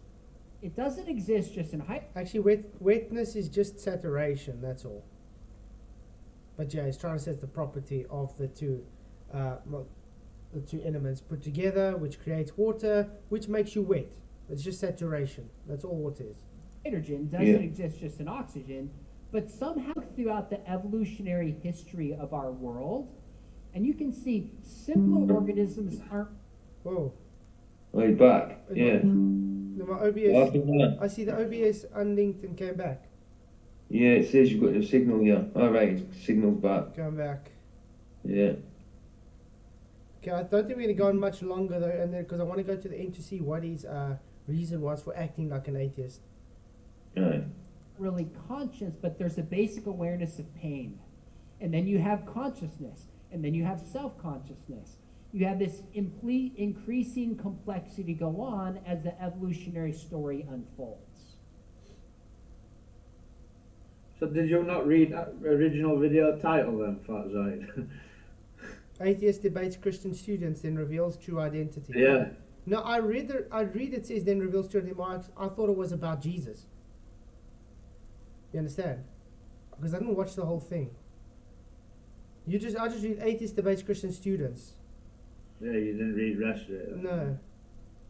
[SPEAKER 5] It doesn't exist just in hydrogen.
[SPEAKER 1] Actually, wetness is just saturation. That's all. But yeah, he's trying to set the property of the two the two elements put together, which creates water, which makes you wet. It's just saturation. That's all water is.
[SPEAKER 5] Hydrogen doesn't exist just in oxygen, but somehow throughout the evolutionary history of our world, and you can see simpler organisms aren't.
[SPEAKER 1] Whoa.
[SPEAKER 6] Oh, you're back. Yeah.
[SPEAKER 1] No, my
[SPEAKER 6] What happened
[SPEAKER 1] OBS.
[SPEAKER 6] there?
[SPEAKER 1] I see the OBS unlinked and came back.
[SPEAKER 6] Yeah, it says you've got the signal here. Alright, signal's back.
[SPEAKER 1] Come back.
[SPEAKER 6] Yeah.
[SPEAKER 1] Okay, I don't think we're gonna go on much longer though, and then because I want to go to the end to see what his reason was for acting like an atheist.
[SPEAKER 6] Aye.
[SPEAKER 5] Really conscious, but there's a basic awareness of pain. And then you have consciousness, and then you have self-consciousness. You have this increasing complexity go on as the evolutionary story unfolds.
[SPEAKER 2] So did you not read that original video title then, Fat Zaid?
[SPEAKER 1] Atheist debates Christian students, then reveals true identity.
[SPEAKER 2] Yeah.
[SPEAKER 1] No, I read it says then reveals true identity. I thought it was about Jesus. You understand? Because I didn't watch the whole thing. I just read atheist debates Christian students.
[SPEAKER 2] Yeah, you didn't read the rest of it.
[SPEAKER 1] No.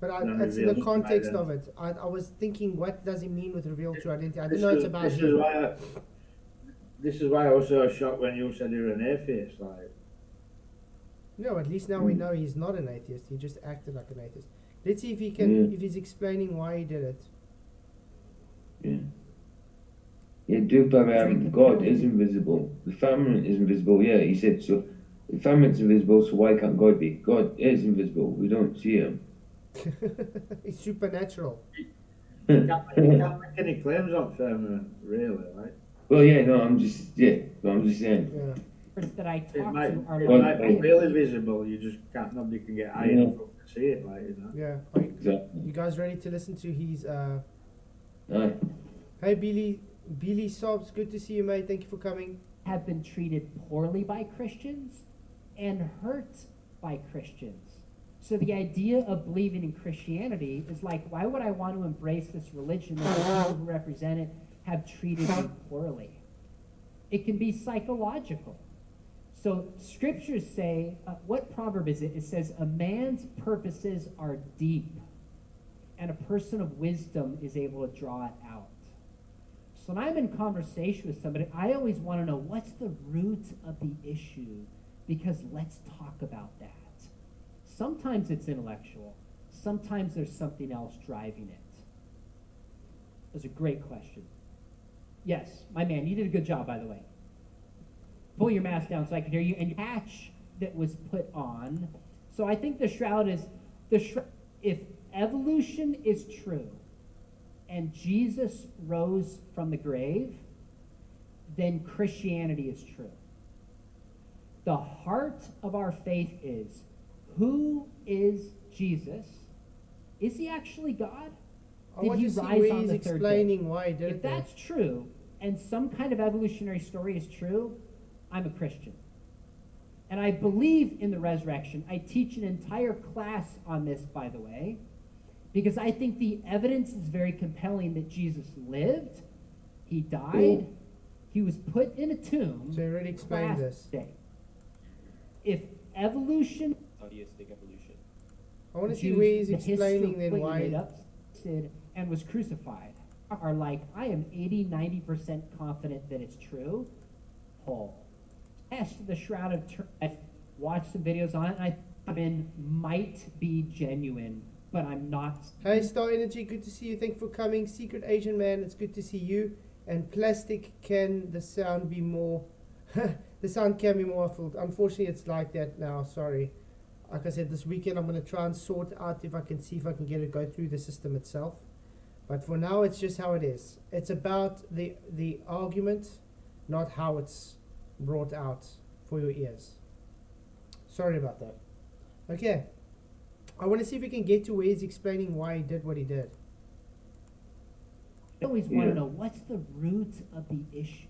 [SPEAKER 1] But
[SPEAKER 2] No,
[SPEAKER 1] it's in the
[SPEAKER 2] reveals
[SPEAKER 1] context
[SPEAKER 2] true
[SPEAKER 1] of it. I was thinking, what does it mean with reveal true identity? I didn't know it's about
[SPEAKER 2] this
[SPEAKER 1] him.
[SPEAKER 2] This is why I was so shocked when you said you were an atheist. Like,
[SPEAKER 1] No, at least now we know he's not an atheist. He just acted like an atheist. Let's see if he can, if he's explaining why he did it.
[SPEAKER 6] Yeah. Yeah, Duper, God is invisible. The firmament is invisible, yeah, he said so. The firmament's invisible, so why can't God be? God is invisible, we don't see him.
[SPEAKER 1] He's supernatural.
[SPEAKER 2] you can't make any claims on firmament, really, right?
[SPEAKER 6] Well, yeah, no, I'm just saying.
[SPEAKER 1] Yeah.
[SPEAKER 5] That I
[SPEAKER 2] It
[SPEAKER 5] talk
[SPEAKER 2] might,
[SPEAKER 5] to are
[SPEAKER 2] it
[SPEAKER 5] like,
[SPEAKER 2] might be really visible, you just can't, nobody can get high enough up to see it, like, you know.
[SPEAKER 1] Yeah.
[SPEAKER 6] Exactly.
[SPEAKER 1] You guys ready to listen to his
[SPEAKER 6] Aye.
[SPEAKER 1] Hey Billy Sobs, good to see you, mate. Thank you for coming.
[SPEAKER 5] have been treated poorly by Christians and hurt by Christians. So the idea of believing in Christianity is like, why would I want to embrace this religion that the people who represent it have treated me poorly? It can be psychological. So scriptures say, what proverb is it? It says, a man's purposes are deep, and a person of wisdom is able to draw it out. So when I'm in conversation with somebody, I always want to know what's the root of the issue, because let's talk about that. Sometimes it's intellectual. Sometimes there's something else driving it. That's a great question. Yes, my man, you did a good job, by the way. Pull your mask down so I can hear you. And your patch that was put on. So I think the shroud is, if evolution is true, and Jesus rose from the grave, then Christianity is true. The heart of our faith is, who is Jesus? Is he actually God?
[SPEAKER 1] I
[SPEAKER 5] Did
[SPEAKER 1] want
[SPEAKER 5] he
[SPEAKER 1] to see
[SPEAKER 5] rise
[SPEAKER 1] where
[SPEAKER 5] on
[SPEAKER 1] he's
[SPEAKER 5] the third
[SPEAKER 1] explaining
[SPEAKER 5] day?
[SPEAKER 1] why he did
[SPEAKER 5] If
[SPEAKER 1] it.
[SPEAKER 5] that's true, and some kind of evolutionary story is true, I'm a Christian. And I believe in the resurrection. I teach an entire class on this, by the way, because I think the evidence is very compelling that Jesus lived, he died, he was put in a tomb.
[SPEAKER 1] So you already explained
[SPEAKER 5] last
[SPEAKER 1] this.
[SPEAKER 5] day. If evolution,
[SPEAKER 9] Atheistic evolution.
[SPEAKER 1] I want to see
[SPEAKER 5] Jews,
[SPEAKER 1] where he's
[SPEAKER 5] the history
[SPEAKER 1] explaining then
[SPEAKER 5] completely
[SPEAKER 1] why.
[SPEAKER 5] made up, and was crucified, are like, I am 80-90% confident that it's true. Paul. Test the Shroud of Turin. I've watched some videos on it, and might be genuine, but I'm not.
[SPEAKER 1] Hey, Star Energy, good to see you. Thank you for coming. Secret Asian Man, it's good to see you. And Plastic, can the sound be more... the sound can be more muffled. Unfortunately, it's like that now. Sorry. Like I said, this weekend I'm going to try and sort out if I can see if I can get it go through the system itself. But for now, it's just how it is. It's about the argument, not how it's brought out for your ears. Sorry about that. Okay. I want to see if we can get to where he's explaining why he did what he did.
[SPEAKER 5] I always want to know what's the root of the issue.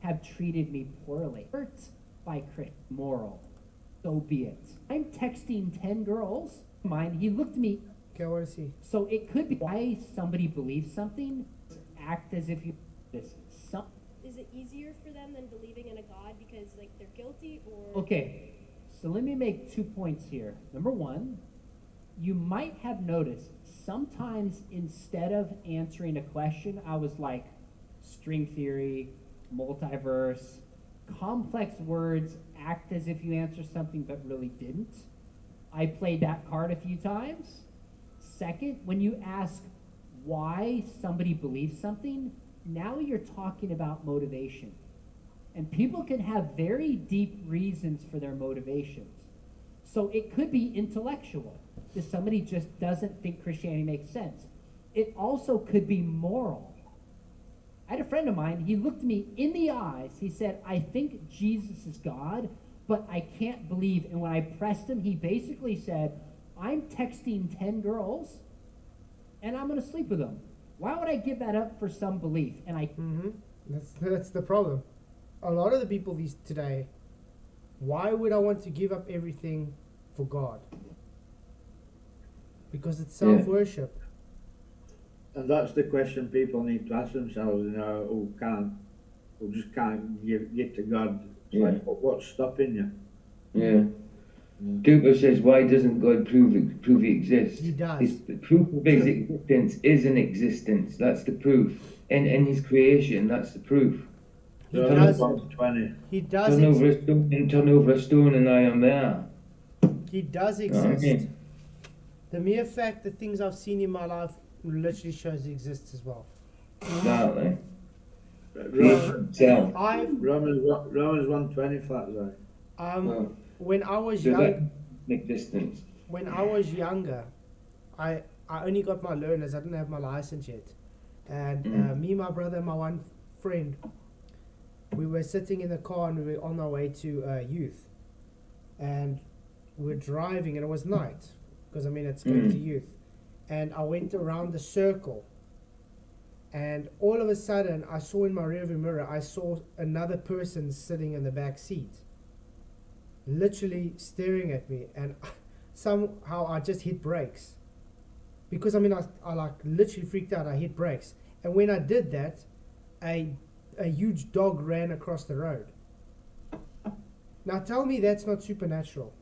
[SPEAKER 5] Have treated me poorly. Hurt by Christian moral. So be it. I'm texting 10 girls. Mine. He looked at me.
[SPEAKER 1] Okay, I want to see.
[SPEAKER 5] So it could be why somebody believes something. Act as if you. This.
[SPEAKER 7] Is it easier for them than believing in a God because like they're guilty or?
[SPEAKER 5] Okay. So let me make 2 points here. Number one, you might have noticed sometimes instead of answering a question, I was like, string theory, multiverse, complex words act as if you answer something but really didn't. I played that card a few times. Second, when you ask why somebody believes something, now you're talking about motivation. And people can have very deep reasons for their motivations. So it could be intellectual, that somebody just doesn't think Christianity makes sense. It also could be moral. I had a friend of mine, he looked me in the eyes, he said, I think Jesus is God, but I can't believe. And when I pressed him, he basically said, I'm texting 10 girls, and I'm going to sleep with them. Why would I give that up for some belief? And I...
[SPEAKER 1] That's the problem. A lot of the people today, why would I want to give up everything for God? Because it's self-worship.
[SPEAKER 2] And that's the question people need to ask themselves, who just can't get to God. It's like, what's stopping you?
[SPEAKER 6] Yeah. Cooper says, why doesn't God prove he exists?
[SPEAKER 1] He does.
[SPEAKER 6] The proof of his existence is an existence. That's the proof. And in his creation, that's the proof.
[SPEAKER 1] He does. He does.
[SPEAKER 6] Turn over a stone and I am there.
[SPEAKER 1] He does exist. The mere fact that things I've seen in my life literally shows he exists as well.
[SPEAKER 6] Exactly.
[SPEAKER 2] Romans 1:20 flat right.
[SPEAKER 1] When I was
[SPEAKER 6] existence.
[SPEAKER 1] When I was younger, I only got my learners. I didn't have my license yet, and me, my brother, and my one friend, we were sitting in the car and we were on our way to youth, and we're driving and it was night because it's going to youth, and I went around the circle, and all of a sudden I saw in my rearview mirror I saw another person sitting in the back seat, literally staring at me, and somehow I just hit brakes because I like literally freaked out. I hit brakes, and when I did that, a huge dog ran across the road. Now tell me that's not supernatural.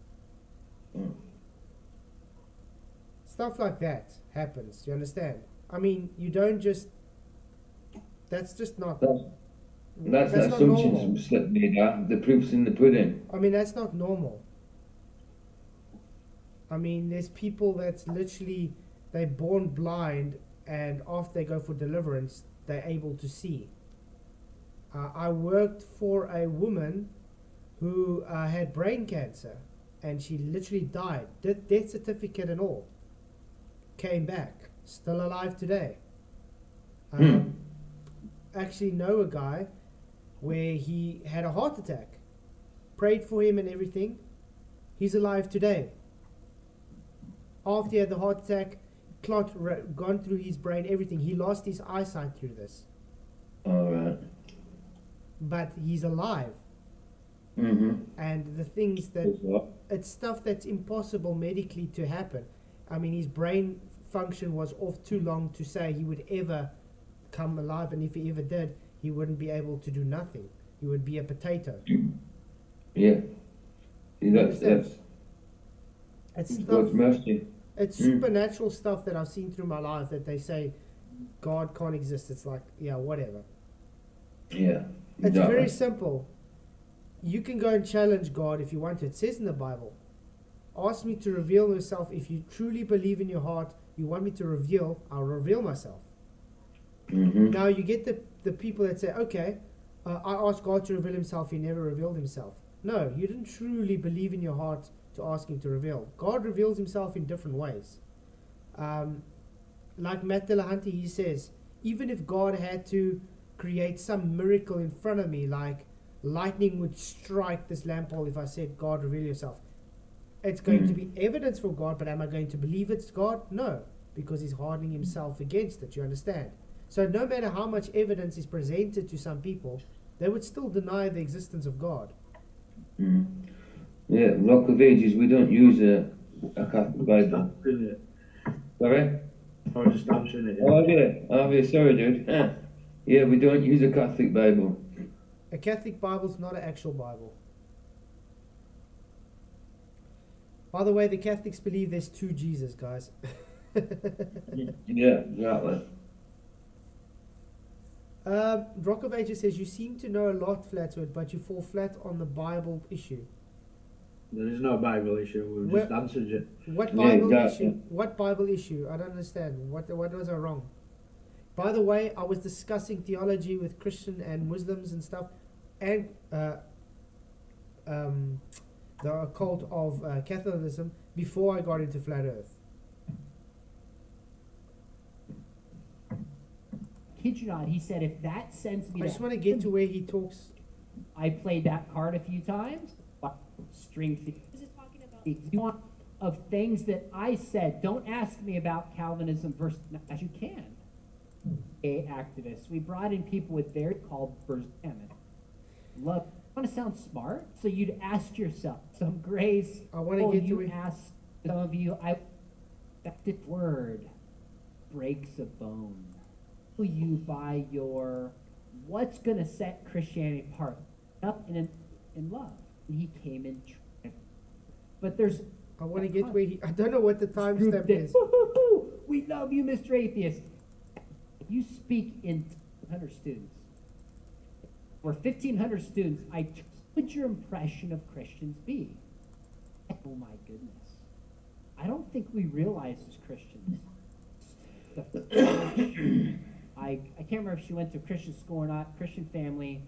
[SPEAKER 1] Stuff like that happens, you understand? You don't just, that's just not,
[SPEAKER 6] that's the assumptions that made up. The proof's in the pudding.
[SPEAKER 1] That's not normal. There's people that's literally, they're born blind, and after they go for deliverance, they're able to see. I worked for a woman who had brain cancer, and she literally died. Death certificate and all. Came back. Still alive today. Actually know a guy where he had a heart attack. Prayed for him and everything. He's alive today. After he had the heart attack, clot gone through his brain, everything. He lost his eyesight through this.
[SPEAKER 6] Alright.
[SPEAKER 1] But he's alive. And the things that, it's stuff that's impossible medically to happen. His brain function was off too long to say he would ever come alive, and if he ever did, he wouldn't be able to do nothing. He would be a potato.
[SPEAKER 6] Yeah. See, that's
[SPEAKER 1] it's stuff,
[SPEAKER 6] God's mercy.
[SPEAKER 1] It's supernatural stuff that I've seen through my life that they say God can't exist. It's like, yeah, whatever.
[SPEAKER 6] Yeah.
[SPEAKER 1] It's very simple. You can go and challenge God if you want to. It says in the Bible, ask me to reveal myself. If you truly believe in your heart, you want me to reveal, I'll reveal myself. Now you get the people that say, okay, I asked God to reveal himself, he never revealed himself. No, you didn't truly believe in your heart to ask him to reveal. God reveals himself in different ways. Like Matt Delahanty, he says, even if God had to create some miracle in front of me, like lightning would strike this lamp pole if I said, God, reveal yourself. It's going to be evidence for God, but am I going to believe it's God? No, because he's hardening himself against it, you understand? So no matter how much evidence is presented to some people, they would still deny the existence of God.
[SPEAKER 6] Yeah, Rock of Ages, we don't use a Catholic Bible. Sorry?
[SPEAKER 2] I was just answering it.
[SPEAKER 6] Oh, yeah, sorry, dude. Yeah, we don't use a Catholic Bible.
[SPEAKER 1] A Catholic Bible is not an actual Bible. By the way, the Catholics believe there's two Jesus, guys.
[SPEAKER 6] Yeah, exactly.
[SPEAKER 1] Rock of Ages says, you seem to know a lot, Flatwood, but you fall flat on the Bible issue.
[SPEAKER 2] There is no Bible issue. We've just answered it.
[SPEAKER 1] What
[SPEAKER 6] Yeah,
[SPEAKER 1] Bible
[SPEAKER 6] exactly.
[SPEAKER 1] issue? What Bible issue? I don't understand. What was I wrong? By the way, I was discussing theology with Christian and Muslims and stuff, and the occult of Catholicism before I got into Flat Earth.
[SPEAKER 5] Kid you not, he said, if that sends me
[SPEAKER 1] I
[SPEAKER 5] to
[SPEAKER 1] just want to get to where he talks.
[SPEAKER 5] I played that card a few times. String
[SPEAKER 7] This is talking about
[SPEAKER 5] theory of things that I said. Don't ask me about Calvinism versus as you can. Activists. We brought in people with very called version. Love. Want to sound smart? So you'd ask yourself some grace.
[SPEAKER 1] I want to get to
[SPEAKER 5] you
[SPEAKER 1] it.
[SPEAKER 5] ask some of you. That word breaks a bone. You by your what's going to set Christianity apart? Up in love. He came in. But there's.
[SPEAKER 1] I want to get where he. I don't know what the timestamp is.
[SPEAKER 5] We love you, Mr. Atheist. You speak in 100 students. For 1,500 students, what would your impression of Christians be? Oh my goodness. I don't think we realize as Christians. I can't remember if she went to Christian school or not, Christian family.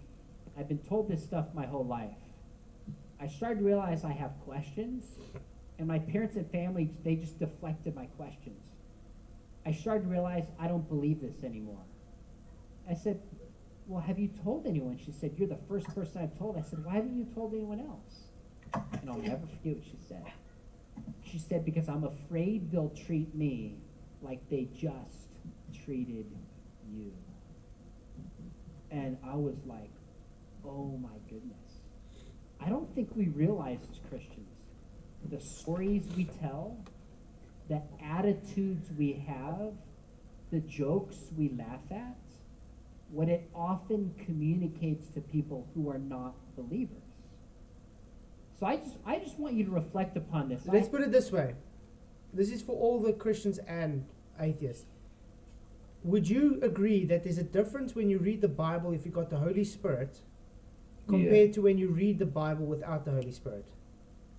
[SPEAKER 5] I've been told this stuff my whole life. I started to realize I have questions, and my parents and family, they just deflected my questions. I started to realize I don't believe this anymore. I said, well, have you told anyone? She said, you're the first person I've told. I said, why haven't you told anyone else? And I'll never forget what she said. She said, because I'm afraid they'll treat me like they just treated you. And I was like, oh my goodness. I don't think we realize as Christians, the stories we tell, the attitudes we have, the jokes we laugh at, what it often communicates to people who are not believers. So I just want you to reflect upon this.
[SPEAKER 1] Let's put it this way. This is for all the Christians and atheists. Would you agree that there's a difference when you read the Bible if you got the Holy Spirit compared to when you read the Bible without the Holy Spirit?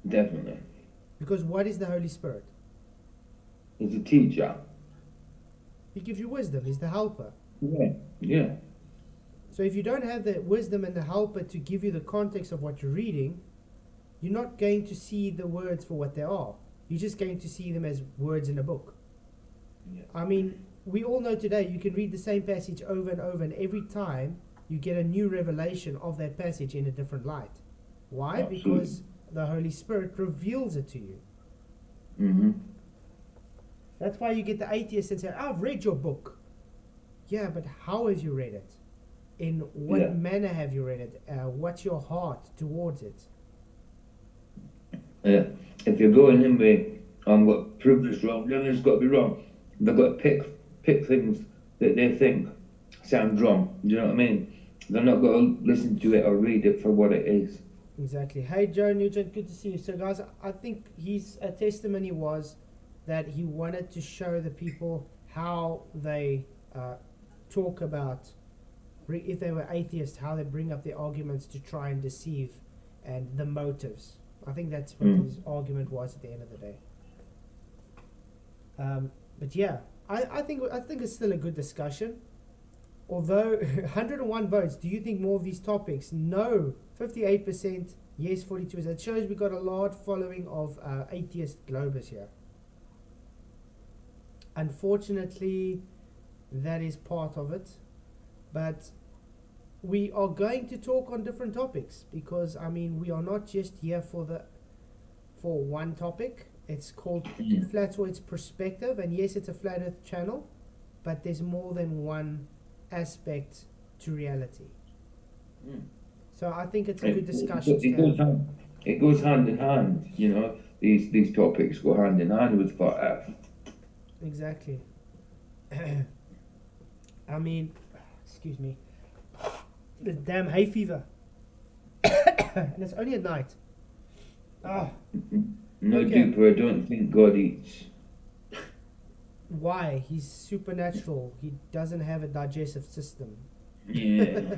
[SPEAKER 6] Definitely.
[SPEAKER 1] Because what is the Holy Spirit?
[SPEAKER 6] He's a teacher.
[SPEAKER 1] He gives you wisdom. He's the helper.
[SPEAKER 6] Yeah. Yeah.
[SPEAKER 1] So if you don't have the wisdom and the helper to give you the context of what you're reading, you're not going to see the words for what they are. You're just going to see them as words in a book.
[SPEAKER 6] Yeah.
[SPEAKER 1] I mean, we all know today you can read the same passage over and over, and every time you get a new revelation of that passage in a different light. Why?
[SPEAKER 6] Absolutely.
[SPEAKER 1] Because the Holy Spirit reveals it to you.
[SPEAKER 6] Mm-hmm.
[SPEAKER 1] That's why you get the atheist and say, I've read your book. Yeah, but how have you read it? In what manner have you read it? What's your heart towards it?
[SPEAKER 6] Yeah. If you're going in with what prove this wrong, then it's got to be wrong. They've got to pick things that they think sound wrong. Do you know what I mean? They're not going to listen to it or read it for what it is.
[SPEAKER 1] Exactly. Hey, Joe Nugent, good to see you. So, guys, I think his testimony was that he wanted to show the people how they talk about, if they were atheists, how they bring up their arguments to try and deceive, and the motives. I think that's what his argument was at the end of the day. But yeah, I think it's still a good discussion. Although 101 votes, do you think more of these topics? No, 58%. Yes, 42%. That shows we got a large following of atheist globers here. Unfortunately, that is part of it. But we are going to talk on different topics because, I mean, we are not just here for one topic. It's called Flatwood's Perspective, and yes, it's a Flat Earth channel, but there's more than one aspect to reality. So I think it's a good discussion.
[SPEAKER 6] It goes hand in hand, you know. These topics go hand in hand with Flat Earth.
[SPEAKER 1] Exactly. I mean, excuse me, the damn hay fever, and it's only at night.
[SPEAKER 6] No,
[SPEAKER 1] Okay.
[SPEAKER 6] Duper, I don't think God eats.
[SPEAKER 1] Why? He's supernatural. He doesn't have a digestive system.
[SPEAKER 6] Yeah.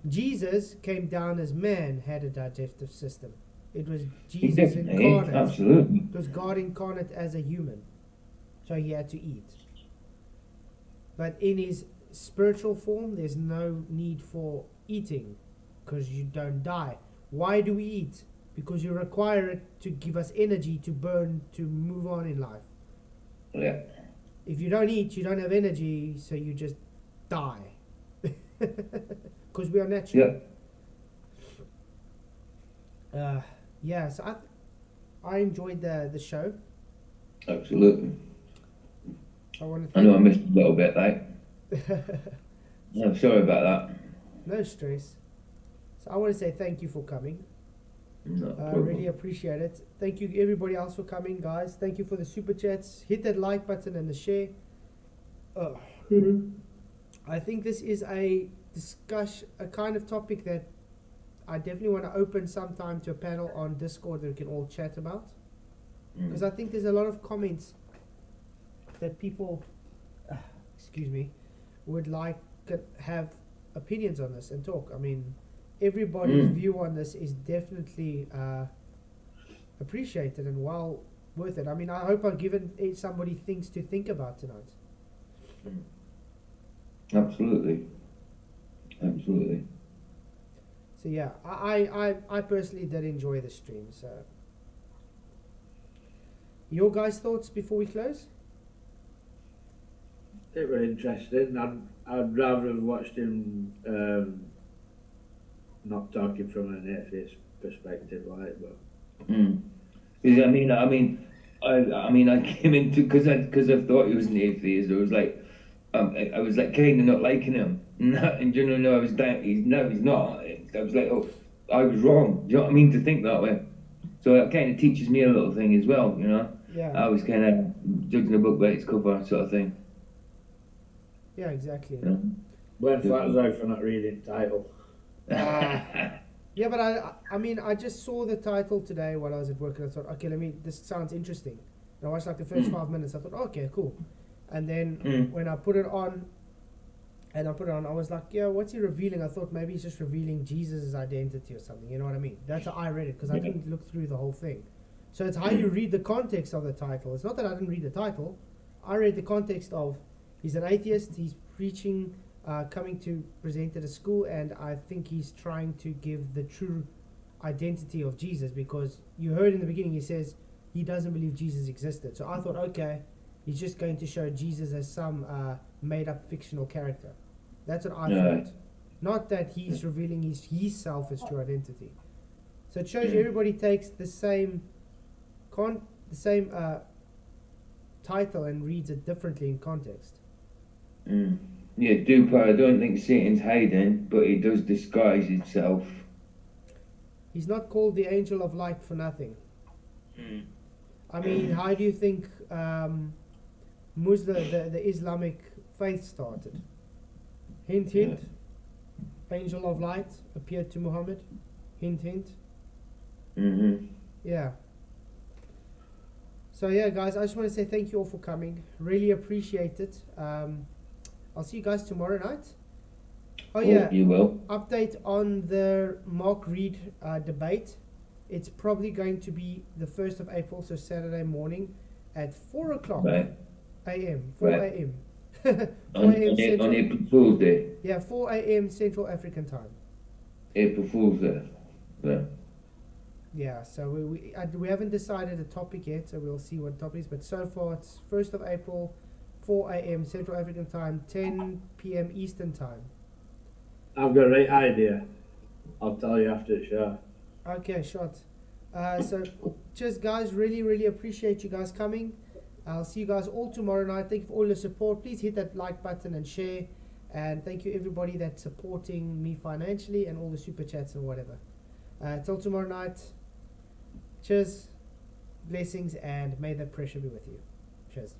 [SPEAKER 1] Jesus came down as man, had a digestive system. It was
[SPEAKER 6] He
[SPEAKER 1] Jesus
[SPEAKER 6] definitely ate,
[SPEAKER 1] incarnate.
[SPEAKER 6] absolutely.
[SPEAKER 1] It was God incarnate as a human. So he had to eat. But in his spiritual form, there's no need for eating because you don't die. Why do we eat? Because you require it to give us energy to burn, to move on in life.
[SPEAKER 6] Yeah.
[SPEAKER 1] If you don't eat, you don't have energy, so you just die. Because we are natural.
[SPEAKER 6] Yeah.
[SPEAKER 1] Yeah, so I enjoyed the show.
[SPEAKER 6] Absolutely.
[SPEAKER 1] I want to
[SPEAKER 6] I know I missed a little bit, like. I'm sorry about that.
[SPEAKER 1] No stress. So I want to say thank you for coming.
[SPEAKER 6] No
[SPEAKER 1] I
[SPEAKER 6] problem.
[SPEAKER 1] really appreciate it. Thank you everybody else for coming, guys. Thank you for the super chats. Hit that like button and the share. I think this is a kind of topic that I definitely want to open sometime to a panel on Discord that we can all chat about. Because I think there's a lot of comments that people, excuse me, would like to have opinions on this and talk. I mean, everybody's view on this is definitely appreciated and well worth it. I mean, I hope I've given somebody things to think about tonight.
[SPEAKER 6] Absolutely. Absolutely.
[SPEAKER 1] So yeah, I personally did enjoy the stream. So, your guys' thoughts before we close?
[SPEAKER 2] It were interesting. I'd rather have watched him not talking from an atheist perspective, like, but.
[SPEAKER 6] Because I came into because I thought he was an atheist. I was like, I was like kind of not liking him. And you know, I was down. He's not. I was like, oh, I was wrong. Do you know what I mean? To think that way. So it kind of teaches me a little thing as well. You know.
[SPEAKER 1] Yeah.
[SPEAKER 6] I was kind of judging a book by its cover, sort of thing.
[SPEAKER 1] Yeah, exactly.
[SPEAKER 6] Yeah.
[SPEAKER 2] Blame flat out for not reading the title.
[SPEAKER 1] Yeah, but I mean, I just saw the title today while I was at work, and I thought, okay, this sounds interesting. And I watched like the first 5 minutes. I thought, okay, cool. And then when I put it on, I was like, yeah, what's he revealing? I thought maybe he's just revealing Jesus' identity or something. You know what I mean? That's how I read it, because I didn't look through the whole thing. So it's how you read the context of the title. It's not that I didn't read the title. I read the context of he's an atheist, he's preaching, coming to present at a school, and I think he's trying to give the true identity of Jesus, because you heard in the beginning he says he doesn't believe Jesus existed. So I thought, okay, he's just going to show Jesus as some made-up fictional character. That's what I thought. Not that he's revealing his self as true identity. So it shows you everybody takes the same title and reads it differently in context.
[SPEAKER 6] Yeah, Duper, I don't think Satan's hiding, but he does disguise himself.
[SPEAKER 1] He's not called the angel of light for nothing. I mean, how do you think the Islamic faith started? Hint, hint. Angel of light appeared to Muhammad. Hint, hint. Yeah. So yeah, guys, I just want to say thank you all for coming. Really appreciate it. I'll see you guys tomorrow night. Oh yeah,
[SPEAKER 6] you will.
[SPEAKER 1] Update on the Mark Reed debate. It's probably going to be the 1st of April, so Saturday morning at 4 o'clock a.m. 4 a.m. 4 a.m. Central.
[SPEAKER 6] On April Fool's Day.
[SPEAKER 1] Yeah, 4 a.m. Central African time.
[SPEAKER 6] April Fool's Day. Yeah.
[SPEAKER 1] Yeah, so we haven't decided a topic yet, so we'll see what topics. But so far, it's 1st of April, 4 a.m. Central African time, 10 p.m. Eastern time.
[SPEAKER 2] I've got a right idea. I'll tell you after the show.
[SPEAKER 1] Okay, shot. So, cheers, guys. Really, really appreciate you guys coming. I'll see you guys all tomorrow night. Thank you for all your support. Please hit that like button and share. And thank you, everybody that's supporting me financially and all the super chats and whatever. Till tomorrow night. Cheers, blessings, and may the pressure be with you. Cheers.